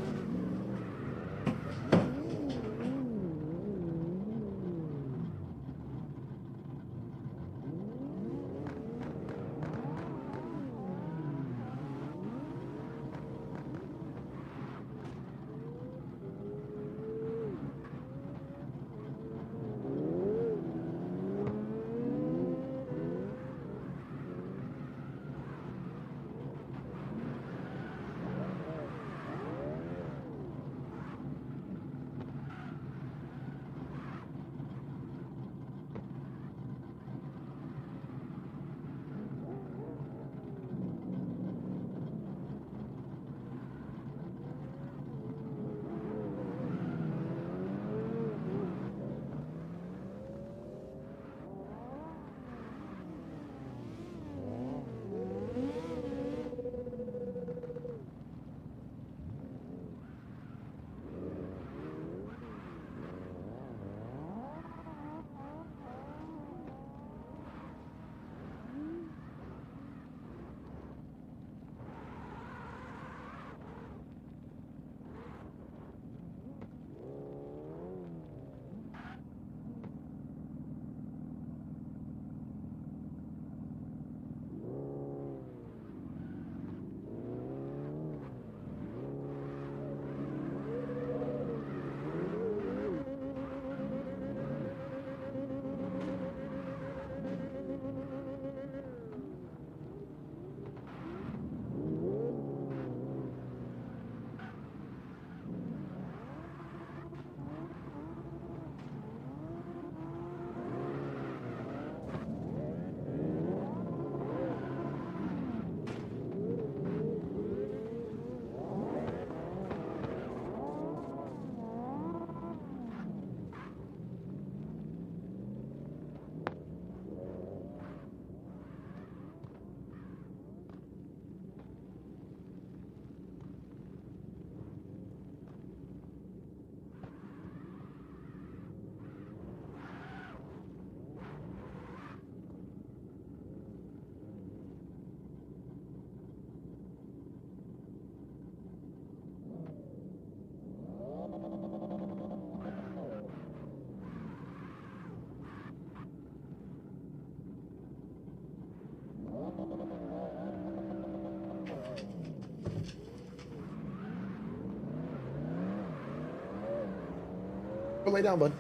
Go lay down, bud.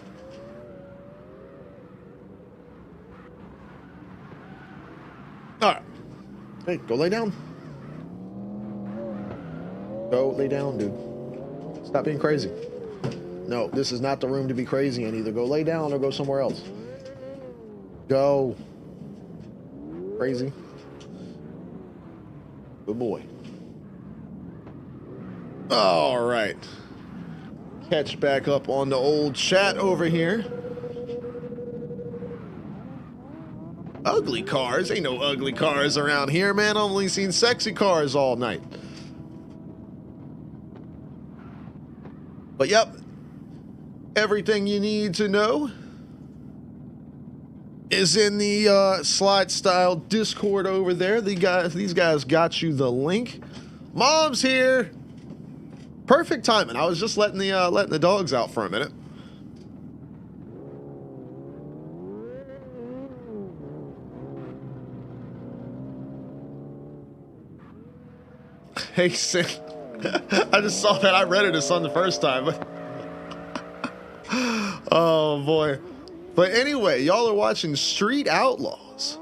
All right. Hey, go lay down. Go lay down, dude. Stop being crazy. No, this is not the room to be crazy in. Either go lay down or go somewhere else. Go. Crazy. Good boy. All right. Catch back up on the old chat over here. Ugly cars? Ain't no ugly cars around here, man. I've only seen sexy cars all night. But yep, everything you need to know is in the SLIDESTYLE Discord over there. These guys got you the link. Mom's here. Perfect timing. I was just letting the dogs out for a minute. Hey, Sin. I just saw that. I read it as son the first time. Oh boy. But anyway, y'all are watching Street Outlaws.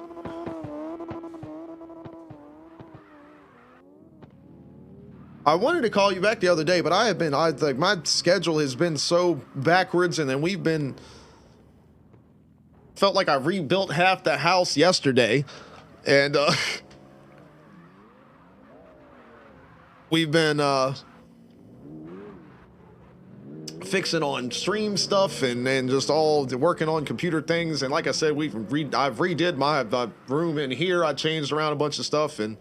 I wanted to call you back the other day, but like my schedule has been so backwards, and then felt like I rebuilt half the house yesterday, and we've been fixing on stream stuff and just all working on computer things. And like I said, I've redid my room in here. I changed around a bunch of stuff, and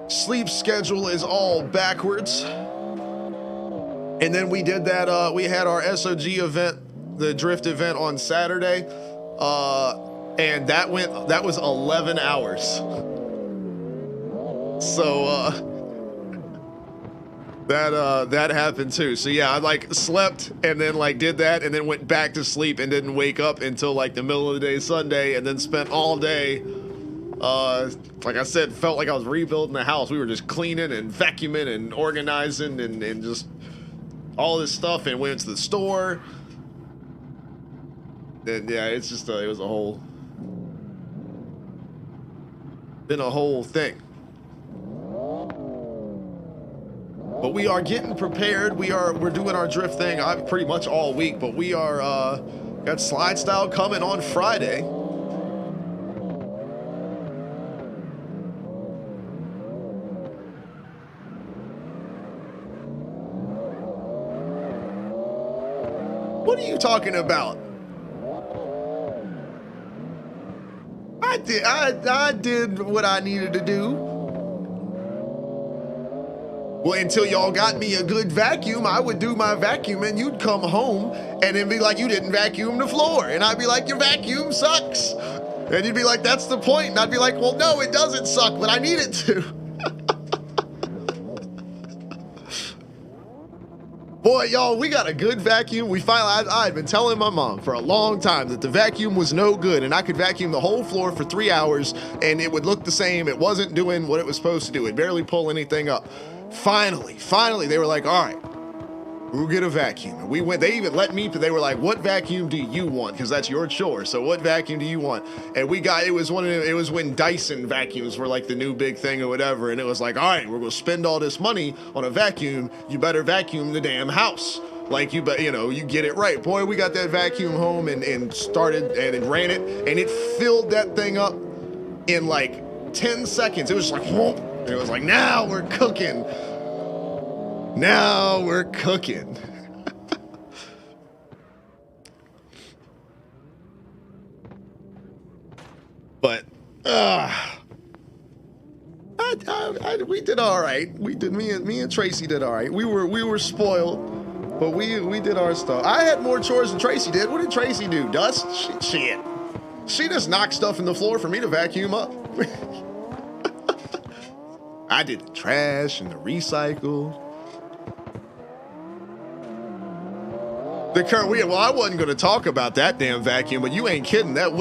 sleep schedule is all backwards. And then we did that, we had our SOG event, the drift event on Saturday, and that was 11 hours. So that happened too. So yeah, I like slept and then like did that and then went back to sleep and didn't wake up until like the middle of the day Sunday, and then spent all day, like I said, felt like I was rebuilding the house. We were just cleaning and vacuuming and organizing and just all this stuff, and went to the store. And yeah, it's just it was been a whole thing. But we are getting prepared. We're doing our drift thing pretty much all week, but we are got Slide Style coming on Friday. What are you talking about? I did what I needed to do. Well, until y'all got me a good vacuum, I would do my vacuum, and you'd come home and then be like, you didn't vacuum the floor. And I'd be like, your vacuum sucks. And you'd be like, that's the point. And I'd be like, well, no, it doesn't suck, but I need it to. Boy, y'all, we got a good vacuum. We finally, I'd been telling my mom for a long time that the vacuum was no good, and I could vacuum the whole floor for 3 hours and it would look the same. It wasn't doing what it was supposed to do. It barely pull anything up. Finally, they were like, all right, we'll get a vacuum. And we went, they even let me, they were like, what vacuum do you want? Because that's your chore. So what vacuum do you want? And we got, it was when Dyson vacuums were like the new big thing or whatever. And it was like, all right, we're going to spend all this money on a vacuum. You better vacuum the damn house. Like you get it right. Boy, we got that vacuum home and started and ran it. And it filled that thing up in like 10 seconds. It was like, whoop. And it was like, now we're cooking. Now we're cooking. But we did all right. We did. Me and Tracy did all right. We were spoiled, but we did our stuff. I had more chores than Tracy did. What did Tracy do? Dust? Shit. She just knocked stuff in the floor for me to vacuum up. I did the trash and the recycle. Well, I wasn't going to talk about that damn vacuum, but you ain't kidding. That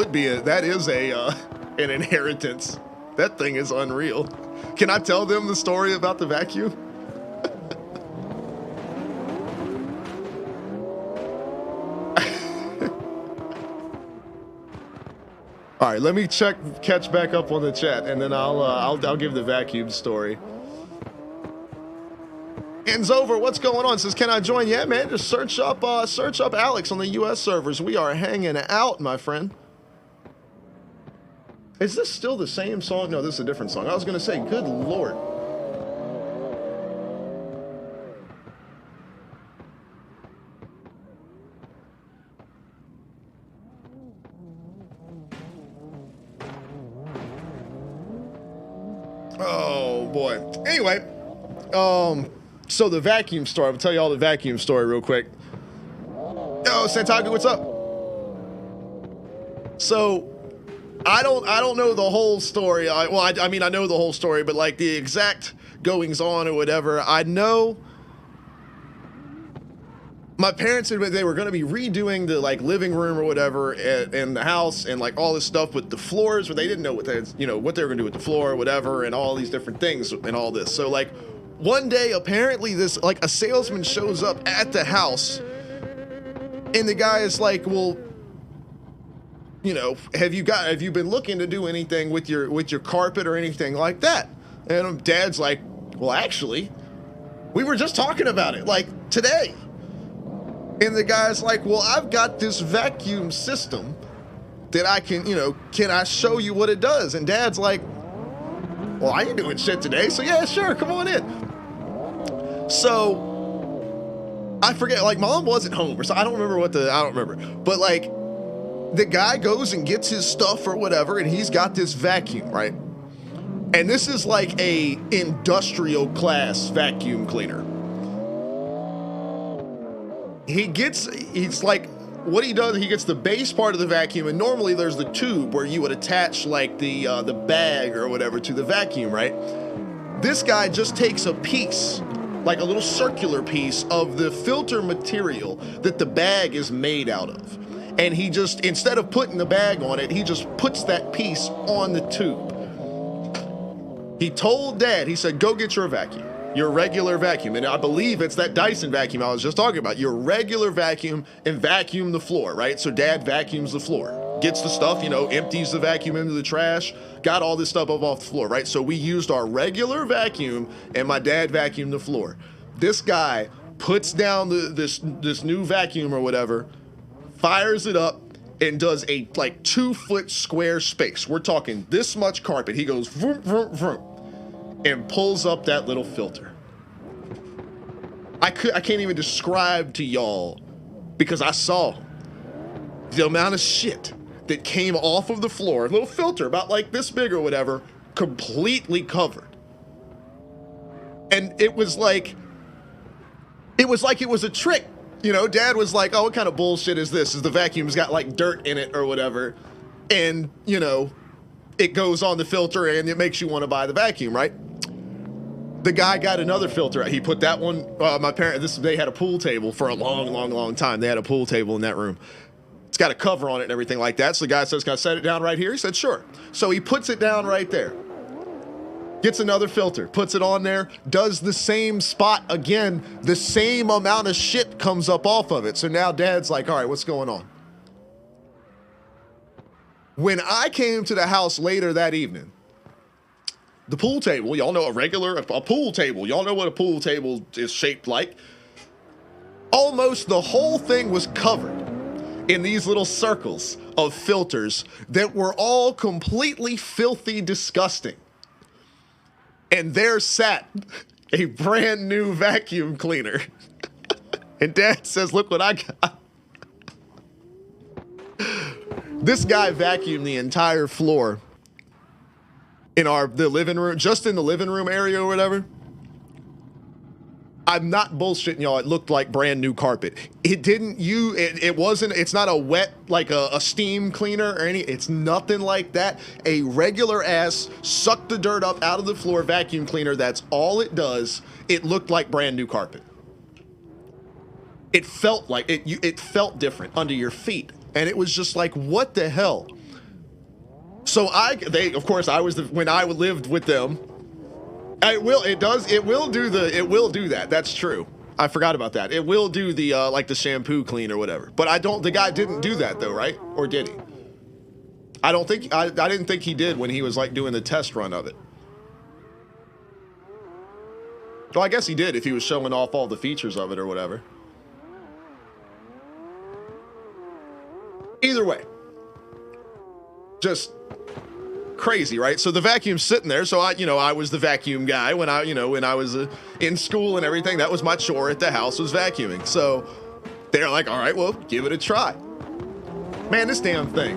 is an inheritance. That thing is unreal. Can I tell them the story about the vacuum? All right, let me catch back up on the chat, and then I'll give the vacuum story. Ends over. What's going on? Says, can I join? Yeah, man. Just search up Alex on the U.S. servers. We are hanging out, my friend. Is this still the same song? No, this is a different song. I was gonna say, good Lord. Oh boy. Anyway, so the vacuum story. I'll tell you all the vacuum story real quick. Yo, Santaku, what's up? So, I don't know the whole story. I mean, I know the whole story, but like the exact goings on or whatever. I know my parents said they were going to be redoing the like living room or whatever in the house and like all this stuff with the floors, but they didn't know what they were going to do with the floor or whatever and all these different things and all this. So like one day, apparently this like a salesman shows up at the house and the guy is like, well, you know, have you been looking to do anything with your carpet or anything like that? And Dad's like, well, actually, we were just talking about it like today. And the guy's like, well, I've got this vacuum system that I can, you know, can I show you what it does? And Dad's like, well, I ain't doing shit today, so yeah, sure, come on in. So I forget, like, Mom wasn't home, or so I don't remember, but like, the guy goes and gets his stuff or whatever, and he's got this vacuum, right? And this is like a industrial class vacuum cleaner. He's like, what he does, he gets the base part of the vacuum, and normally there's the tube where you would attach like the bag or whatever to the vacuum, right? This guy just takes a piece, like a little circular piece of the filter material that the bag is made out of. And he just, instead of putting the bag on it, he just puts that piece on the tube. He told Dad, he said, go get your vacuum, your regular vacuum. And I believe it's that Dyson vacuum I was just talking about, your regular vacuum, and vacuum the floor, right? So Dad vacuums the floor, gets the stuff, you know, empties the vacuum into the trash, got all this stuff up off the floor, right? So we used our regular vacuum and my dad vacuumed the floor. This guy puts down this new vacuum or whatever, fires it up, and does a like 2-foot square space. We're talking this much carpet. He goes vroom, vroom, vroom, and pulls up that little filter. I can't even describe to y'all, because I saw the amount of shit that came off of the floor. A little filter about like this big or whatever, completely covered. And it was like it was a trick. You know, Dad was like, oh, what kind of bullshit is this? Is the vacuum's got like dirt in it or whatever. And, you know, it goes on the filter and it makes you want to buy the vacuum, right? The guy got another filter. He put that one, my parents, they had a pool table for a long time. They had a pool table in that room. It's got a cover on it and everything like that. So the guy says, can I set it down right here? He said, sure. So he puts it down right there. Gets another filter, puts it on there, does the same spot again, the same amount of shit comes up off of it. So now Dad's like, all right, what's going on? When I came to the house later that evening, the pool table, y'all know a pool table, y'all know what a pool table is shaped like. Almost the whole thing was covered in these little circles of filters that were all completely filthy, disgusting. And there sat a brand new vacuum cleaner. And Dad says, look what I got. This guy vacuumed the entire floor in the living room, just in the living room area or whatever. I'm not bullshitting y'all. It looked like brand new carpet. It's not a wet, like a steam cleaner or it's nothing like that. A regular ass, suck the dirt up out of the floor vacuum cleaner. That's all it does. It looked like brand new carpet. It felt like it felt different under your feet. And it was just like, what the hell? So when I lived with them, it will do that. That's true. I forgot about that. It will do the like the shampoo clean or whatever. But the guy didn't do that though, right? Or did he? I didn't think he did when he was like doing the test run of it. Well, I guess he did if he was showing off all the features of it or whatever. Either way, just crazy, right? So the vacuum's sitting there. So I was the vacuum guy when I was in school and everything. That was my chore at the house, was vacuuming. So they're like, all right, well, give it a try. Man, this damn thing,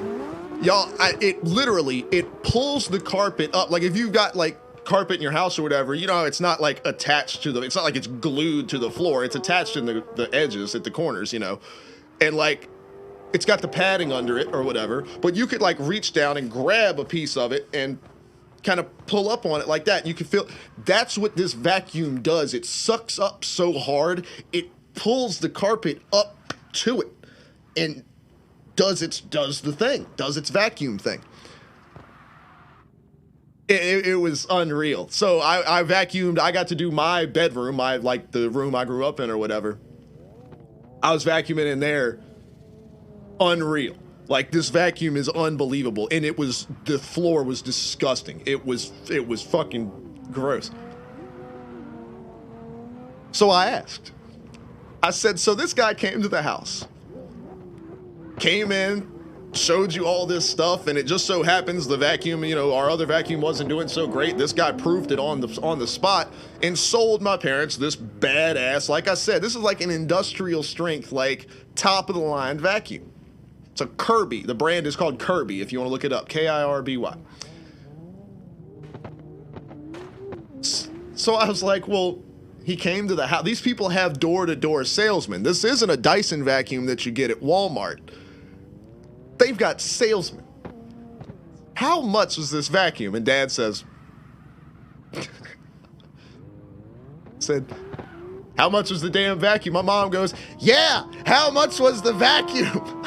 y'all, it pulls the carpet up. Like if you've got like carpet in your house or whatever, it's not like attached to it's not like it's glued to the floor. It's attached in the edges at the corners, and like, it's got the padding under it or whatever, but you could like reach down and grab a piece of it and kind of pull up on it like that. You can feel that's what this vacuum does. It sucks up so hard, it pulls the carpet up to it and does its vacuum thing. It was unreal. So I vacuumed. I got to do my bedroom, the room I grew up in or whatever. I was vacuuming in there. Unreal. Like, this vacuum is unbelievable, and the floor was disgusting. It was fucking gross. So I asked. I said, so this guy came to the house, came in, showed you all this stuff, and it just so happens the vacuum, you know, our other vacuum wasn't doing so great. This guy proved it on the spot and sold my parents this badass, like I said, this is like an industrial strength, like top of the line vacuum. It's a Kirby. The brand is called Kirby, if you want to look it up. Kirby. So I was like, well, he came to the house. These people have door-to-door salesmen. This isn't a Dyson vacuum that you get at Walmart. They've got salesmen. How much was this vacuum? And Dad says, how much was the damn vacuum? My mom goes, yeah, how much was the vacuum?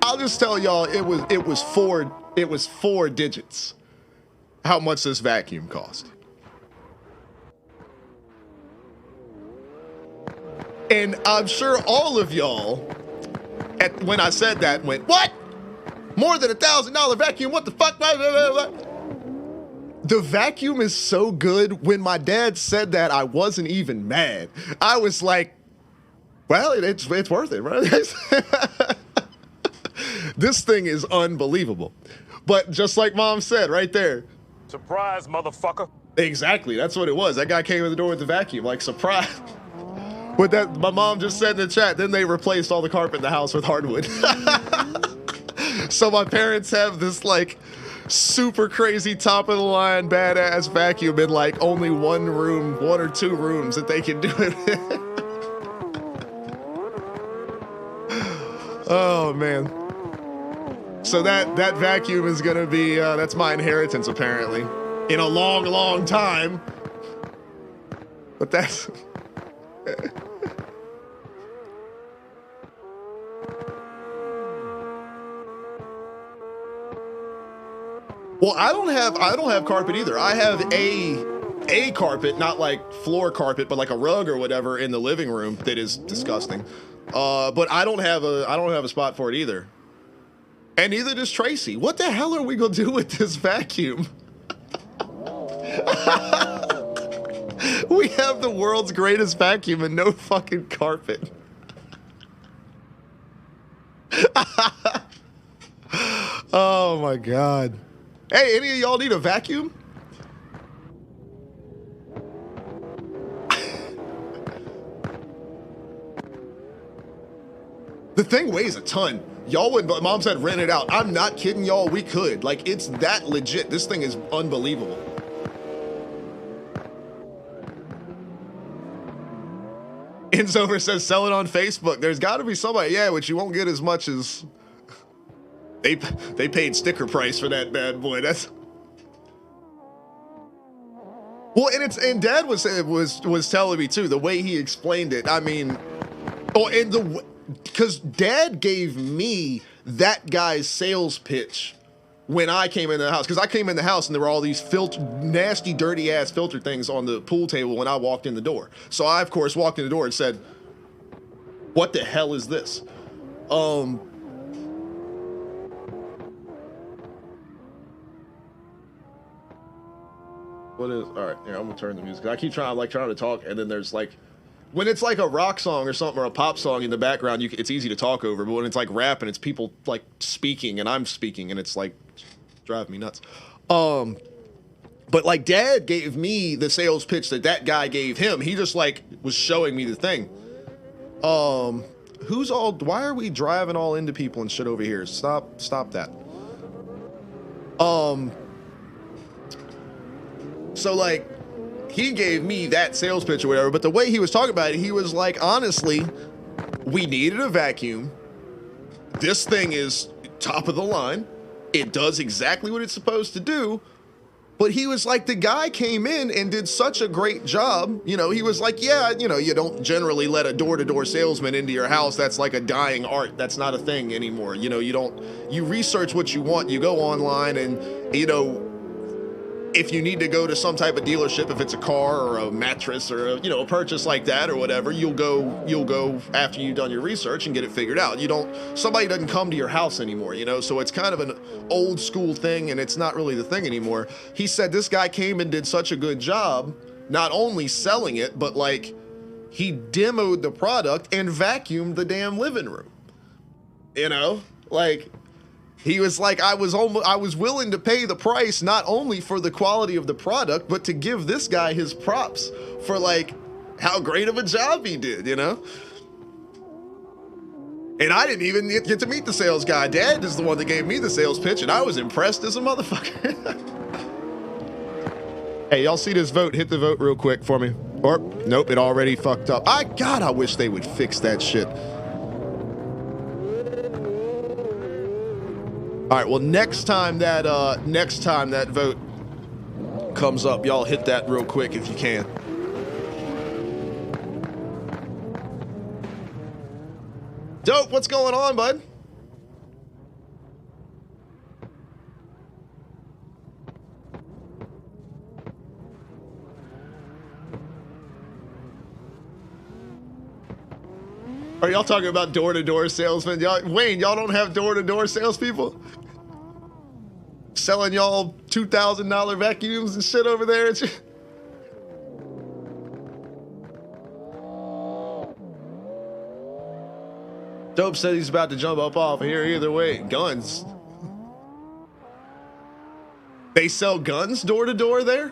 I'll just tell y'all, it was four digits how much this vacuum cost. And I'm sure all of y'all, when I said that, went, what? More than $1,000 vacuum? What the fuck? The vacuum is so good. When my dad said that, I wasn't even mad. I was like, well, it's worth it, right? This thing is unbelievable. But just like Mom said right there. Surprise, motherfucker. Exactly. That's what it was. That guy came in the door with the vacuum, like, surprise. With that, my mom just said in the chat, then they replaced all the carpet in the house with hardwood. So my parents have this, like, super crazy top of the line badass vacuum in, like, only one or two rooms that they can do it in. Oh, man. So that vacuum is gonna be, that's my inheritance, apparently, in a long, long time. But that's... Well, I don't have carpet either. I have a carpet, not like floor carpet, but like a rug or whatever in the living room that is disgusting. But I don't have a spot for it either. And neither does Tracy. What the hell are we gonna do with this vacuum? We have the world's greatest vacuum and no fucking carpet. Oh my God. Hey, any of y'all need a vacuum? The thing weighs a ton. Y'all wouldn't, but Mom said rent it out. I'm not kidding y'all, we could. Like, it's that legit. This thing is unbelievable. Insover says sell it on Facebook. There's gotta be somebody, yeah, which you won't get as much as they paid sticker price for that bad boy. That's well, and Dad was telling me too, the way he explained it. I mean, because Dad gave me that guy's sales pitch when I came in the house. Because I came in the house and there were all these nasty, dirty ass filter things on the pool table when I walked in the door. So I, of course, walked in the door and said, "What the hell is this?" What is, all right, here, I'm gonna turn the music. I keep trying to talk, and then there's like, when it's like a rock song or something or a pop song in the background, it's easy to talk over. But when it's like rap and it's people like speaking and I'm speaking, and it's like drive me nuts. But like Dad gave me the sales pitch that guy gave him. He just like was showing me the thing. Why are we driving all into people and shit over here? Stop that. So like, he gave me that sales pitch or whatever, but the way he was talking about it, he was like, honestly, we needed a vacuum. This thing is top of the line. It does exactly what it's supposed to do. But he was like, the guy came in and did such a great job. You know, he was like, yeah, you know, you don't generally let a door-to-door salesman into your house. That's like a dying art. That's not a thing anymore. You know, you research what you want. You go online and, you know, if you need to go to some type of dealership, if it's a car or a mattress or a, you know, a purchase like that or whatever, you'll go after you've done your research and get it figured out. Somebody doesn't come to your house anymore, you know, so it's kind of an old school thing and it's not really the thing anymore. He said this guy came and did such a good job, not only selling it, but like he demoed the product and vacuumed the damn living room, you know, like. He was like, I was willing to pay the price not only for the quality of the product, but to give this guy his props for like how great of a job he did, you know? And I didn't even get to meet the sales guy. Dad is the one that gave me the sales pitch, and I was impressed as a motherfucker. Hey, y'all see this vote? Hit the vote real quick for me. Or, nope, it already fucked up. God, I wish they would fix that shit. All right, well, next time that vote comes up, y'all hit that real quick if you can. Dope, what's going on, bud? Are y'all talking about door-to-door salesmen? Wayne, y'all don't have door-to-door salespeople? Selling y'all $2,000 vacuums and shit over there? Dope said he's about to jump up off here either way. Guns. They sell guns door-to-door there?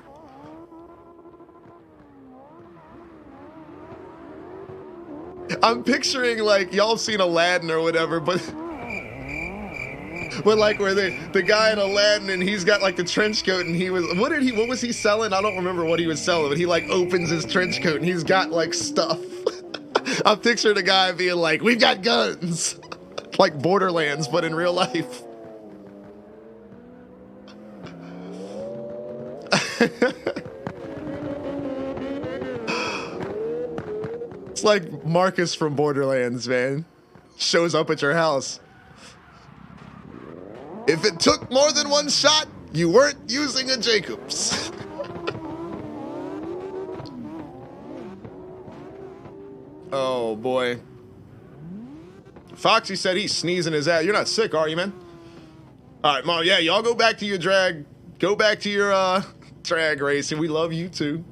I'm picturing like y'all seen Aladdin or whatever, but like where the guy in Aladdin and he's got like the trench coat and what was he selling? I don't remember what he was selling, but he like opens his trench coat and he's got like stuff. I'm picturing a guy being like, "We've got guns," like Borderlands, but in real life. It's like Marcus from Borderlands, man. Shows up at your house. If it took more than one shot, you weren't using a Jacobs. Oh, boy. Foxy said he's sneezing his ass. You're not sick, are you, man? All right, Mom. Yeah, y'all go back to your drag. Go back to your drag racing. We love you, too.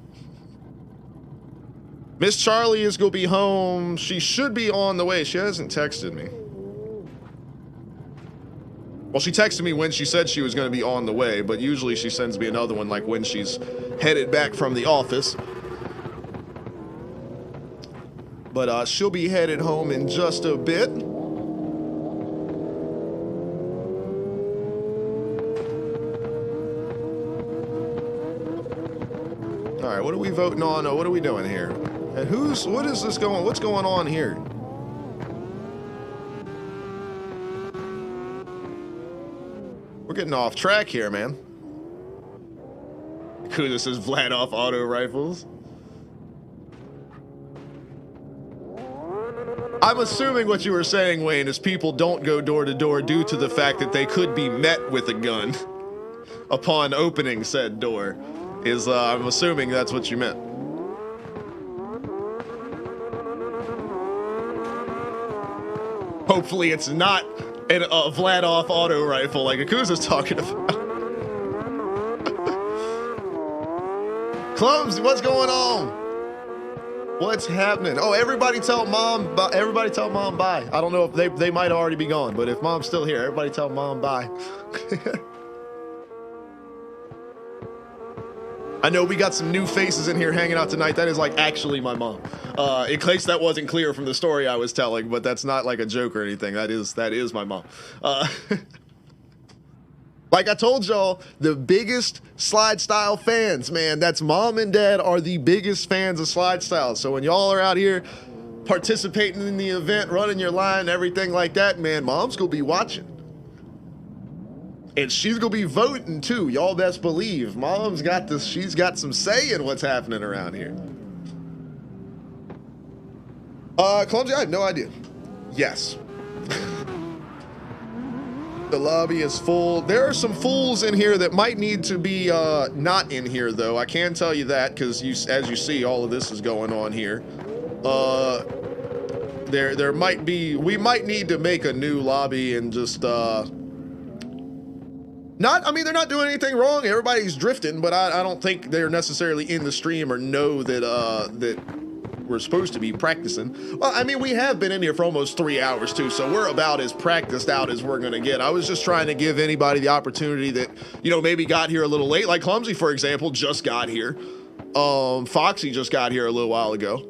Miss Charlie is going to be home. She should be on the way. She hasn't texted me. Well, she texted me when she said she was going to be on the way, but usually she sends me another one like when she's headed back from the office. But she'll be headed home in just a bit. All right, what are we voting on? What are we doing here? And what's going on here? We're getting off track here, man. Cool, this is Vlad off auto rifles. I'm assuming what you were saying, Wayne, is people don't go door to door due to the fact that they could be met with a gun upon opening said door. I'm assuming that's what you meant. Hopefully it's not a Vlad off auto rifle like Akuza's talking about. Clumsy, what's going on? What's happening? Oh, everybody tell mom bye. Everybody tell mom bye. I don't know if they might already be gone, but if mom's still here, everybody tell mom bye. I know we got some new faces in here hanging out tonight. That is like actually my mom. In case that wasn't clear from the story I was telling, but that's not like a joke or anything. That is my mom. Like I told y'all, the biggest SLIDESTYLE fans, man, that's mom and dad are the biggest fans of SLIDESTYLE. So when y'all are out here participating in the event, running your line, everything like that, man, mom's gonna be watching. And she's gonna be voting too. Y'all best believe. Mom's got this, she's got some say in what's happening around here. Clumsy, I have no idea. Yes. The lobby is full. There are some fools in here that might need to be not in here, though. I can tell you that, because as you see, all of this is going on here. There might be, we might need to make a new lobby and just I mean, they're not doing anything wrong. Everybody's drifting, but I don't think they're necessarily in the stream or know that that we're supposed to be practicing. Well, I mean, we have been in here for almost 3 hours too, so we're about as practiced out as we're gonna get. I was just trying to give anybody the opportunity that, you know, maybe got here a little late, like Clumsy, for example, just got here. Foxy just got here a little while ago.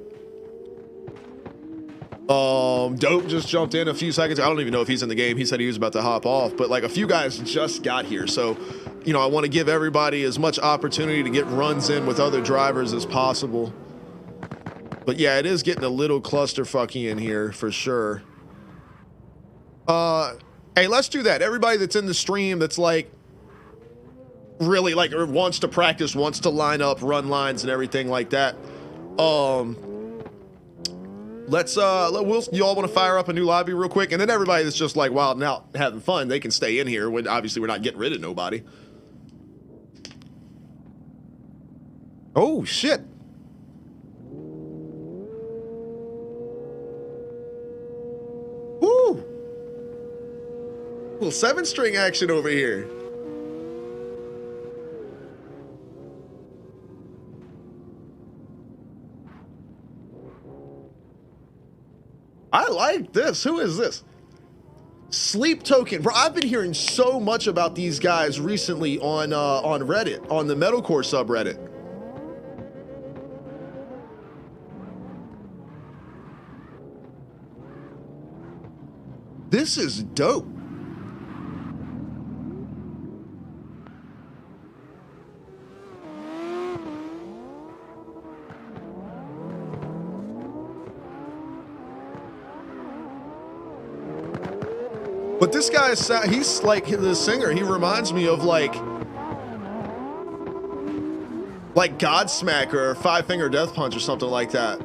Dope just jumped in a few seconds. I don't even know if he's in the game. He said he was about to hop off, but like a few guys just got here. So, you know, I want to give everybody as much opportunity to get runs in with other drivers as possible. But yeah, it is getting a little clusterfucky in here for sure. Hey, let's do that. Everybody that's in the stream that's like really like or wants to practice, wants to line up run lines and everything like that. Let's y'all want to fire up a new lobby real quick, and then everybody that's just like wild and out having fun, they can stay in here when obviously we're not getting rid of nobody. Oh shit. Woo! Little 7-string action over here. I like this. Who is this? Sleep Token. Bro, I've been hearing so much about these guys recently on Reddit, on the Metalcore subreddit. This is dope. But this guy, he's like the singer. He reminds me of like Godsmack or Five Finger Death Punch or something like that.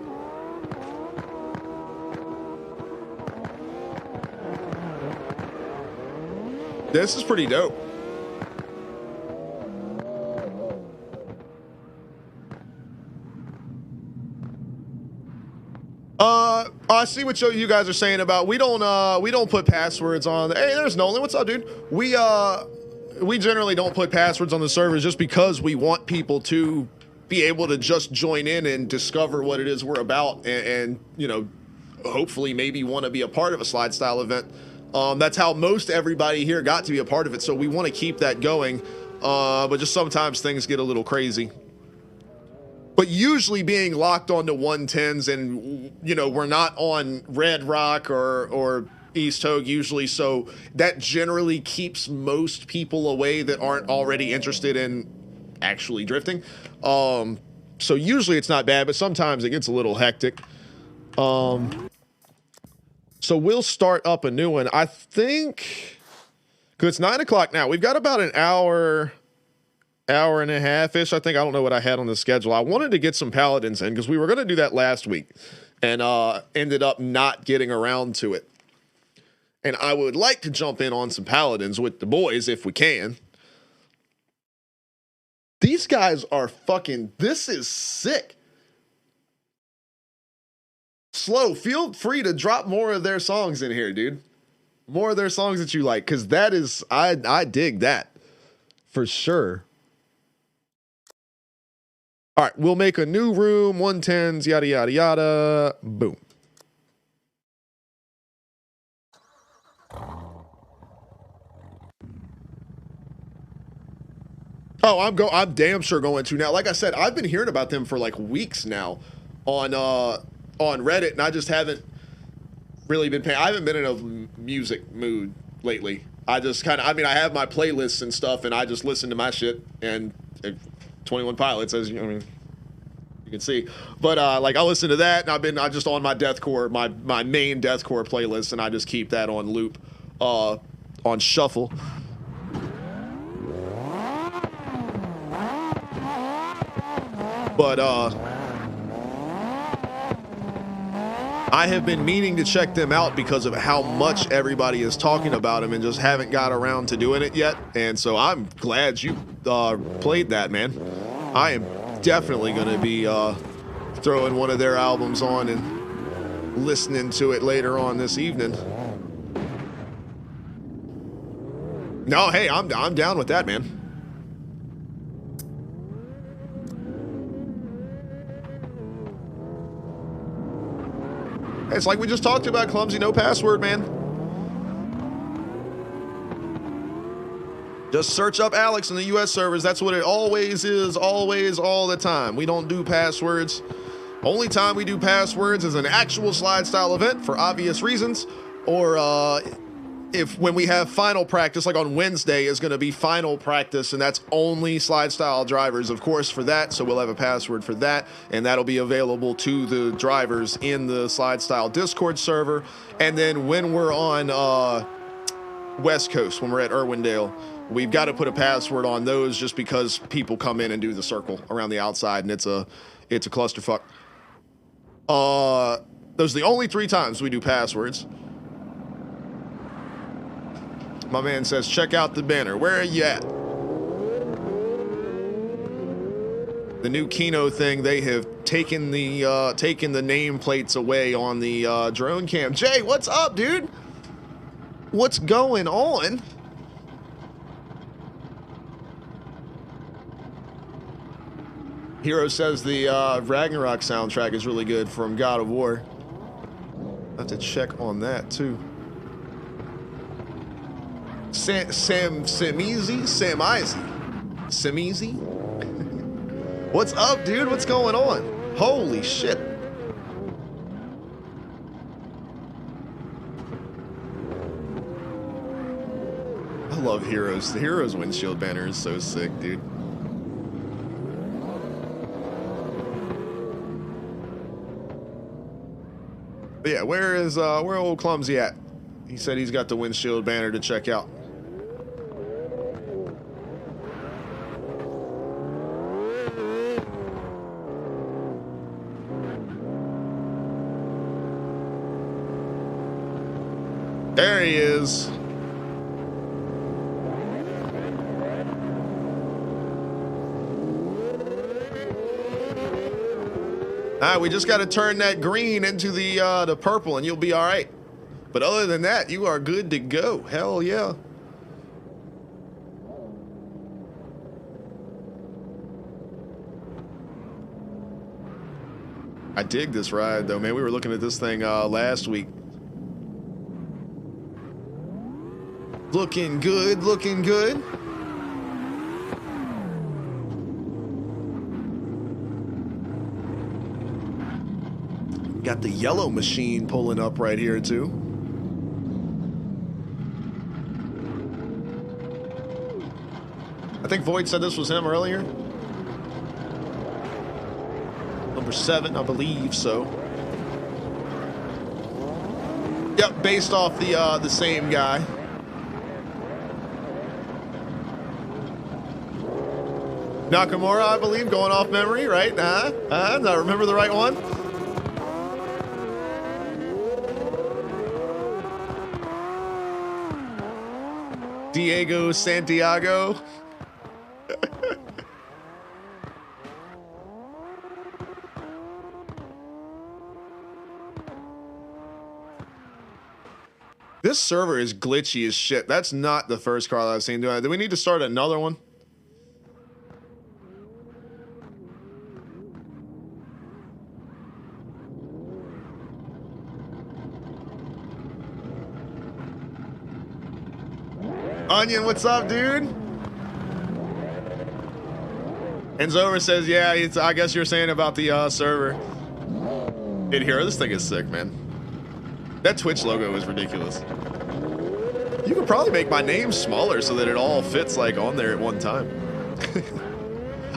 This is pretty dope. I see what you guys are saying about we don't put passwords on. Hey, there's Nolan. What's up, dude? We generally don't put passwords on the servers just because we want people to be able to just join in and discover what it is we're about and you know, hopefully maybe want to be a part of a SLIDESTYLE event. That's how most everybody here got to be a part of it, so we want to keep that going. But just sometimes things get a little crazy. But usually being locked onto 110s and, you know, we're not on Red Rock or East Hogue usually, so that generally keeps most people away that aren't already interested in actually drifting. So usually it's not bad, but sometimes it gets a little hectic. So we'll start up a new one. I think, because it's 9 o'clock now, we've got about an hour and a half-ish. I think, I don't know what I had on the schedule. I wanted to get some Paladins in because we were going to do that last week and ended up not getting around to it. And I would like to jump in on some Paladins with the boys if we can. These guys are fucking, this is sick. Slow, feel free to drop more of their songs in here, dude. More of their songs that you like, because that is, I dig that for sure. All right, we'll make a new room, 110s, yada, yada, yada. Boom. Oh, I'm damn sure going to now. Like I said, I've been hearing about them for like weeks now on Reddit, and I just haven't really been paying. I haven't been in a music mood lately. I just kind of, I mean, I have my playlists and stuff, and I just listen to my shit and 21 Pilots, as you, I mean, you can see. But like I listen to that, and I'm just on my deathcore, my main deathcore playlist, and I just keep that on loop, on shuffle. But I have been meaning to check them out because of how much everybody is talking about them and just haven't got around to doing it yet. And so I'm glad you played that, man. I am definitely going to be throwing one of their albums on and listening to it later on this evening. No, hey, I'm down with that, man. It's like we just talked about, Clumsy, no password, man. Just search up Alex in the US servers. That's what it always is, always, all the time. We don't do passwords. Only time we do passwords is an actual slide style event for obvious reasons, or when we have final practice, like on Wednesday is going to be final practice, and that's only slide style drivers, of course, for that. So we'll have a password for that, and that'll be available to the drivers in the slide style Discord server. And then when we're on West Coast, when we're at Irwindale, we've got to put a password on those just because people come in and do the circle around the outside, and it's a clusterfuck. Those are the only 3 times we do passwords. My man says, check out the banner. Where are you at? The new Kino thing, they have taken the nameplates away on the drone cam. Jay, what's up, dude? What's going on? Hero says the Ragnarok soundtrack is really good from God of War. I have to check on that too. Samizi? What's up, dude? What's going on? Holy shit. I love Heroes. The Heroes windshield banner is so sick, dude. But yeah, where old Clumsy at? He said he's got the windshield banner to check out. There he is. All right, we just got to turn that green into the purple, and you'll be all right. But other than that, you are good to go. Hell yeah. I dig this ride, though, man. We were looking at this thing last week. Looking good, looking good. Got the yellow machine pulling up right here, too. I think Void said this was him earlier. Number 7, I believe so. Yep, based off the same guy. Nakamura, I believe, going off memory, right? I remember the right one. Diego Santiago. This server is glitchy as shit. That's not the first car that I've seen doing it. Do we need to start another one? Onion, what's up, dude? Enzover says, yeah, I guess you're saying about the server. In here, this thing is sick, man. That Twitch logo is ridiculous. You could probably make my name smaller so that it all fits like on there at one time.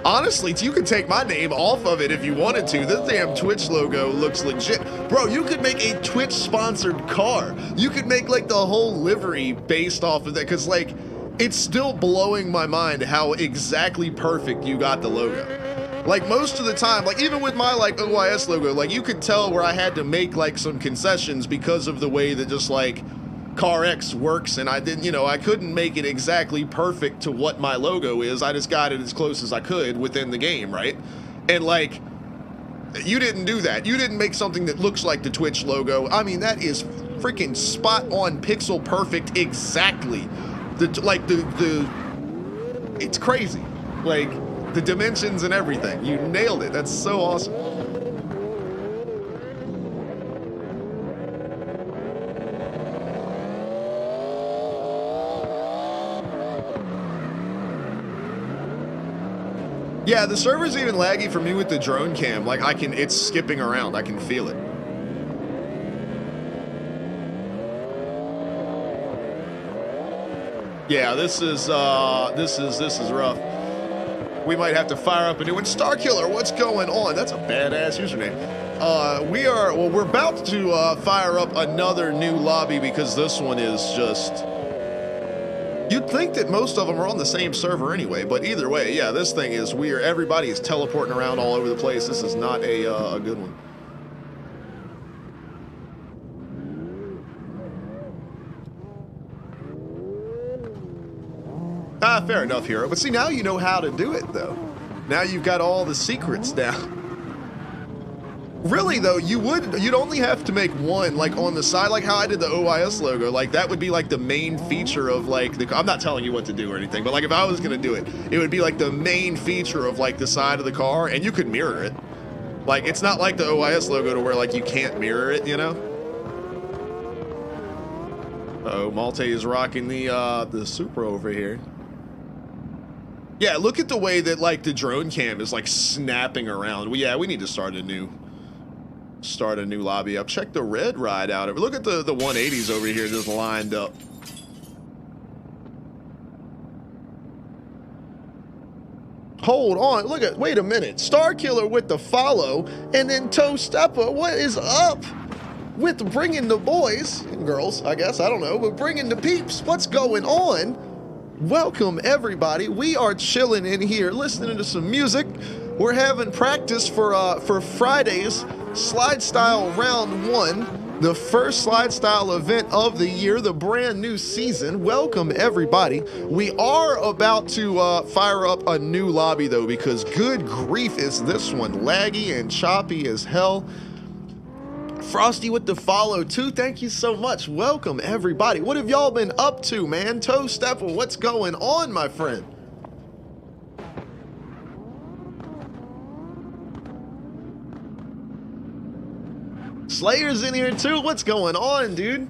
Honestly, you could take my name off of it if you wanted to. This damn Twitch logo looks legit. Bro, you could make a Twitch-sponsored car. You could make, like, the whole livery based off of that, because, like, it's still blowing my mind how exactly perfect you got the logo. Like most of the time, like even with my like OYS logo, like you could tell where I had to make like some concessions because of the way that just like CarX works, and I didn't, you know, I couldn't make it exactly perfect to what my logo is. I just got it as close as I could within the game, right? And like, you didn't do that. You didn't make something that looks like the Twitch logo. I mean, that is freaking spot on, pixel perfect, exactly. It's crazy. Like, the dimensions and everything. You nailed it. That's so awesome. Yeah, the server's even laggy for me with the drone cam. Like, it's skipping around. I can feel it. Yeah, this is rough. We might have to fire up a new one. Starkiller, what's going on? That's a badass username. We're about to fire up another new lobby because this one is just... You'd think that most of them are on the same server anyway, but either way, yeah, this thing is weird. Everybody is teleporting around all over the place. This is not a good one. Ah, fair enough, Hero. But see, now you know how to do it, though. Now you've got all the secrets down. Really, though, you'd only have to make one, like, on the side, like how I did the OYS logo. Like, that would be, like, the main feature of, like, I'm not telling you what to do or anything, but, like, if I was gonna do it, it would be, like, the main feature of, like, the side of the car, and you could mirror it. Like, it's not like the OYS logo to where, like, you can't mirror it, you know? Uh-oh, Malte is rocking the Supra over here. Yeah, look at the way that, like, the drone cam is, like, snapping around. We need to start a new lobby up. Check the red ride out. Look at the 180s over here just lined up. Hold on. Wait a minute. Starkiller with the follow, and then Toe Stepper. What is up with bringing the boys and girls, I guess, I don't know, but bringing the peeps? What's going on? Welcome, everybody. We are chilling in here, listening to some music. We're having practice for Friday's SLIDESTYLE Round 1, the first SLIDESTYLE event of the year, the brand new season. Welcome, everybody. We are about to fire up a new lobby, though, because good grief is this one laggy and choppy as hell. Frosty with the follow, too. Thank you so much. Welcome, everybody. What have y'all been up to, man? Toe Stepper, what's going on, my friend? Slayer's in here, too. What's going on, dude?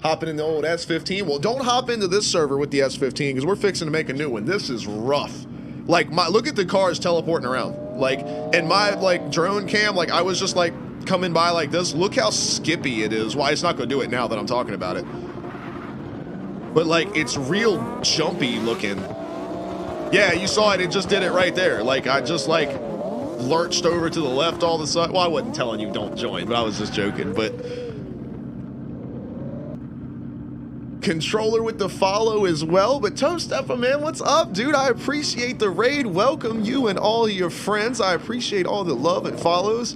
Hopping in the old S15. Well, don't hop into this server with the S15 because we're fixing to make a new one. This is rough. Like, look at the cars teleporting around. Like, and my, like, drone cam, like, I was just, like, coming by like this. Look how skippy it is. Why, it's not going to do it now that I'm talking about it. But like, it's real jumpy looking. Yeah, you saw it. It just did it right there. Like, I just like lurched over to the left all of a sudden. Well, I wasn't telling you don't join, but I was just joking. But controller with the follow as well. But Toe Stepper, man, what's up, dude? I appreciate the raid. Welcome you and all your friends. I appreciate all the love and follows.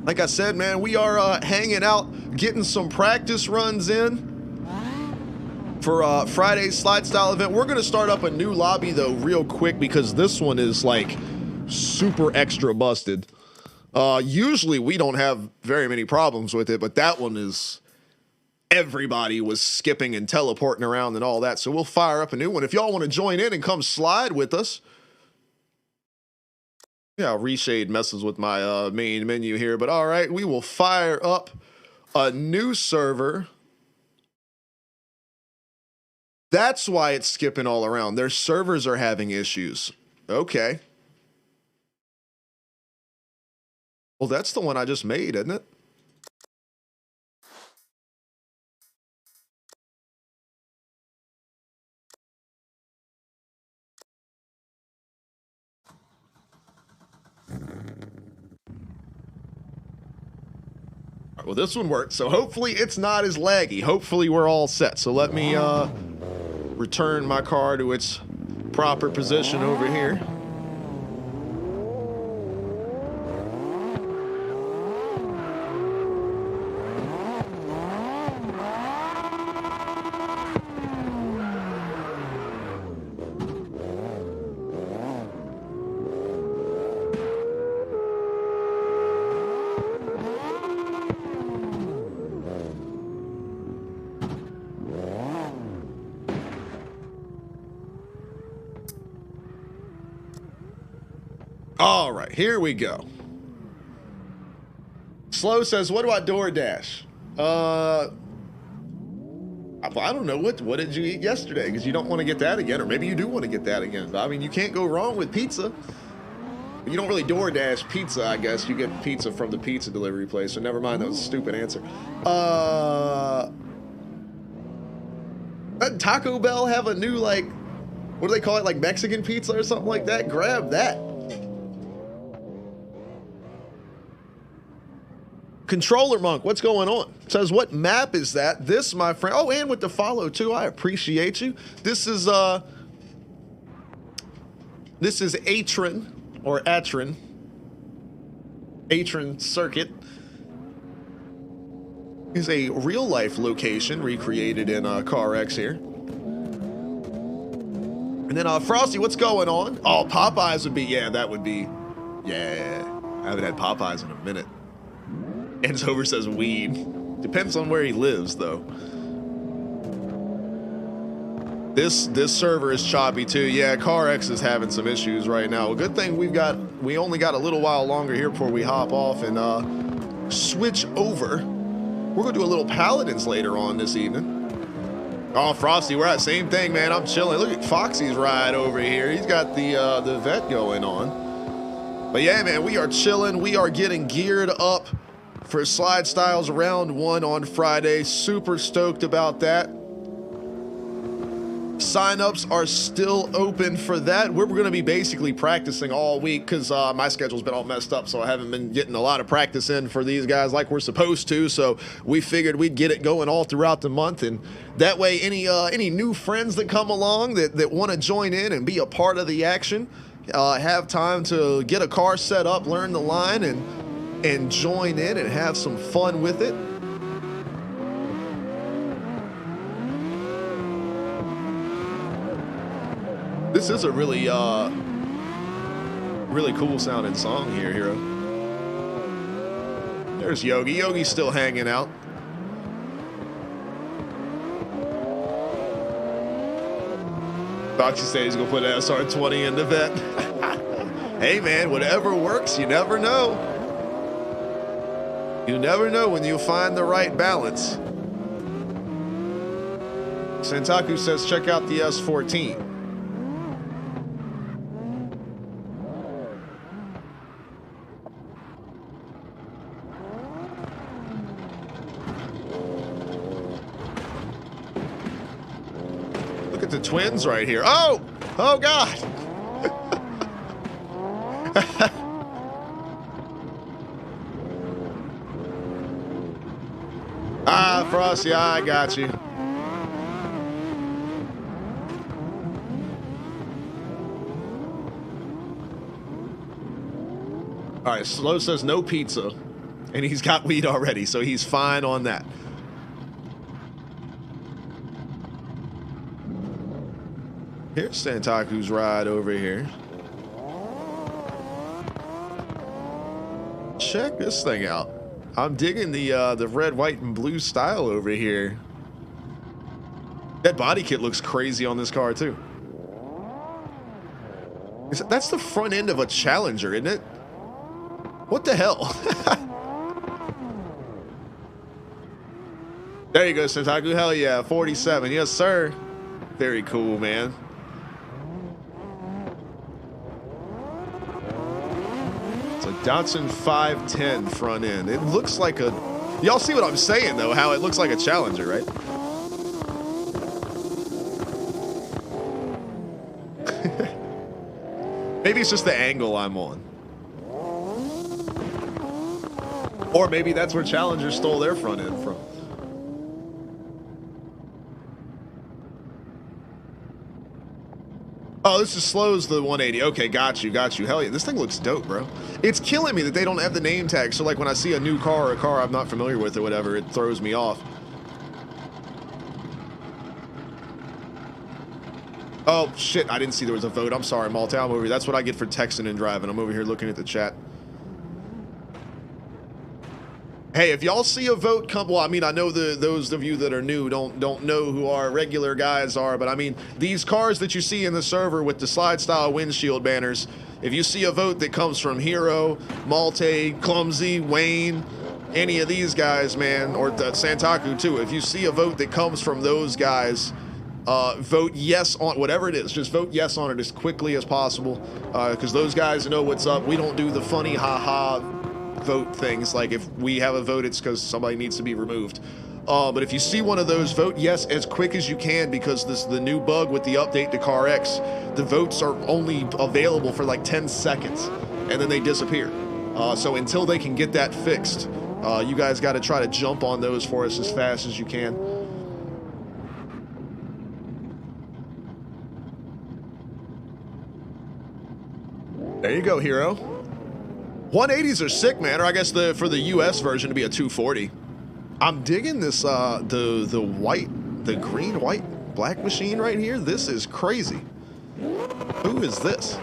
Like I said, man, we are hanging out, getting some practice runs in for Friday's SLIDESTYLE event. We're going to start up a new lobby, though, real quick, because this one is, like, super extra busted. Usually, we don't have very many problems with it, but that one is... Everybody was skipping and teleporting around and all that, so we'll fire up a new one. If y'all want to join in and come slide with us... Yeah, Reshade messes with my main menu here, but all right, we will fire up a new server. That's why it's skipping all around. Their servers are having issues. Okay. Well, that's the one I just made, isn't it? Well, this one worked, so hopefully it's not as laggy. Hopefully we're all set. So let me return my car to its proper position over here. All right, here we go. Slow says, what about DoorDash? I don't know. What did you eat yesterday? Because you don't want to get that again. Or maybe you do want to get that again. I mean, you can't go wrong with pizza. You don't really DoorDash pizza, I guess. You get pizza from the pizza delivery place. So never mind. That was a stupid answer. Doesn't Taco Bell have a new, like, what do they call it? Like Mexican pizza or something like that? Grab that. Controller Monk, what's going on? Says, what map is that? This, my friend. Oh, and with the follow too. I appreciate you. This is Atron or Atron. Atron Circuit is a real life location recreated in CarX here. And then Frosty, what's going on? Oh, Popeyes would be, yeah, that would be, yeah. I haven't had Popeyes in a minute. And Hover says weed. Depends on where he lives, though. This server is choppy too. Yeah, CarX is having some issues right now. Good thing we only got a little while longer here before we hop off and switch over. We're gonna do a little Paladins later on this evening. Oh, Frosty, we're at same thing, man. I'm chilling. Look at Foxy's ride over here. He's got the vet going on. But yeah, man, we are chilling. We are getting geared up for SLIDESTYLE's round 1 on Friday. Super stoked about that. Signups are still open for that. We're going to be basically practicing all week because my schedule's been all messed up, so I haven't been getting a lot of practice in for these guys like we're supposed to. So we figured we'd get it going all throughout the month, and that way any new friends that come along that want to join in and be a part of the action have time to get a car set up, learn the line, and join in and have some fun with it. This is a really cool sounding song here, Hero. There's Yogi. Yogi's still hanging out. Foxy says he's gonna put an SR20 in the vet. Hey man, whatever works, you never know. You never know when you find the right balance. Santaku says check out the S14. Look at the twins right here. Oh God. Frosty, I got you. All right, Slow says no pizza, and he's got weed already, so he's fine on that. Here's Santaku's ride over here. Check this thing out. I'm digging the red, white, and blue style over here. That body kit looks crazy on this car too. That's the front end of a Challenger, isn't it? What the hell? There you go, Santaku. Hell yeah, 47. Yes, sir. Very cool, man. Datsun 510 front end. It looks like a... Y'all see what I'm saying, though? How it looks like a Challenger, right? Maybe it's just the angle I'm on. Or maybe that's where Challenger stole their front end from. Oh, this is Slow's the 180. Okay, got you. Hell yeah, this thing looks dope, bro. It's killing me that they don't have the name tag, so like when I see a new car or a car I'm not familiar with or whatever, it throws me off. Oh, shit, I didn't see there was a vote. I'm sorry, Malta. I'm over here. That's what I get for texting and driving. I'm over here looking at the chat. Hey, if y'all see a vote come, well, I mean, I know those of you that are new don't know who our regular guys are, but I mean, these cars that you see in the server with the SLIDESTYLE windshield banners, if you see a vote that comes from Hero, Malte, Clumsy, Wayne, any of these guys, man, or Santaku too, if you see a vote that comes from those guys, vote yes on whatever it is. Just vote yes on it as quickly as possible, because those guys know what's up. We don't do the funny haha vote things. Like if we have a vote, it's because somebody needs to be removed. But if you see one of those, vote yes as quick as you can, because this the new bug with the update to Car X. The votes are only available for like 10 seconds, and then they disappear. So until they can get that fixed, you guys got to try to jump on those for us as fast as you can. There you go, Hero. 180s are sick, man. Or I guess for the US version to be a 240. I'm digging this the green, white, black machine right here. This is crazy. Who is this?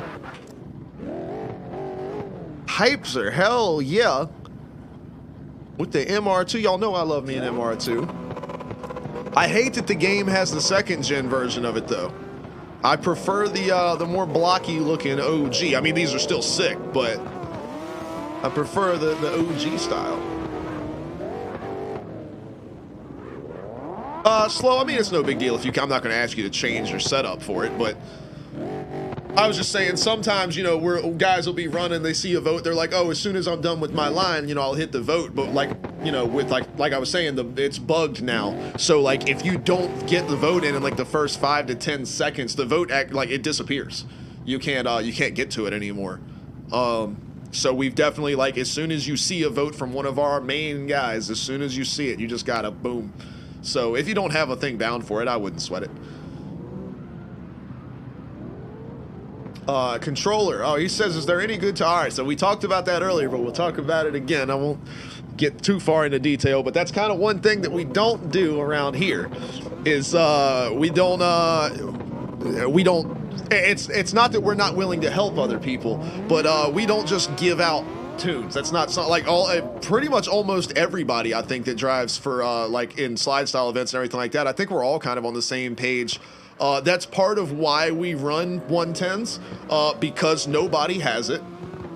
Hypes, hell yeah. With the MR2, y'all know I love me an MR2. I hate that the game has the second gen version of it though. I prefer the more blocky looking OG. I mean, these are still sick, but I prefer the OG style. Slow, I mean, it's no big deal if you, I'm not going to ask you to change your setup for it, but I was just saying sometimes, you know, guys will be running, they see a vote, they're like, oh, as soon as I'm done with my line, you know, I'll hit the vote. But like, you know, with like I was saying, it's bugged now. So like, if you don't get the vote in like the first 5 to 10 seconds, the vote like it disappears. You can't get to it anymore. So we've definitely, like, as soon as you see a vote from one of our main guys, as soon as you see it, you just gotta boom. So if you don't have a thing bound for it, I wouldn't sweat it. Controller. Oh, he says, is there any good to... All right, so we talked about that earlier, but we'll talk about it again. I won't get too far into detail, but that's kind of one thing that we don't do around here is we don't it's not that we're not willing to help other people, but we don't just give out tunes. That's not like pretty much almost everybody I think that drives for like in slide style events and everything like that. I think we're all kind of on the same page. That's part of why we run 110s, because nobody has it.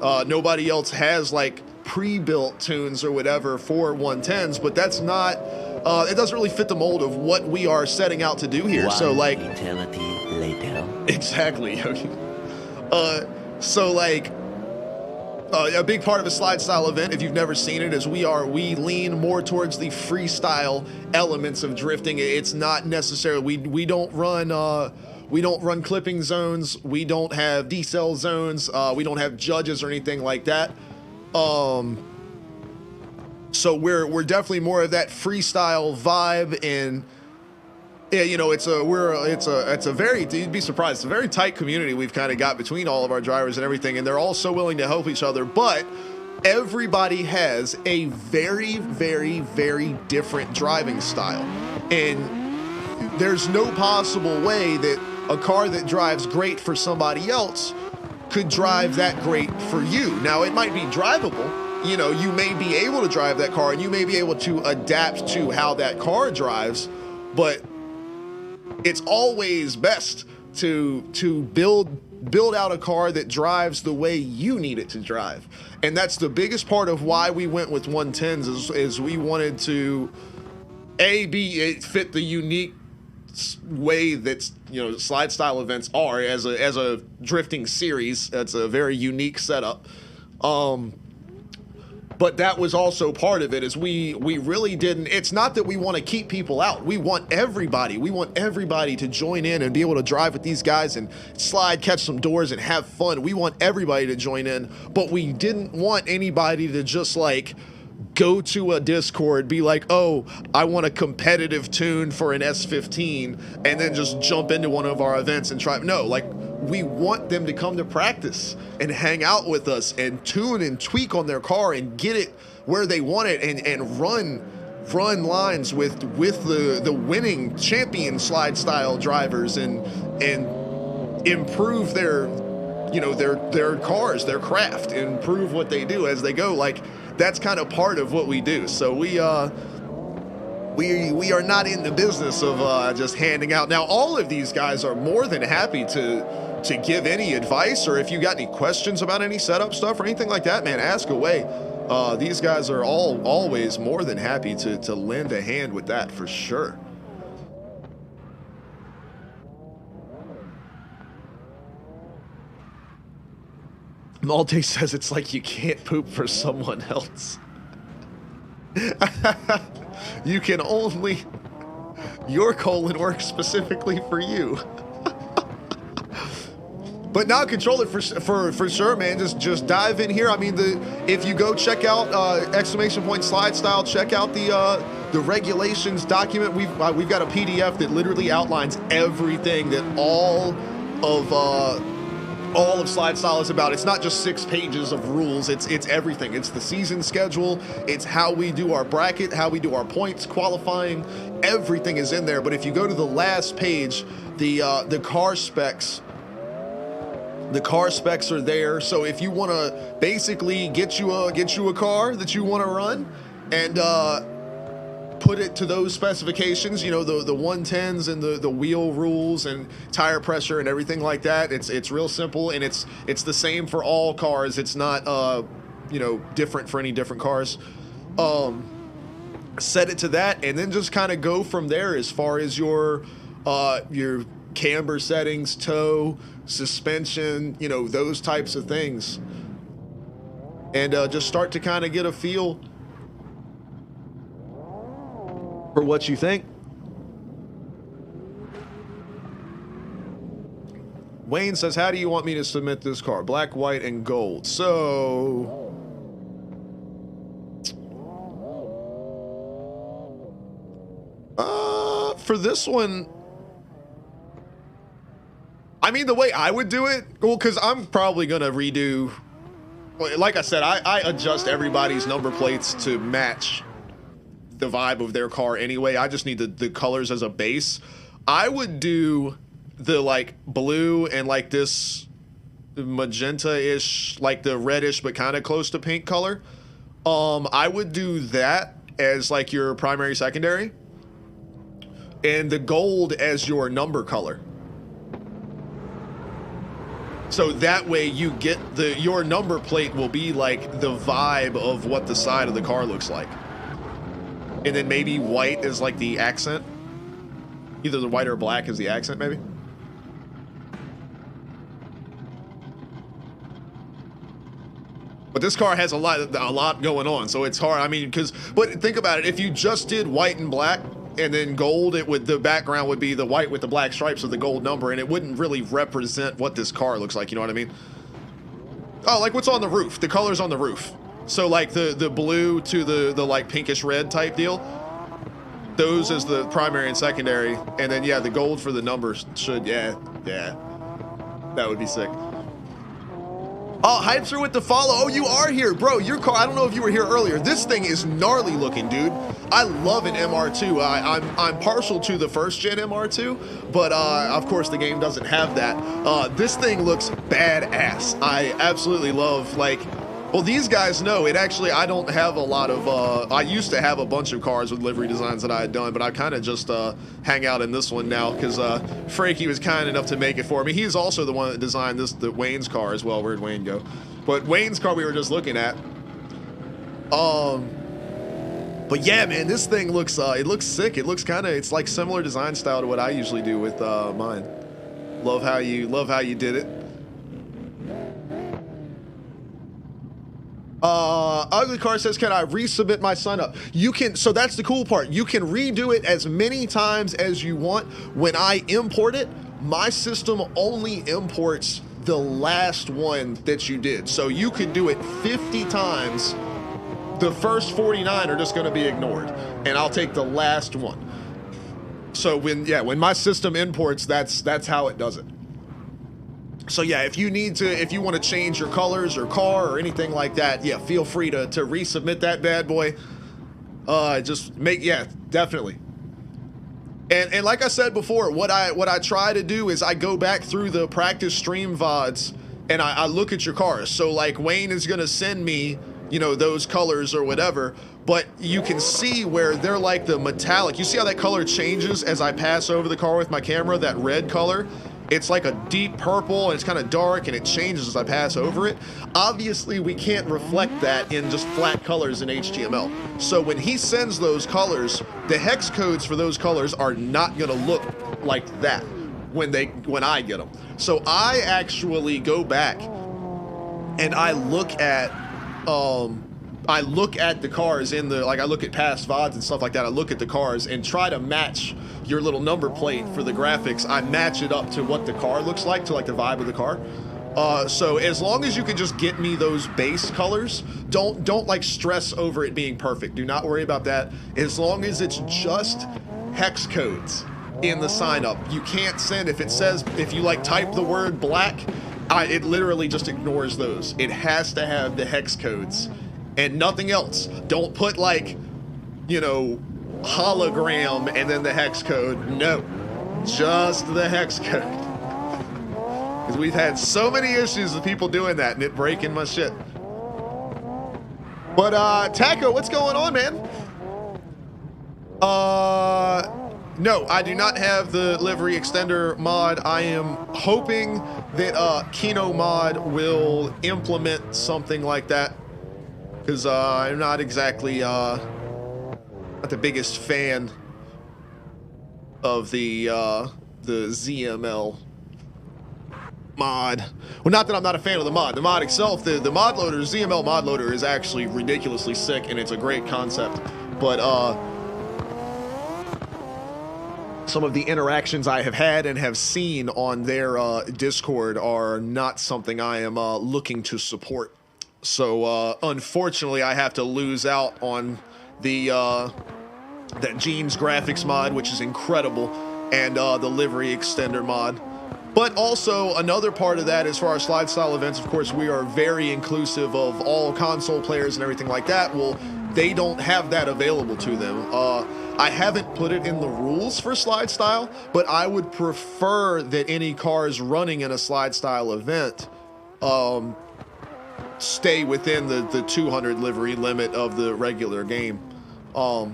Nobody else has like pre-built tunes or whatever for 110s, but that's not, it doesn't really fit the mold of what we are setting out to do here. So like, eternity later. Exactly. So like, a big part of a slide style event, if you've never seen it, is we lean more towards the freestyle elements of drifting. It's not necessarily, we don't run clipping zones, we don't have decel zones, we don't have judges or anything like that. So we're definitely more of that freestyle vibe, and yeah, you know, it's a very, you'd be surprised, it's a very tight community we've kind of got between all of our drivers and everything, and they're all so willing to help each other, but everybody has a very, very, very different driving style, and there's no possible way that a car that drives great for somebody else could drive that great for you. Now, it might be drivable, you know, you may be able to drive that car and you may be able to adapt to how that car drives, but it's always best to build out a car that drives the way you need it to drive. And that's the biggest part of why we went with 110s is we wanted to fit the unique way that, you know, slide style events are as a drifting series. That's a very unique setup. But that was also part of it, is we really didn't, it's not that we want to keep people out. We want everybody to join in and be able to drive with these guys and slide, catch some doors and have fun. We want everybody to join in, but we didn't want anybody to just like go to a Discord, be like, oh, I want a competitive tune for an S15, and then just jump into one of our events and try. No, like, we want them to come to practice and hang out with us and tune and tweak on their car and get it where they want it, and run lines with the winning champion slide style drivers and improve their, you know, their cars, their craft, improve what they do as they go. Like, that's kind of part of what we do. So we are not in the business of just handing out. Now, all of these guys are more than happy to to give any advice, or if you got any questions about any setup stuff or anything like that, man, ask away. These guys are always more than happy to lend a hand with that for sure. Malte says it's like you can't poop for someone else. You can only, your colon works specifically for you. But now control it for sure, man. Just dive in here. I mean, if you go check out !SLIDESTYLE, check out the regulations document. We've got a PDF that literally outlines everything that all of SLIDESTYLE is about. It's not just 6 pages of rules. It's everything. It's the season schedule. It's how we do our bracket, how we do our points, qualifying. Everything is in there. But if you go to the last page, the car specs. The car specs are there, so if you want to basically get you a car that you want to run and put it to those specifications, you know, the 110s and the wheel rules and tire pressure and everything like that, it's real simple, and it's the same for all cars. It's not you know, different for any different cars. Set it to that, and then just kind of go from there as far as your camber settings, tow, suspension, you know, those types of things, and just start to kind of get a feel for what you think. Wayne says, how do you want me to submit this car? Black, white, and gold. So for this one, I mean, the way I would do it, well, because I'm probably going to redo, like I said, I adjust everybody's number plates to match the vibe of their car anyway. I just need the colors as a base. I would do the, like, blue and, like, this magenta-ish, like the reddish but kind of close to pink color. I would do that as, like, your primary, secondary, and the gold as your number color. So that way you get your number plate will be like the vibe of what the side of the car looks like. And then maybe white is like the accent. Either the white or black is the accent, maybe. But this car has a lot going on, so it's hard. I mean, but think about it. If you just did white and black, and then gold, the background would be the white with the black stripes with the gold number, and it wouldn't really represent what this car looks like, you know what I mean? Oh, like what's on the roof, the colors on the roof. So like the blue to the like pinkish red type deal, those as the primary and secondary, and then yeah, the gold for the numbers should, yeah, that would be sick. Oh, Hypester with the follow. Oh, you are here, bro. Your car, I don't know if you were here earlier. This thing is gnarly looking, dude. I love an MR2. I'm partial to the first gen MR2, but of course the game doesn't have that. This thing looks badass. I absolutely love, like, well, these guys know it. Actually, I don't have a lot of, I used to have a bunch of cars with livery designs that I had done, but I kind of just hang out in this one now because Frankie was kind enough to make it for me. He's also the one that designed the Wayne's car as well. Where'd Wayne go? But Wayne's car we were just looking at. But yeah, man, this thing looks, it looks sick. It looks kind of, it's like similar design style to what I usually do with mine. Love how you did it. Ugly Car says, can I resubmit my sign up? You can. So that's the cool part. You can redo it as many times as you want. When I import it, my system only imports the last one that you did. So you could do it 50 times. The first 49 are just going to be ignored, and I'll take the last one. So when my system imports, that's how it does it. So yeah, if you want to change your colors or car or anything like that, yeah, feel free to resubmit that bad boy. Yeah, definitely. And like I said before, what I try to do is I go back through the practice stream VODs and I look at your cars. So like Wayne is gonna send me, you know, those colors or whatever, but you can see where they're like the metallic. You see how that color changes as I pass over the car with my camera, that red color? it's like a deep purple, and it's kind of dark, and it changes as I pass over it. Obviously, we can't reflect that in just flat colors in HTML. So when he sends those colors, the hex codes for those colors are not going to look like that when I get them. So I actually go back and I look at the cars in the, like I look at past VODs and stuff like that. I look at the cars and try to match your little number plate for the graphics. I match it up to what the car looks like, to like the vibe of the car. So as long as you can just get me those base colors, don't like stress over it being perfect. Do not worry about that. As long as it's just hex codes in the sign up. You can't send, if it says, if you like type the word black, it literally just ignores those. It has to have the hex codes and nothing else. Don't put like, you know, hologram and then the hex code. No, just the hex code. Because we've had so many issues with people doing that and it breaking my shit. But Taco, what's going on, man? No, I do not have the livery extender mod. I am hoping that Kino mod will implement something like that, because I'm not exactly not the biggest fan of the ZML mod. Well, not that I'm not a fan of the mod. The mod itself, the mod loader, ZML mod loader, is actually ridiculously sick and it's a great concept. But some of the interactions I have had and have seen on their Discord are not something I am looking to support. So unfortunately, I have to lose out on the that Gene's graphics mod, which is incredible, and the livery extender mod. But also another part of that is for our slide style events. Of course, we are very inclusive of all console players and everything like that. Well, they don't have that available to them. I haven't put it in the rules for slide style, but I would prefer that any cars running in a slide style event stay within the 200 livery limit of the regular game. I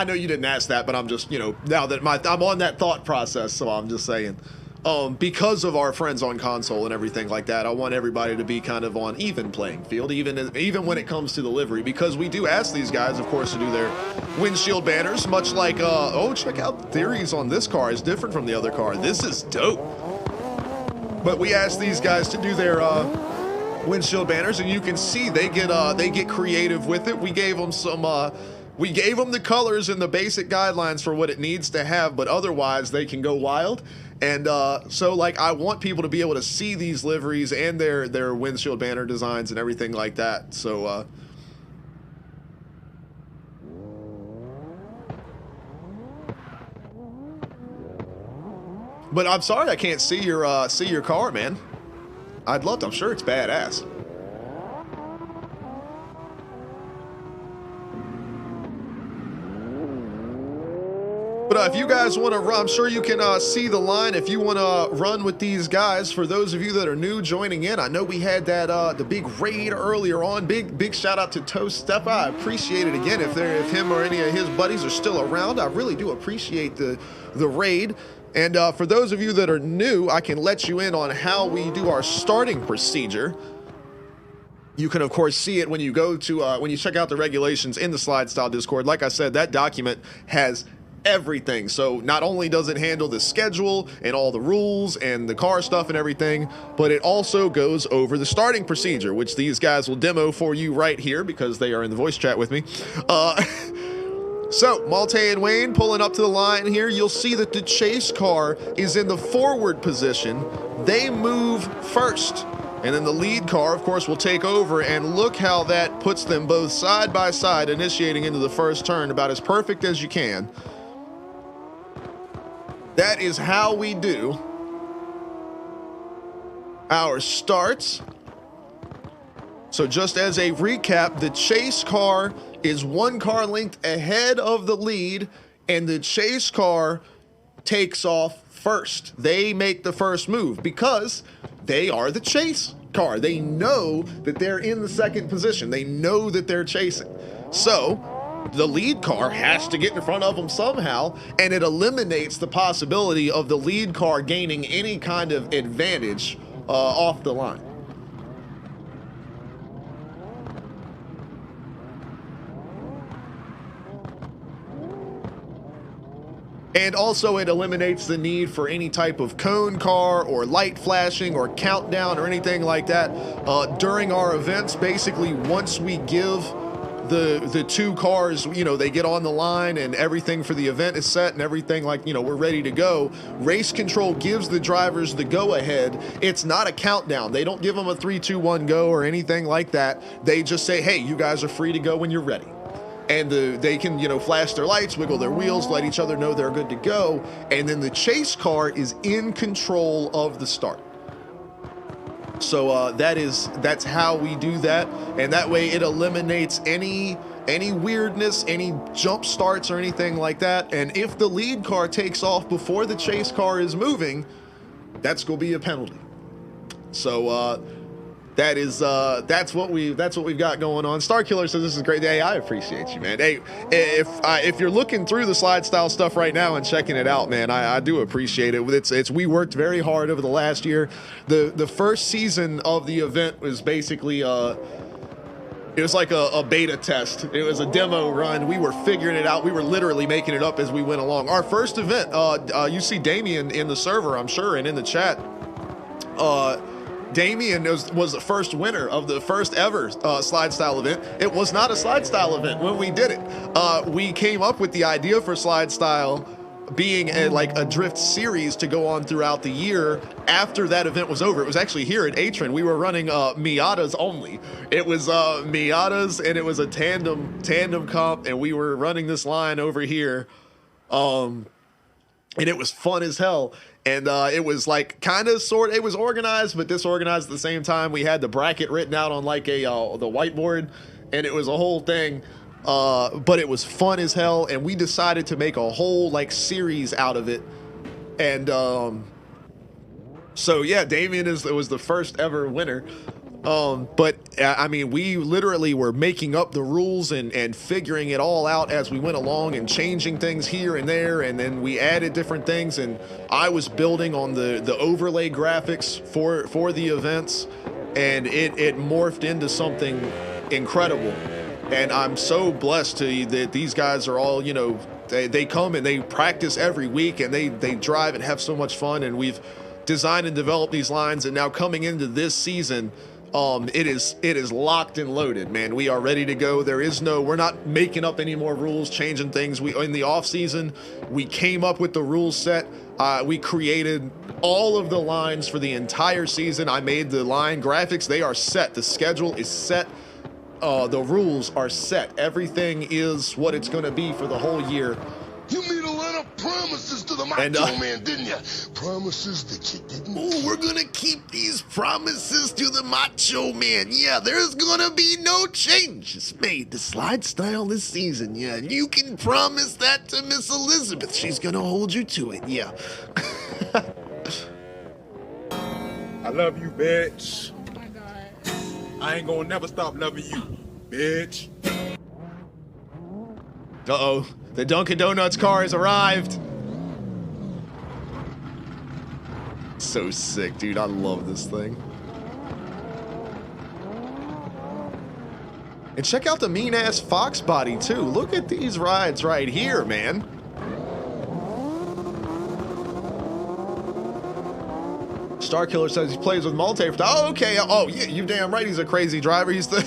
know you didn't ask that, but I'm just, you know, now that I'm on that thought process, so I'm just saying, because of our friends on console and everything like that, I want everybody to be kind of on even playing field, even when it comes to the livery, because we do ask these guys, of course, to do their windshield banners, much like, oh, check out the theories on this car is different from the other car. This is dope. But we ask these guys to do their windshield banners, and you can see they get creative with it. We gave them some. We gave them the colors and the basic guidelines for what it needs to have, but otherwise they can go wild. And so, like, I want people to be able to see these liveries and their windshield banner designs and everything like that. So, but I'm sorry I can't see your car, man. I'd love to. I'm sure it's badass. But if you guys want to run, I'm sure you can see the line if you want to run with these guys. For those of you that are new joining in, I know we had that the big raid earlier on. Big shout out to Toast Steppa. I appreciate it again. If him or any of his buddies are still around, I really do appreciate the raid. And for those of you that are new, I can let you in on how we do our starting procedure. You can, of course, see it when you go to when you check out the regulations in the Slide Style Discord. Like I said, that document has everything. So not only does it handle the schedule and all the rules and the car stuff and everything, but it also goes over the starting procedure, which these guys will demo for you right here because they are in the voice chat with me. So Malte and Wayne pulling up to the line here. You'll see that the chase car is in the forward position. They move first. And then the lead car, of course, will take over, and look how that puts them both side by side, initiating into the first turn about as perfect as you can. That is how we do our starts. So just as a recap, the chase car is one car length ahead of the lead, and the chase car takes off first. They make the first move because they are the chase car. They know that they're in the second position. They know that they're chasing. So the lead car has to get in front of them somehow, and it eliminates the possibility of the lead car gaining any kind of advantage off the line. And also it eliminates the need for any type of cone car or light flashing or countdown or anything like that during our events. Basically, once we give the two cars, you know, they get on the line and everything for the event is set and everything, like, you know, we're ready to go. Race control gives the drivers the go ahead. It's not a countdown. They don't give them a 3, 2, 1 go or anything like that. They just say, hey, you guys are free to go when you're ready. And they can, you know, flash their lights, wiggle their wheels, let each other know they're good to go. And then the chase car is in control of the start. So that's how we do that. And that way it eliminates any weirdness, any jump starts or anything like that. And if the lead car takes off before the chase car is moving, that's going to be a penalty. So that's what we've got going on. Star Killer says this is a great day. I appreciate you, man. Hey, if you're looking through the slide style stuff right now and checking it out, man, I do appreciate it. We worked very hard over the last year. The first season of the event was basically it was like a beta test. It was a demo run. We were figuring it out. We were literally making it up as we went along. Our first event, you see Damien in the server, I'm sure, and in the chat. Damien was the first winner of the first ever slide style event. It was not a slide style event when we did it. We came up with the idea for slide style being a drift series to go on throughout the year after that event was over. It was actually here at Atron. We were running Miatas only. It was Miatas, and it was a tandem comp, and we were running this line over here. And it was fun as hell. And it was like it was organized but disorganized at the same time. We had the bracket written out on like the whiteboard, and it was a whole thing. But it was fun as hell, and we decided to make a whole like series out of it. And so yeah, Damien was the first ever winner. But I mean, we literally were making up the rules and figuring it all out as we went along and changing things here and there, and then we added different things, and I was building on the overlay graphics for the events, and it morphed into something incredible. And I'm so blessed that these guys are all, you know, they come and they practice every week, and they drive and have so much fun, and we've designed and developed these lines, and now coming into this season, it is locked and loaded, man. We are ready to go. We're not making up any more rules, changing things. In the off season, we came up with the rule set. We created all of the lines for the entire season. I made the line graphics. They are set. The schedule is set. The rules are set. Everything is what it's going to be for the whole year. You made a lot of promises to the Macho Man, didn't you? Promises that you didn't keep. We're going to keep these promises to the Macho Man. Yeah, there's going to be no changes made to slide style this season. Yeah, you can promise that to Miss Elizabeth. She's going to hold you to it. Yeah. I love you, bitch. Oh my God. I ain't gonna never stop loving you, bitch. Uh-oh. The Dunkin' Donuts car has arrived. So sick, dude. I love this thing. And check out the mean-ass Fox body, too. Look at these rides right here, man. Star Killer says he plays with Malte. Oh, okay. Oh, yeah, you're damn right. He's a crazy driver. He's the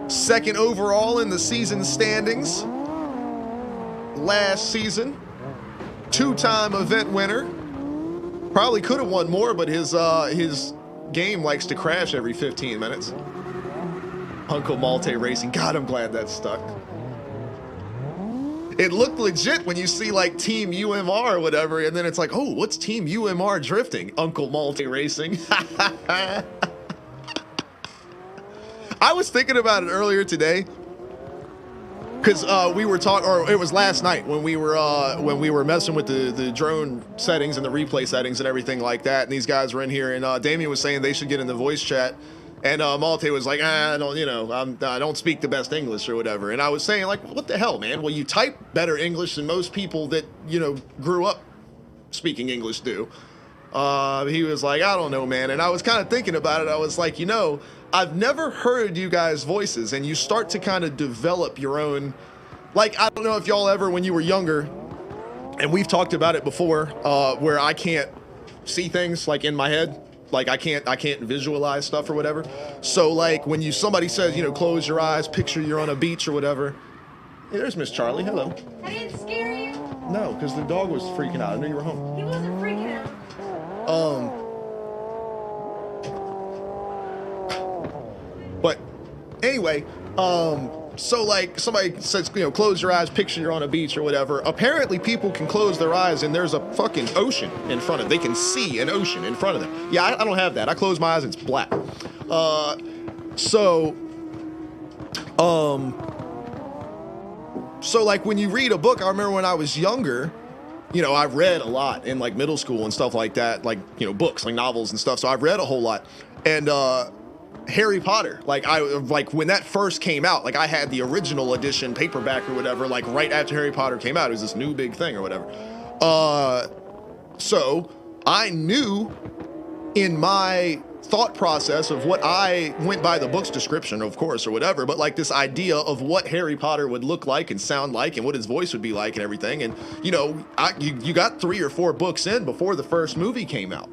second overall in the season standings. Last season, two-time event winner. Probably could have won more, but his game likes to crash every 15 minutes. Uncle Malte Racing. God, I'm glad that stuck. It looked legit when you see like Team UMR or whatever, and then it's like, oh, what's Team UMR drifting? Uncle Malte Racing. I was thinking about it earlier today. Because we were talking, or it was last night when we were messing with the drone settings and the replay settings and everything like that. And these guys were in here, and Damien was saying they should get in the voice chat And Malte was like, I don't, you know, I don't speak the best English or whatever. And I was saying, like, what the hell, man? Well, you type better English than most people that, you know, grew up speaking English do. He was like, I don't know, man. And I was kind of thinking about it. I was like, you know, I've never heard you guys' voices, and you start to kind of develop your own. Like, I don't know if y'all ever, when you were younger, and we've talked about it before, where I can't see things like in my head. Like I can't visualize stuff or whatever. So like when somebody says, you know, close your eyes, picture you're on a beach or whatever. Hey, there's Miss Charlie. Hello. I didn't scare you? No, because the dog was freaking out. I knew you were home. He wasn't freaking out. But anyway, so like somebody says, you know, close your eyes, picture you're on a beach or whatever. Apparently people can close their eyes and there's a fucking ocean in front of them. They can see an ocean in front of them. Yeah, I don't have that. I close my eyes, it's black. So like when you read a book, I remember when I was younger, you know, I read a lot in like middle school and stuff like that, like, you know, books, like novels and stuff. So I've read a whole lot. And, Harry Potter, like when that first came out, like I had the original edition paperback or whatever, like right after Harry Potter came out. It was this new big thing or whatever. So I knew in my thought process of what I went by the book's description, of course, or whatever, but like this idea of what Harry Potter would look like and sound like and what his voice would be like and everything. And, you know, you got 3 or 4 books in before the first movie came out.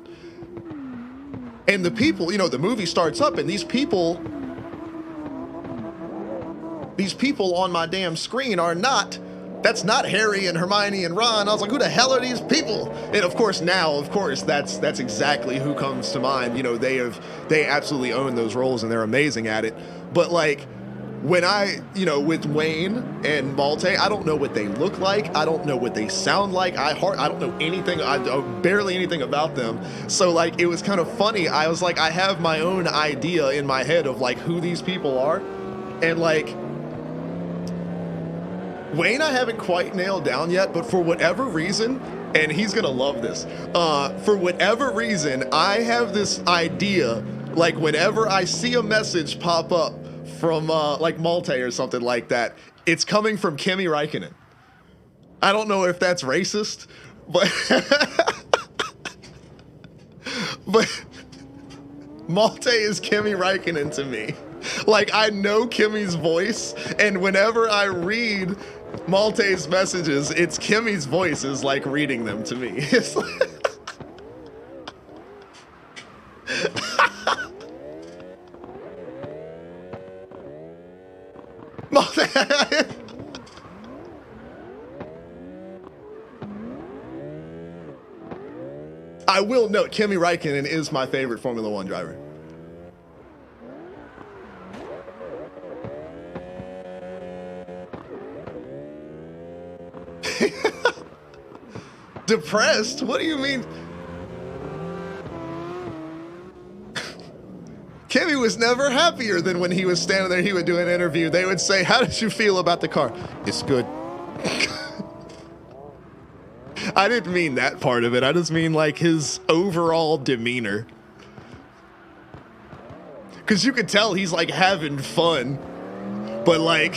And the people, you know, the movie starts up and these people on my damn screen that's not Harry and Hermione and Ron. I was like, who the hell are these people? And of course now, that's exactly who comes to mind. You know, they absolutely own those roles and they're amazing at it. But like, when I, you know, with Wayne and Malte, I don't know what they look like. I don't know what they sound like. I don't know anything. I know barely anything about them. So like, it was kind of funny. I was like, I have my own idea in my head of like who these people are. And like, Wayne, I haven't quite nailed down yet, but for whatever reason, and he's gonna love this, for whatever reason, I have this idea, like whenever I see a message pop up from like Malte or something like that, it's coming from Kimi Räikkönen. I don't know if that's racist, but but Malte is Kimi Räikkönen to me. Like I know Kimi's voice, and whenever I read Malte's messages, it's Kimi's voice is like reading them to me. It's like I will note, Kimi Räikkönen is my favorite Formula One driver. Depressed? What do you mean? Kimi was never happier than when he was standing there, he would do an interview. They would say, how did you feel about the car? It's good. I didn't mean that part of it. I just mean like his overall demeanor. Because you could tell he's like having fun, but like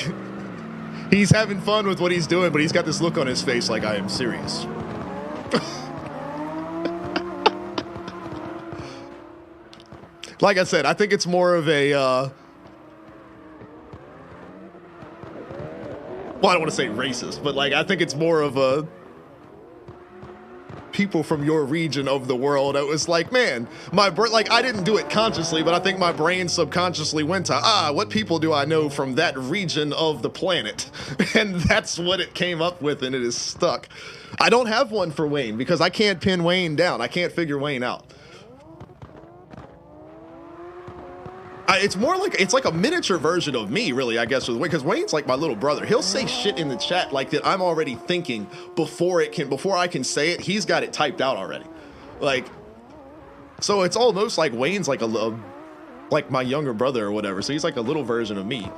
he's having fun with what he's doing, but he's got this look on his face like I am serious. Like I said, I think it's more of a, well, I don't want to say racist, but like, I think it's more of a people from your region of the world. It was like, man, like I didn't do it consciously, but I think my brain subconsciously went to, what people do I know from that region of the planet? And that's what it came up with, and it is stuck. I don't have one for Wayne because I can't pin Wayne down. I can't figure Wayne out. It's more like, it's like a miniature version of me, really, I guess, because Wayne's like my little brother. He'll say shit in the chat like that I'm already thinking before I can say it. He's got it typed out already. Like, so it's almost like Wayne's like like my younger brother or whatever. So he's like a little version of me.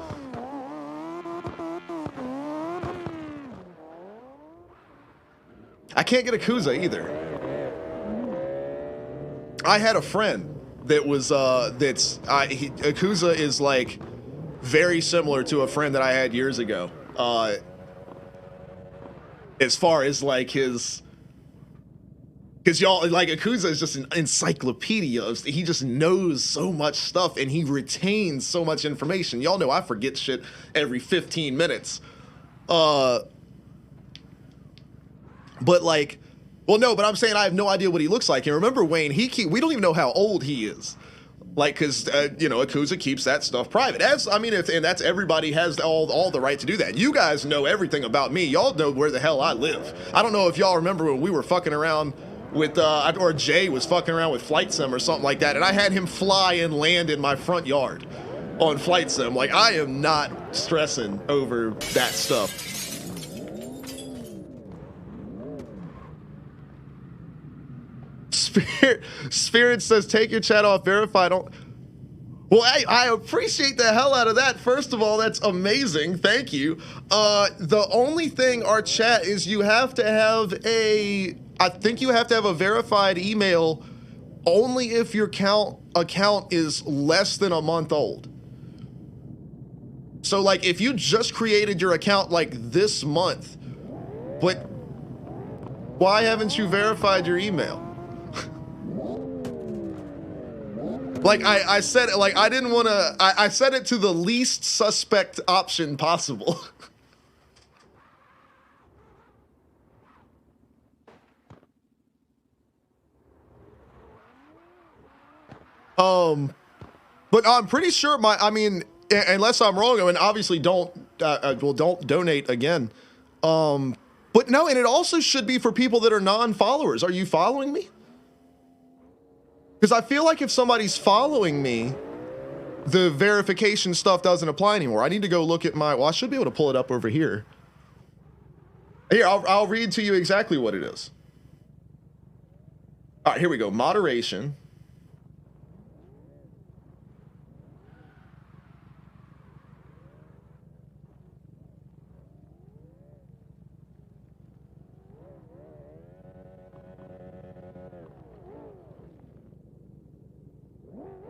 I can't get a Kuza either. I had a friend that was Akuza is like very similar to a friend that I had years ago. As far as like his, because y'all like Akuza is just an encyclopedia. He just knows so much stuff and he retains so much information. Y'all know I forget shit every 15 minutes. But like, well, no, but I'm saying I have no idea what he looks like. And remember, Wayne, we don't even know how old he is. Like, because, you know, Akuza keeps that stuff private. And that's everybody has all the right to do that. You guys know everything about me. Y'all know where the hell I live. I don't know if y'all remember when we were fucking around with, or Jay was fucking around with Flight Sim or something like that, and I had him fly and land in my front yard on Flight Sim. Like, I am not stressing over that stuff. Spirit says, take your chat off, verify. Well, I appreciate the hell out of that. First of all, that's amazing. Thank you. The only thing our chat is you have to have I think you have to have a verified email only if your account is less than a month old. So like if you just created your account like this month, but why haven't you verified your email? Like I said, like I didn't want to. I set it to the least suspect option possible. But I'm pretty sure I mean, unless I'm wrong, I mean, obviously don't donate again. But no, and it also should be for people that are non-followers. Are you following me? Because I feel like if somebody's following me, the verification stuff doesn't apply anymore. I need to go look at well, I should be able to pull it up over here. Here, I'll read to you exactly what it is. All right, here we go. Moderation.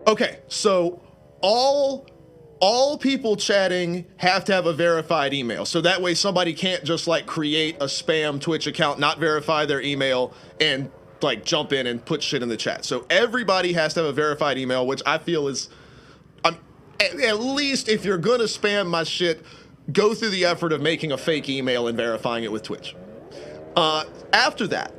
Okay, so all people chatting have to have a verified email. So that way somebody can't just like create a spam Twitch account, not verify their email, and like jump in and put shit in the chat. So everybody has to have a verified email, which I feel is, at least if you're gonna spam my shit, go through the effort of making a fake email and verifying it with Twitch. After that,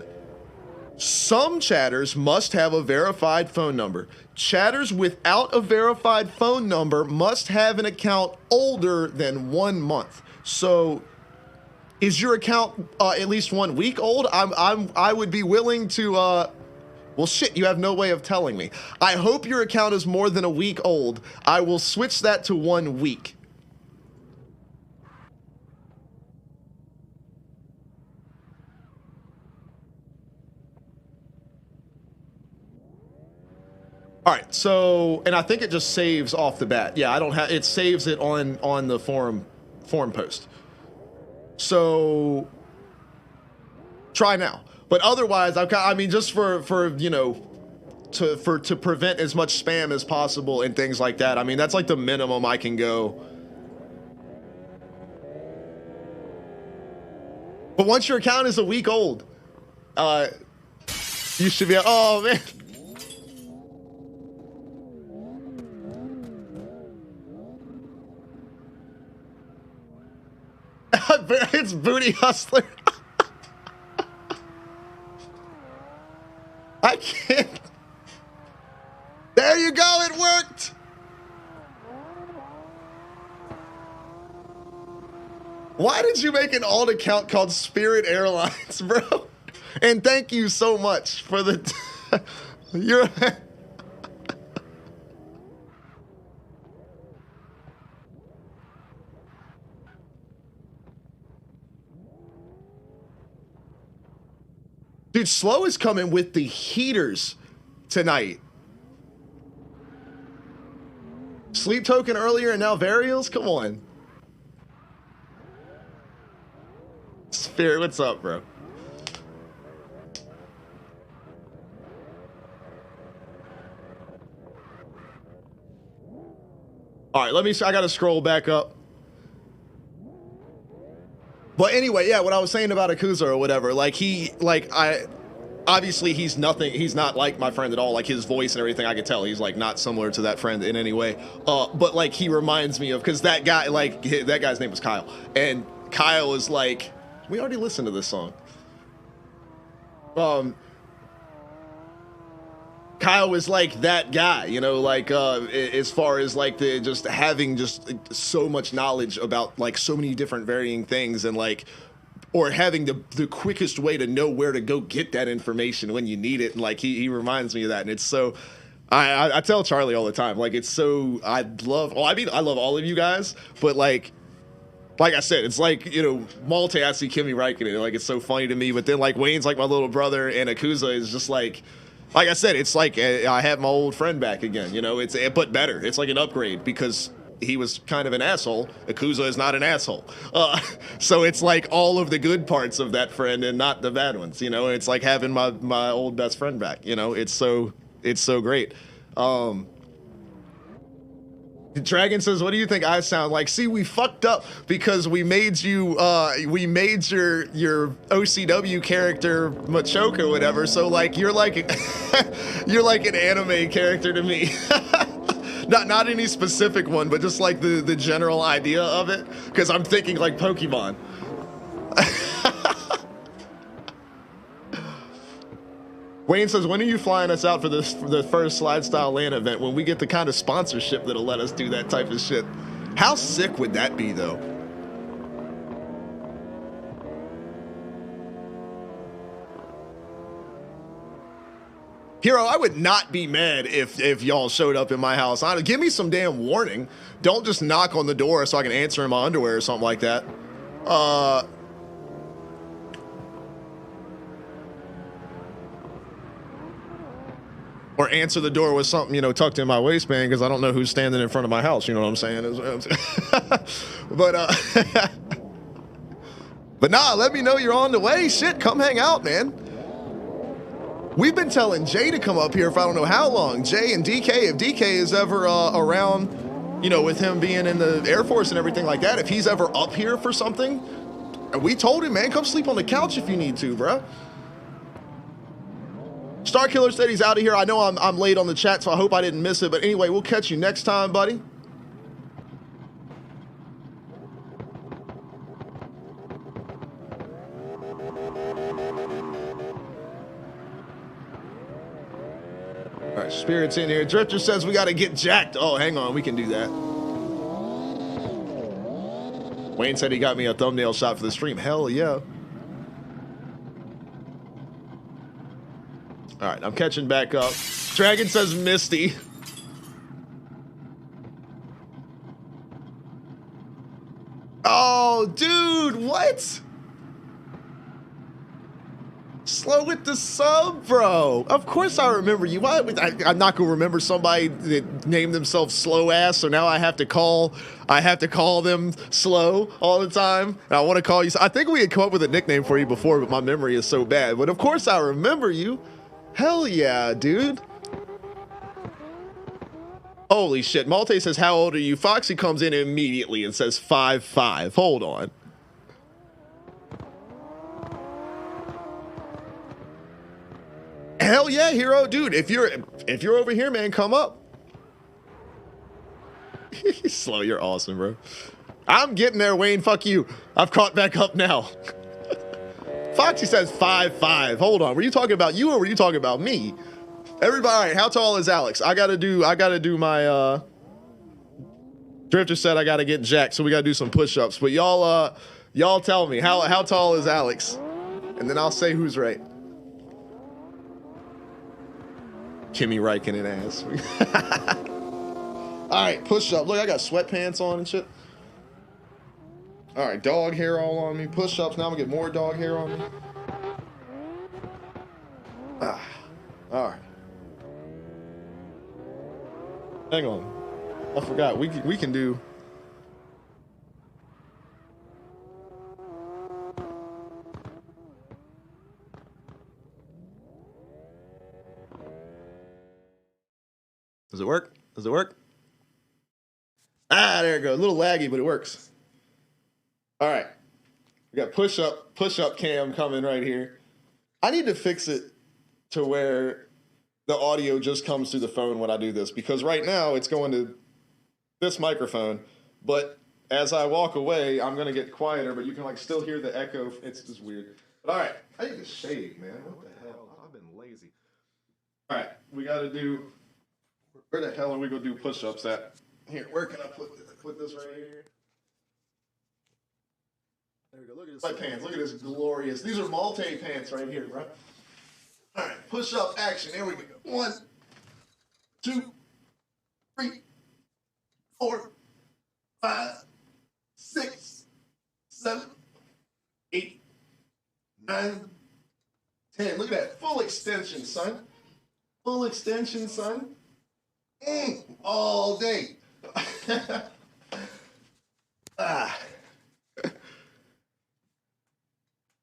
some chatters must have a verified phone number. Chatters without a verified phone number must have an account older than 1 month. So is your account at least 1 week old? I would be willing to, well shit, you have no way of telling me. I hope your account is more than a week old. I will switch that to 1 week. All right, so, and I think it just saves off the bat. Yeah, I don't have, it saves it on the forum post. So try now. But otherwise, I mean, just for you know, to prevent as much spam as possible and things like that. I mean, that's like the minimum I can go. But once your account is a week old, you should be, oh man. It's Booty Hustler. I can't. There you go, it worked. Why did you make an alt account called Spirit Airlines, bro? And thank you so much for the you're Dude, Slow is coming with the heaters tonight. Sleep token earlier and now Varials? Come on. Spirit, what's up, bro? All right, I gotta scroll back up. But anyway, yeah, what I was saying about Akuza or whatever, like obviously he's not like my friend at all. Like his voice and everything, I could tell he's like not similar to that friend in any way. But like he reminds me of, because that guy, like that guy's name was Kyle, and Kyle is like, we already listened to this song. Kyle was like that guy, you know, like as far as like the just having just so much knowledge about like so many different varying things, and like, or having the quickest way to know where to go get that information when you need it. And like he reminds me of that, and it's so. I tell Charlie all the time, like it's so I love all of you guys, but like I said, it's like, you know, Malte, I see Kimi Räikkönen, like it's so funny to me, but then like Wayne's like my little brother, and Akuza is just like I said, it's like I have my old friend back again, you know, but better. It's like an upgrade because he was kind of an asshole. Akuza is not an asshole. So it's like all of the good parts of that friend and not the bad ones, you know, it's like having my old best friend back, you know, it's so great. Dragon says, what do you think I sound like? See, we fucked up because we made you, we made your OCW character Machoke or whatever. So like, you're like, you're like an anime character to me. Not any specific one, but just like the general idea of it. Cause I'm thinking like Pokemon. Wayne says, when are you flying us out for the first SLIDESTYLE LAN event when we get the kind of sponsorship that'll let us do that type of shit? How sick would that be, though? Hero, I would not be mad if y'all showed up in my house. Give me some damn warning. Don't just knock on the door so I can answer in my underwear or something like that. Or answer the door with something, you know, tucked in my waistband, because I don't know who's standing in front of my house. You know what I'm saying? But nah, let me know you're on the way. Shit, come hang out, man. We've been telling Jay to come up here for I don't know how long. Jay and DK, if DK is ever around, you know, with him being in the Air Force and everything like that, if he's ever up here for something, we told him, man, come sleep on the couch if you need to, bruh. Starkiller said he's out of here. I know I'm late on the chat, so I hope I didn't miss it. But anyway, we'll catch you next time, buddy. All right, Spirit's in here. Drifter says we got to get jacked. Oh, hang on. We can do that. Wayne said he got me a thumbnail shot for the stream. Hell yeah. All right, I'm catching back up. Dragon says Misty. Oh, dude, what? Slow with the sub, bro. Of course I remember you. I'm not gonna remember somebody that named themselves Slow Ass, so now I have to call them Slow all the time. And I want to call you. I think we had come up with a nickname for you before, but my memory is so bad. But of course I remember you. Hell yeah, dude. Holy shit. Malte says, how old are you? Foxy comes in immediately and says 5'5". Hold on. Hell yeah, Hero. Dude, if you're over here, man, come up. Slow, you're awesome, bro. I'm getting there, Wayne. Fuck you. I've caught back up now. Foxy says 5'5". Hold on. Were you talking about you or were you talking about me? Everybody, all right, how tall is Alex? I gotta do my Drifter said I gotta get jacked, so we gotta do some push-ups. But y'all tell me, how tall is Alex? And then I'll say who's right. Kimi Räikkönen ass. All right, push-up. Look, I got sweatpants on and shit. All right, dog hair all on me. Push-ups. Now I'm gonna get more dog hair on me. All right. Hang on. I forgot. We can do. Does it work? Does it work? Ah, there it goes. A little laggy, but it works. All right. We got push up cam coming right here. I need to fix it to where the audio just comes through the phone when I do this, because right now it's going to this microphone, but as I walk away, I'm going to get quieter, but you can like still hear the echo. It's just weird. But all right, I need to shave, man. What the hell? I've been lazy. All right, we got to do, where the hell are we going to do push-ups at? Here, where can I put this right here? There we go. Look at this. My pants. Look at this glorious. These are Malte pants right here, bro. All right, push-up action. Here we go. 1, 2, 3, 4, 5, 6, 7, 8, 9, 10. Look at that. Full extension, son. Full extension, son. All day. Ah.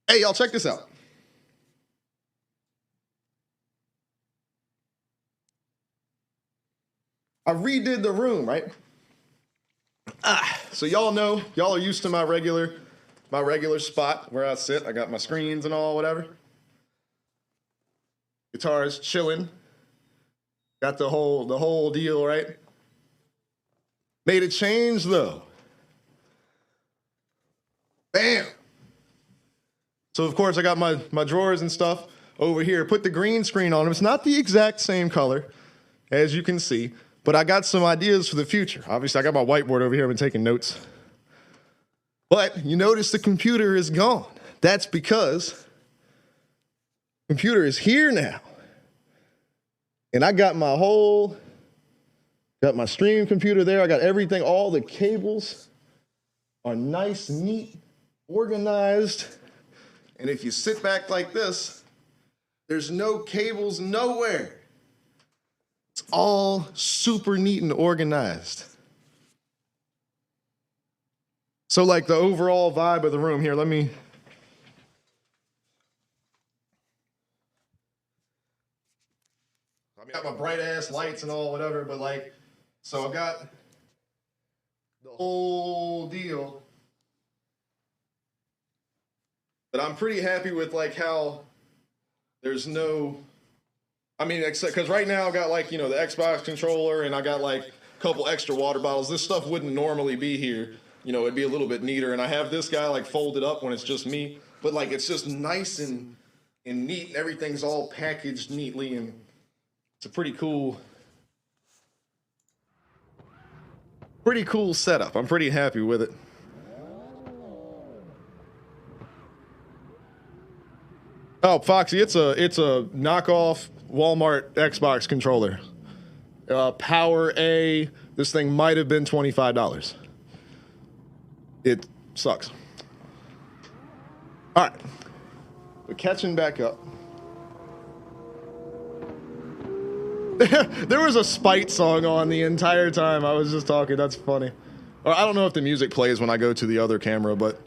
Hey, y'all, check this out. I redid the room, right? So y'all know, y'all are used to my regular spot where I sit. I got my screens and all, whatever. Guitars chilling. Got the whole deal, right? Made a change though. Bam. So of course I got my drawers and stuff over here. Put the green screen on them. It's not the exact same color, as you can see, but I got some ideas for the future. Obviously I got my whiteboard over here. I've been taking notes. But you notice the computer is gone. That's because the computer is here now. And I got my stream computer there. I got everything. All the cables are nice, neat, organized. And if you sit back like this, there's no cables nowhere. It's all super neat and organized. So like the overall vibe of the room here, I got my bright ass lights and all, whatever, but like, so I've got the whole deal. But I'm pretty happy with like how there's no, I mean, except because right now I got like, you know, the Xbox controller and I got like a couple extra water bottles. This stuff wouldn't normally be here. You know, it'd be a little bit neater. And I have this guy like folded up when it's just me, but like it's just nice and neat and everything's all packaged neatly, and it's a pretty cool setup. I'm pretty happy with it. Oh, Foxy, it's a knockoff Walmart Xbox controller. Power A. This thing might have been $25. It sucks. All right, we're catching back up. There was a Spite song on the entire time I was just talking. That's funny. Or I don't know if the music plays when I go to the other camera, but.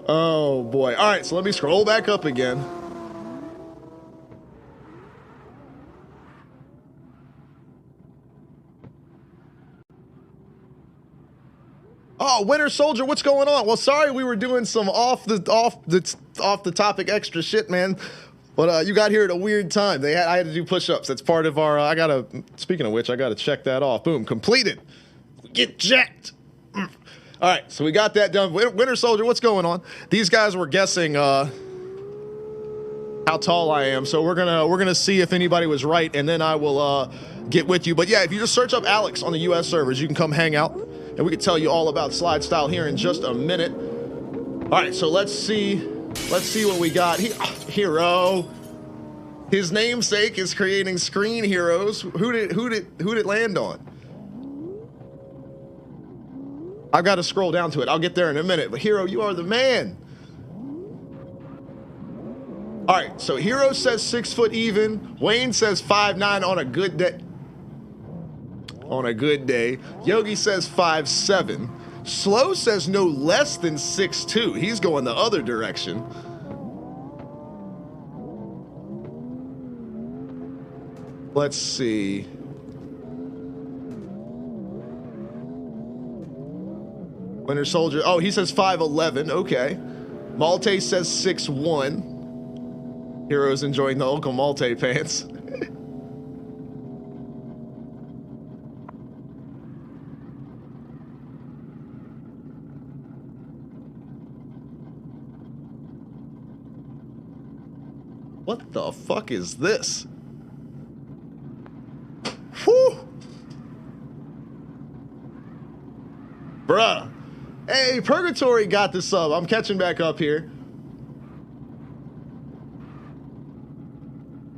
Oh boy. All right, so let me scroll back up again. Oh, Winter Soldier, what's going on? Well, sorry we were doing some off the topic extra shit, man. But you got here at a weird time. I had to do push-ups. That's part of our. Speaking of which, I gotta check that off. Boom, completed. Get jacked. All right, so we got that done. Winter Soldier, what's going on? These guys were guessing how tall I am, so we're gonna see if anybody was right, and then I will get with you. But yeah, if you just search up Alex on the U.S. servers, you can come hang out, and we can tell you all about SLIDESTYLE here in just a minute. All right, so let's see what we got. Hero. His namesake is creating screen heroes. Who did it land on? I've got to scroll down to it. I'll get there in a minute. But Hero, you are the man. All right, so Hero says 6 foot even. Wayne says 5'9" on a good day. On a good day. Yogi says 5'7". Slow says no less than 6'2". He's going the other direction. Let's see. Winter Soldier. Oh, he says 5'11". Okay. Malte says 6'1". Hero's enjoying the Uncle Malte pants. What the fuck is this? Whew! Bruh. Hey, Purgatory got the sub. I'm catching back up here.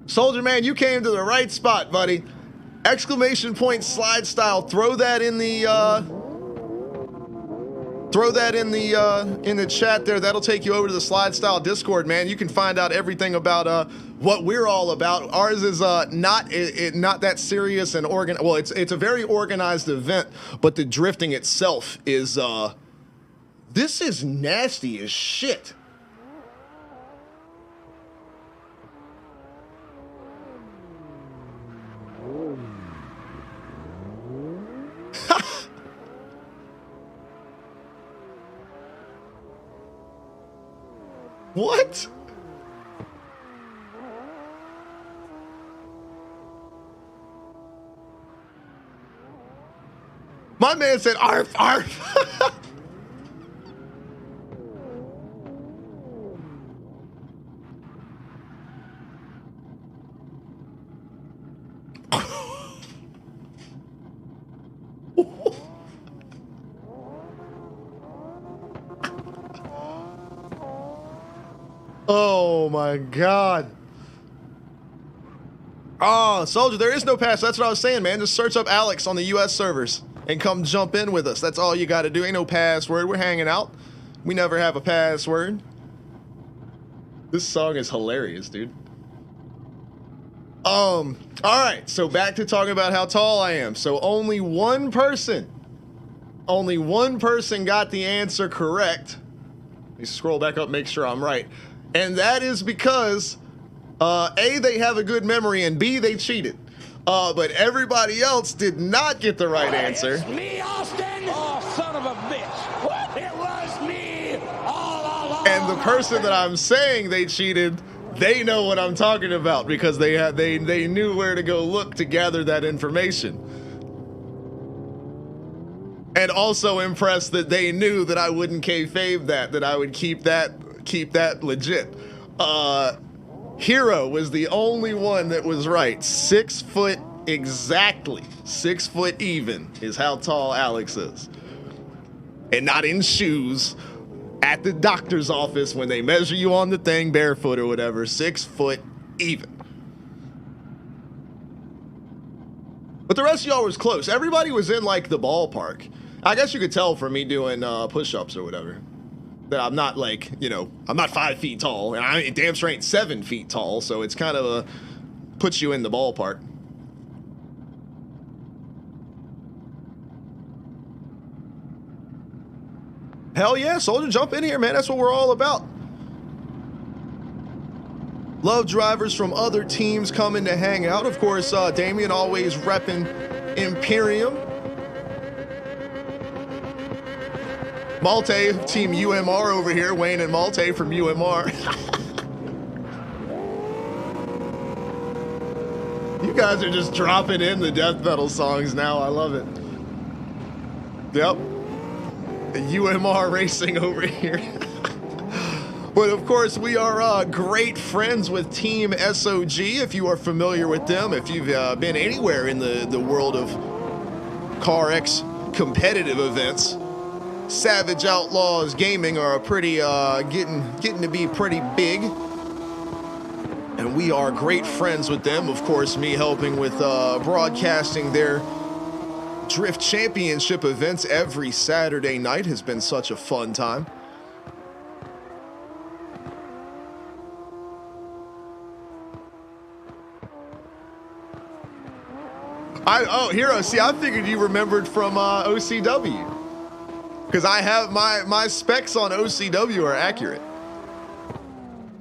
Soldier Man, you came to the right spot, buddy. Exclamation point slide style. Throw that in the chat there. That'll take you over to the Slide Style Discord, man. You can find out everything about what we're all about. Ours is not that serious and well, it's a very organized event, but the drifting itself is this is nasty as shit. What? My man said arf arf. Oh my God. Oh, Soldier, there is no pass. That's what I was saying, man. Just search up Alex on the US servers and come jump in with us. That's all you got to do. Ain't no password. We're hanging out. We never have a password. This song is hilarious, dude. All right. So back to talking about how tall I am. So only one person got the answer correct. Let me scroll back up, make sure I'm right. And that is because, A, they have a good memory, and B, they cheated. But everybody else did not get the right answer. It's me, Austin! Oh, son of a bitch! It was me all along! And the person that I'm saying they cheated, they know what I'm talking about because they knew where to go look to gather that information. And also impressed that they knew that I wouldn't kayfabe that I would keep that legit. Hero was the only one that was right. 6 foot exactly. 6 foot even is how tall Alex is. And not in shoes at the doctor's office when they measure you on the thing barefoot or whatever. 6 foot even. But the rest of y'all was close. Everybody was in like the ballpark. I guess you could tell from me doing push-ups or whatever that I'm not like, you know, I'm not 5 feet tall, and I damn sure ain't 7 feet tall, so it's kind of puts you in the ballpark. Hell yeah, Soldier, jump in here, man. That's what we're all about. Love drivers from other teams coming to hang out. Of course, Damien always repping Imperium. Malte, Team UMR over here, Wayne and Malte from UMR. You guys are just dropping in the death metal songs now. I love it. Yep. UMR racing over here. But of course, we are great friends with Team SOG. If you are familiar with them, if you've been anywhere in the world of CarX competitive events, Savage Outlaws Gaming are a pretty getting to be pretty big, and we are great friends with them. Of course, me helping with broadcasting their Drift Championship events every Saturday night has been such a fun time. Oh, Hero, see, I figured you remembered from OCW. Because I have my specs on OCW are accurate.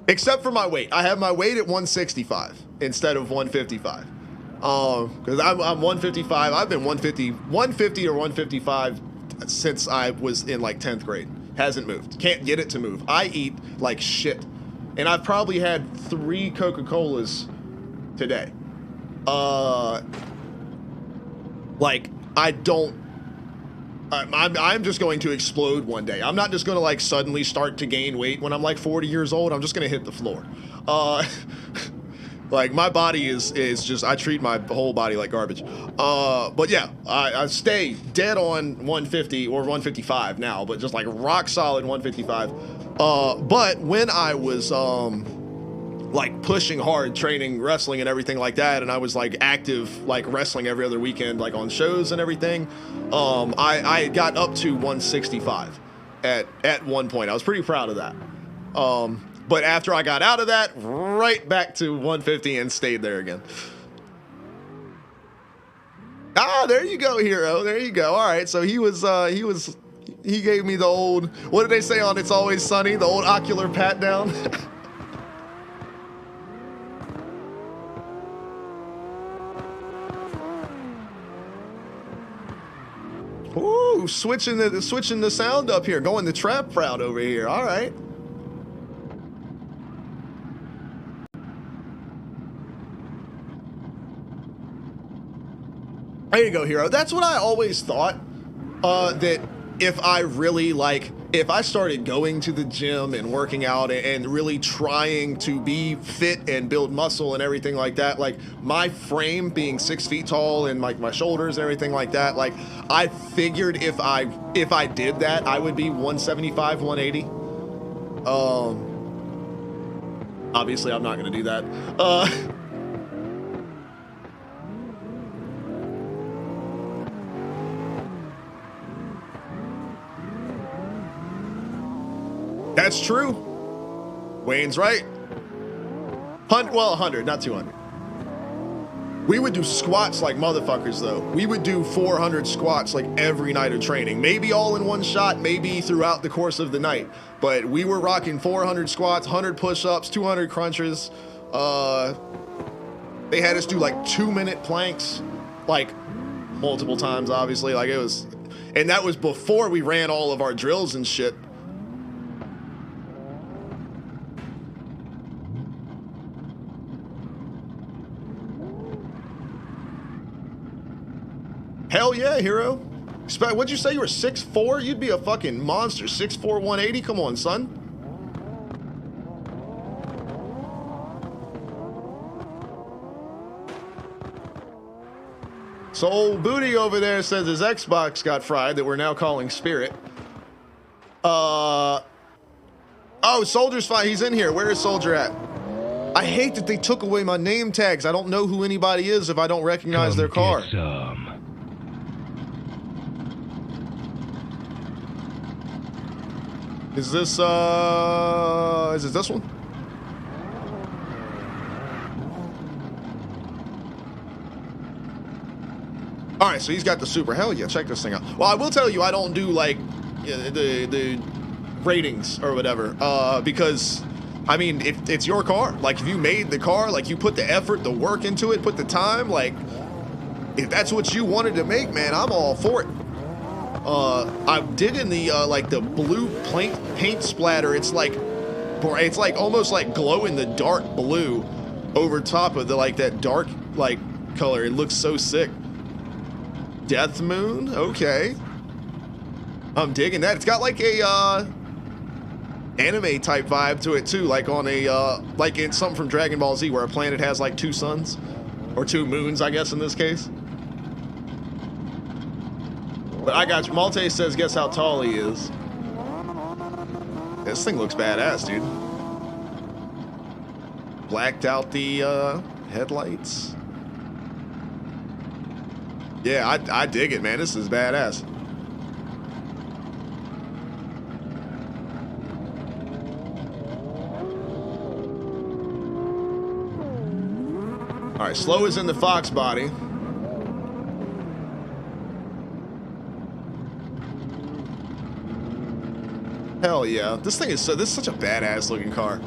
Except for my weight. I have my weight at 165 instead of 155. Because I'm 155. I've been 150 or 155 since I was in like 10th grade. Hasn't moved. Can't get it to move. I eat like shit. And I've probably had 3 Coca-Colas today. Like, I'm just going to explode one day. I'm not just going to like suddenly start to gain weight when I'm like 40 years old. I'm just going to hit the floor. Like my body is just, I treat my whole body like garbage. But yeah, I stay dead on 150 or 155 now, but just like rock solid 155. But when I was like pushing hard, training, wrestling and everything like that, and I was like active, like wrestling every other weekend, like on shows and everything, I got up to 165 at one point. I was pretty proud of that. But after I got out of that, right back to 150 and stayed there again. Ah, there you go, Hero. There you go. All right, so he gave me the old, what did they say on It's Always Sunny? The old ocular pat down. Ooh, switching the sound up here, going the trap route over here. All right. There you go, Hero. That's what I always thought, that if I really if I started going to the gym and working out and really trying to be fit and build muscle and everything like that, like my frame being 6 feet tall and like my shoulders and everything like that, like I figured if I did that, I would be 175, 180. Obviously I'm not going to do that. That's true. Wayne's right. 100, not 200. We would do squats like motherfuckers, though. We would do 400 squats like every night of training. Maybe all in one shot, maybe throughout the course of the night. But we were rocking 400 squats, 100 push-ups, 200 crunches. They had us do like 2-minute planks, like multiple times, obviously. Like it was, and that was before we ran all of our drills and shit. Hell yeah, Hero. What'd you say? You were 6'4"? You'd be a fucking monster. 6'4", 180? Come on, son. So old Booty over there says his Xbox got fried that we're now calling Spirit. Oh, Soldier's fine. He's in here. Where is Soldier at? I hate that they took away my name tags. I don't know who anybody is if I don't recognize their car. Is this this one? All right, so he's got the super. Hell yeah, check this thing out. Well, I will tell you, I don't do like the ratings or whatever, because I mean, if it's your car, like if you made the car, like you put the effort, the work into it, put the time, like if that's what you wanted to make, man, I'm all for it. I'm digging the like the blue paint splatter. It's like almost like glow in the dark blue over top of the like that dark like color. It looks so sick. Death Moon, okay. I'm digging that. It's got like a anime type vibe to it too, like on a like in something from Dragon Ball Z where a planet has like 2 suns or 2 moons, I guess in this case. But I got you. Malte says, guess how tall he is. This thing looks badass, dude. Blacked out the headlights. Yeah, I dig it, man. This is badass. All right, slow is in the Fox body. Hell yeah. This thing is this is such a badass looking car.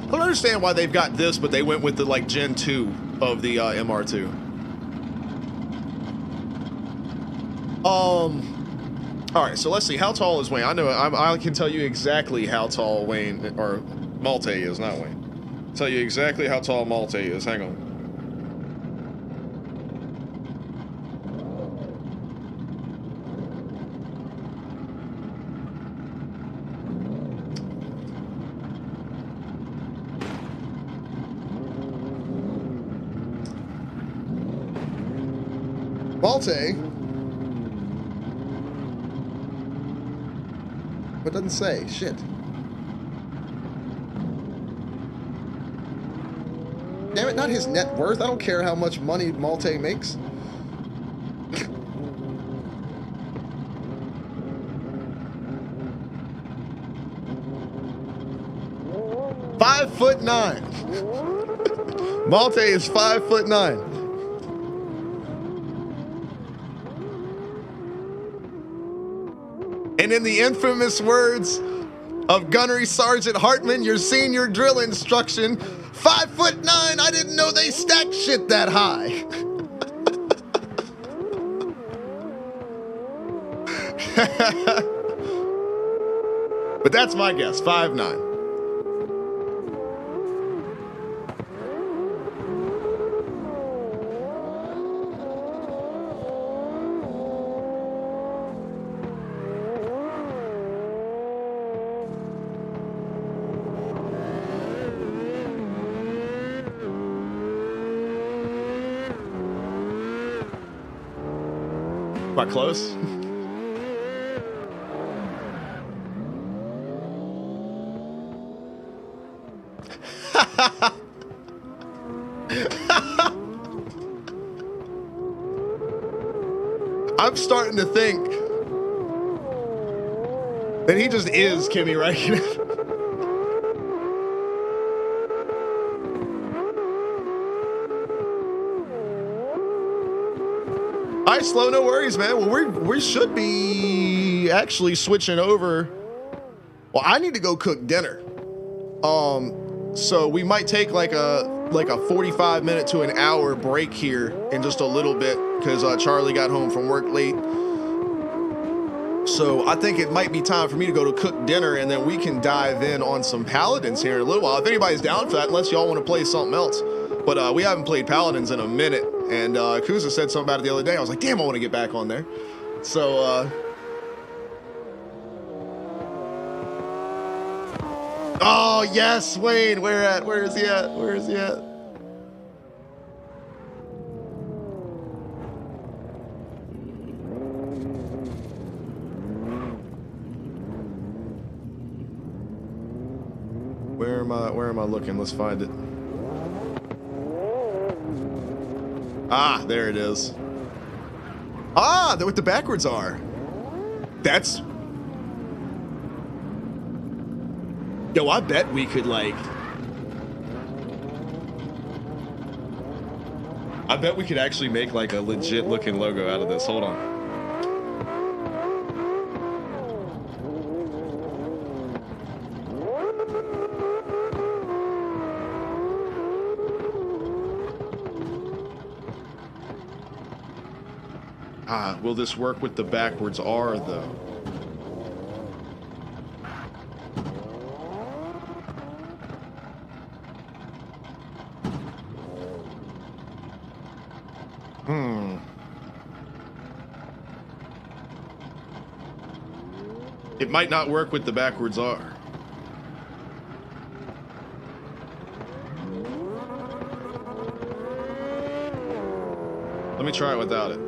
I don't understand why they've got this, but they went with the like Gen 2 of the MR2. All right, so let's see. How tall is Wayne? I know. I can tell you exactly how tall Wayne or Malte is, not Wayne. Tell you exactly how tall Malte is. Hang on. Malte. What doesn't say? Shit. Damn it, not his net worth. I don't care how much money Malte makes. (5'9". Malte is 5'9". And in the infamous words of Gunnery Sergeant Hartman, your senior drill instruction, 5'9". I didn't know they stacked shit that high. But that's my guess, 5'9". Quite close. I'm starting to think that he just is Kimi Räikkönen. All right, Slow, no worries, man. Well, we should be actually switching over. Well, I need to go cook dinner. So we might take like a 45-minute to an hour break here in just a little bit because Charlie got home from work late. So I think it might be time for me to go to cook dinner, and then we can dive in on some Paladins here in a little while. If anybody's down for that, unless y'all want to play something else. But we haven't played Paladins in a minute, and Kuza said something about it the other day. I was like, damn, I want to get back on there. So, oh, yes, Wayne, where is he at? Where is he at? Where am I looking? Let's find it. Ah, there it is. Ah, they're what the backwards are. That's... Yo, I bet we could, like... I bet we could actually make, like, a legit looking logo out of this. Hold on. Ah, will this work with the backwards R, though? It might not work with the backwards R. Let me try it without it.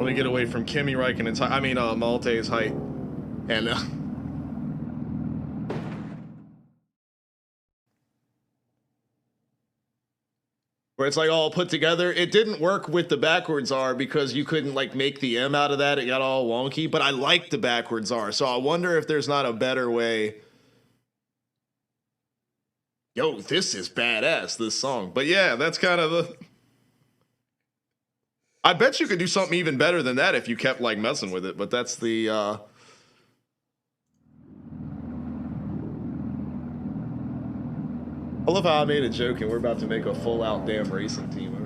Let me get away from Kimi Räikkönen's height. I mean, Malte's height. And, where it's like all put together. It didn't work with the backwards R because you couldn't like make the M out of that. It got all wonky, but I like the backwards R. So I wonder if there's not a better way. Yo, this is badass, this song. But yeah, that's kind of the... I bet you could do something even better than that if you kept like messing with it, but that's the I love how I made a joke and we're about to make a full out damn racing team.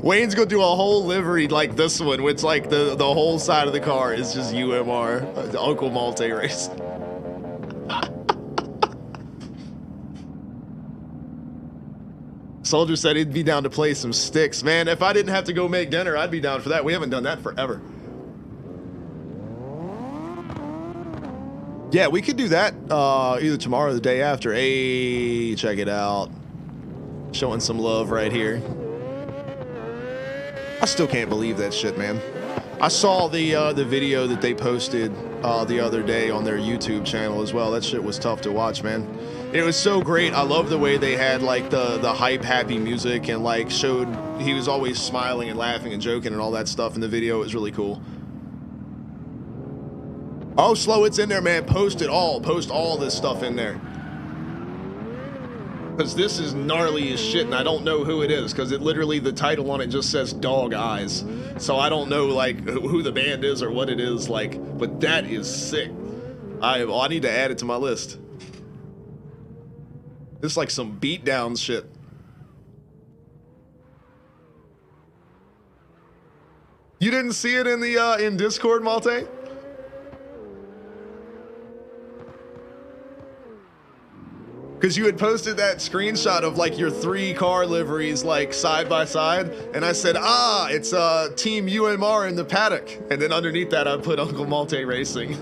Wayne's gonna do a whole livery like this one, which like the whole side of the car is just UMR, Uncle Malte race. Soldier said he'd be down to play some sticks. Man, if I didn't have to go make dinner, I'd be down for that. We haven't done that forever. Yeah, we could do that either tomorrow or the day after. Hey, check it out. Showing some love right here. I still can't believe that shit, man. I saw the video that they posted the other day on their YouTube channel as well. That shit was tough to watch, man. It was so great. I love the way they had like the hype, happy music and like showed he was always smiling and laughing and joking and all that stuff in the video. It was really cool. Oh, Slow, it's in there, man. Post it all. Post all this stuff in there. Because this is gnarly as shit and I don't know who it is because it literally, the title on it just says Dog Eyes. So I don't know like who the band is or what it is like, but that is sick. I need to add it to my list. This is like some beatdown shit. You didn't see it in the in Discord, Malte? Because you had posted that screenshot of like your 3 car liveries like side by side, and I said, ah, it's Team UMR in the paddock, and then underneath that I put Uncle Malte Racing.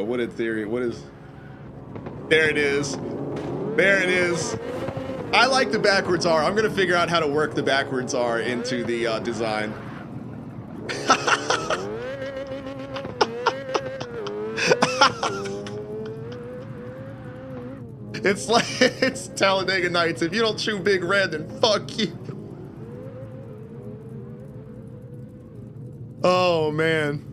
What in theory? What is... There it is. There it is. I like the backwards R. I'm going to figure out how to work the backwards R into the design. It's like, it's Talladega Nights. If you don't chew Big Red, then fuck you. Oh, man.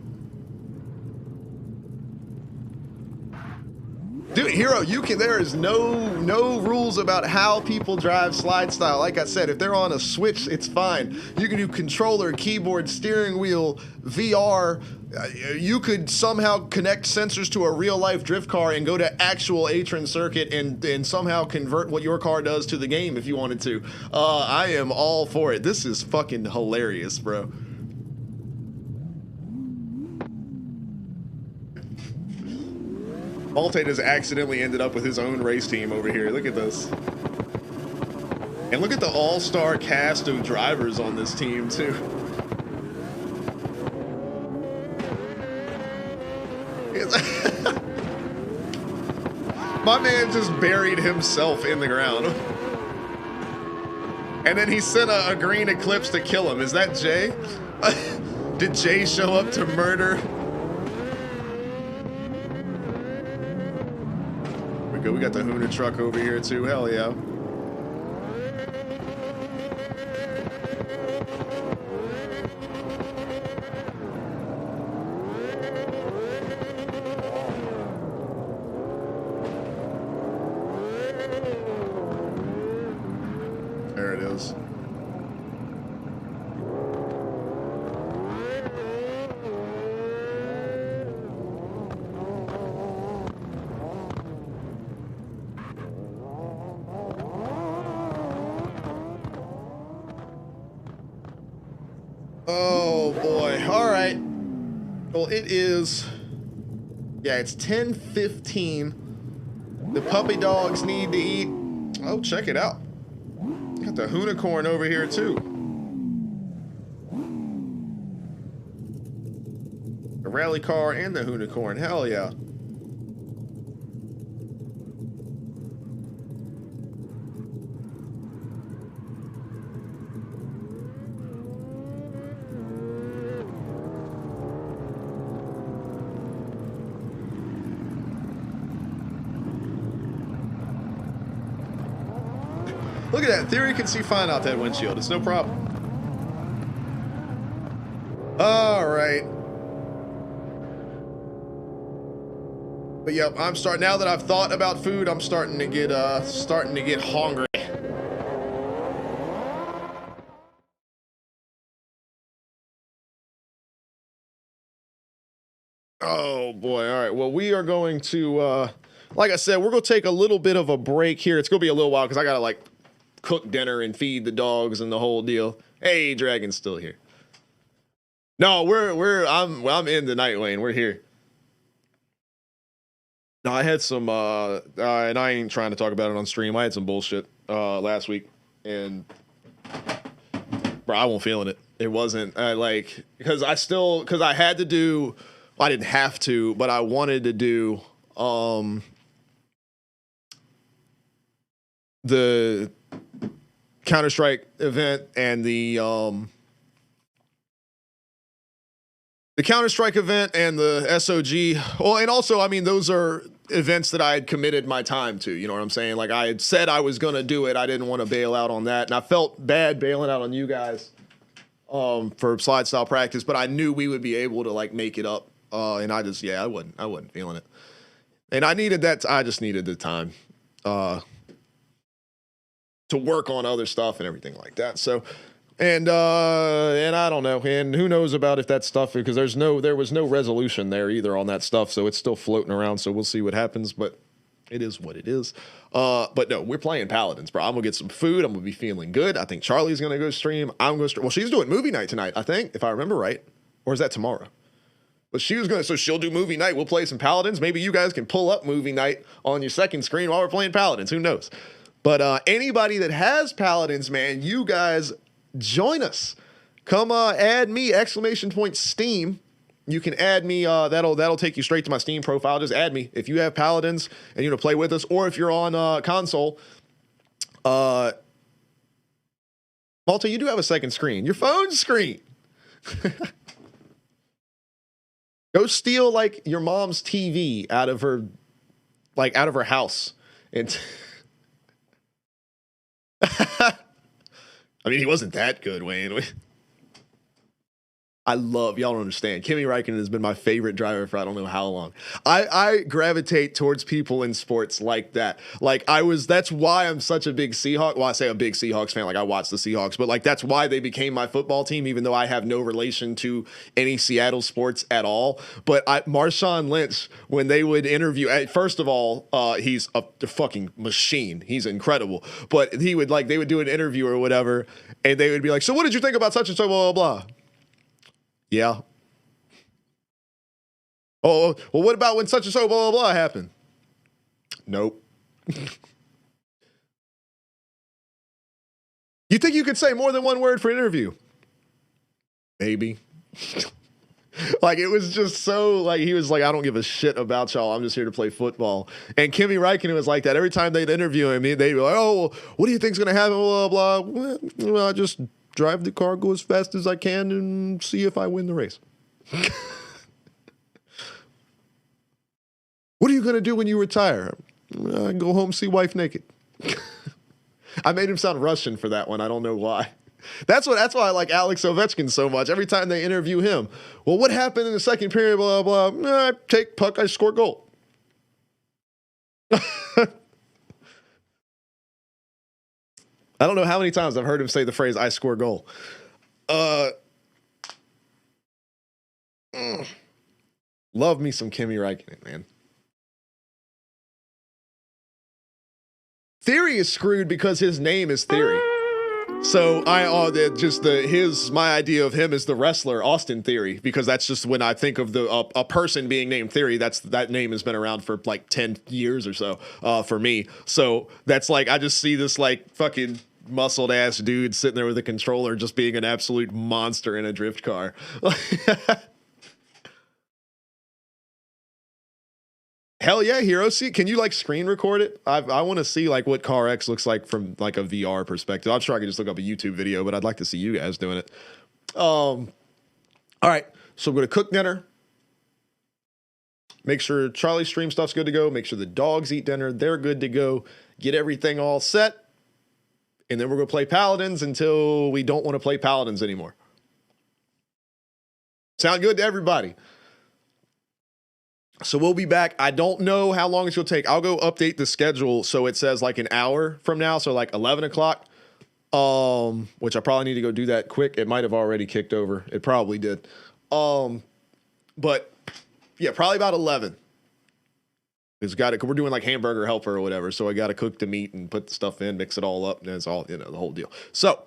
Dude, Hero, you can, there is no rules about how people drive slide style. Like I said, if they're on a Switch, it's fine. You can do controller, keyboard, steering wheel, VR. You could somehow connect sensors to a real life drift car and go to actual Atron circuit and somehow convert what your car does to the game if you wanted to. I am all for it. This is fucking hilarious, bro. Malte just accidentally ended up with his own race team over here. Look at this. And look at the all-star cast of drivers on this team, too. My man just buried himself in the ground. And then he sent a green eclipse to kill him. Is that Jay? Did Jay show up to murder? We got the Hooner truck over here too. Hell yeah. There it is. Oh boy. All right. Well, it is. Yeah, it's 10:15. The puppy dogs need to eat. Oh, check it out. Got the unicorn over here too. The rally car and the unicorn. Hell yeah. Look at that. Theory can see fine out that windshield. It's no problem. All right. But yep, I'm starting now that I've thought about food, I'm starting to get hungry. Oh boy. All right. Well, we are going to like I said, we're going to take a little bit of a break here. It's going to be a little while cuz I got to like cook dinner and feed the dogs and the whole deal. Hey, Dragon's still here. No, I'm in the night lane. We're here. No, I had some and I ain't trying to talk about it on stream. I had some bullshit last week and bro, I wasn't feeling it. It wasn't like because I had to do I didn't have to, but I wanted to do the Counter-Strike event and the Counter-Strike event and the SOG. Well, and also, I mean, those are events that I had committed my time to. You know what I'm saying? Like I had said I was going to do it. I didn't want to bail out on that. And I felt bad bailing out on you guys for slide style practice, but I knew we would be able to like make it up. And I just, yeah, I wasn't feeling it. And I needed that. I just needed the time to work on other stuff and everything like that. So, and I don't know, and who knows about if that stuff, because there was no resolution there either on that stuff. So it's still floating around. So we'll see what happens, but it is what it is. But no, we're playing Paladins, bro. I'm gonna get some food. I'm gonna be feeling good. I think Charlie's gonna go stream. I'm gonna well, she's doing movie night tonight, I think, if I remember right. Or is that tomorrow? But she was gonna, so she'll do movie night. We'll play some Paladins. Maybe you guys can pull up movie night on your second screen while we're playing Paladins. Who knows? But anybody that has Paladins, man, you guys join us. Come add me, !Steam. You can add me. That'll take you straight to my Steam profile. Just add me if you have Paladins and you want to play with us, or if you're on console. Malta, you do have a second screen. Your phone screen. Go steal like your mom's TV out of her house and. I mean, he wasn't that good, Wayne. I love, y'all don't understand. Kimi Räikkönen has been my favorite driver for I don't know how long. I gravitate towards people in sports like that. Like that's why I'm such a big Seahawks. Well, I say a big Seahawks fan, like I watch the Seahawks, but like that's why they became my football team, even though I have no relation to any Seattle sports at all. But Marshawn Lynch, when they would interview, first of all, he's a fucking machine. He's incredible. But they would do an interview or whatever, and they would be like, so what did you think about such and so, blah, blah, blah. Yeah. Oh, well, what about when such and so, blah, blah, blah happened? Nope. You think you could say more than one word for an interview? Maybe. Like, it was just so, like, he was like, I don't give a shit about y'all. I'm just here to play football. And Kimi Räikkönen was like that. Every time they'd interview him, they'd be like, oh, well, what do you think's going to happen, blah, blah, blah. Well, I just drive the car, go as fast as I can, and see if I win the race. What are you going to do when you retire? Go home, see wife naked. I made him sound Russian for that one. I don't know why. That's why I like Alex Ovechkin so much. Every time they interview him, well, what happened in the second period, blah, blah, blah. I take puck, I score goal. I don't know how many times I've heard him say the phrase, I score goal. Love me some Kimi Räikkönen, man. Theory is screwed because his name is Theory. So my idea of him is the wrestler Austin Theory, because that's just when I think of a person being named Theory. That name has been around for like 10 years or so for me. So that's like I just see this like fucking muscled ass dude sitting there with a controller just being an absolute monster in a drift car. Hell yeah, Hero. See, can you like screen record it? I want to see like what Car X looks like from like a VR perspective. I'm sure I could just look up a YouTube video, but I'd like to see you guys doing it. All right, so we're gonna cook dinner. Make sure Charlie's stream stuff's good to go. Make sure the dogs eat dinner. They're good to go. Get everything all set. And then we're going to play Paladins until we don't want to play Paladins anymore. Sound good to everybody? So we'll be back. I don't know how long it's going to take. I'll go update the schedule so it says like an hour from now. So like 11 o'clock, which I probably need to go do that quick. It might have already kicked over. It probably did. But yeah, probably about 11. We're doing like hamburger helper or whatever. So I got to cook the meat and put the stuff in, mix it all up. And it's all, the whole deal. So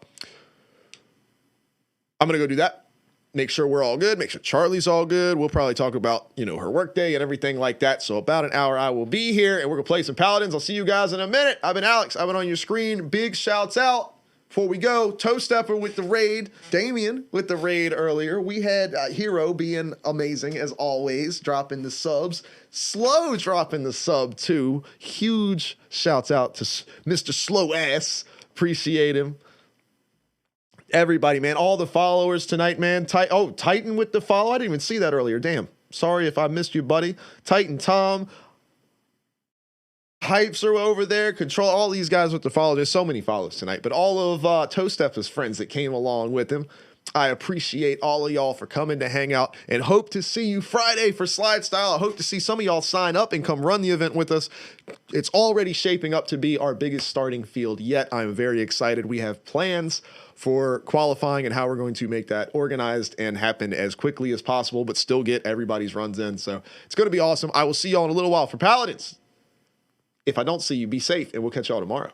I'm going to go do that. Make sure we're all good. Make sure Charlie's all good. We'll probably talk about, her work day and everything like that. So about an hour I will be here and we're going to play some Paladins. I'll see you guys in a minute. I've been Alex. I've been on your screen. Big shouts out. Before we go, Toe Stepper with the raid, Damien with the raid earlier. We had Hero being amazing as always, dropping the subs. Slow dropping the sub too. Huge shouts out to Mr. Slow Ass. Appreciate him. Everybody, man, all the followers tonight, man. Titan with the follow. I didn't even see that earlier. Damn. Sorry if I missed you, buddy. Titan Tom. Hypes are over there. Control, all these guys with the follow. There's so many follows tonight, but all of Toe Stepper's friends that came along with him. I appreciate all of y'all for coming to hang out and hope to see you Friday for SLIDESTYLE. I hope to see some of y'all sign up and come run the event with us. It's already shaping up to be our biggest starting field yet. I'm very excited. We have plans for qualifying and how we're going to make that organized and happen as quickly as possible, but still get everybody's runs in. So it's going to be awesome. I will see y'all in a little while for Paladins. If I don't see you, be safe, and we'll catch y'all tomorrow.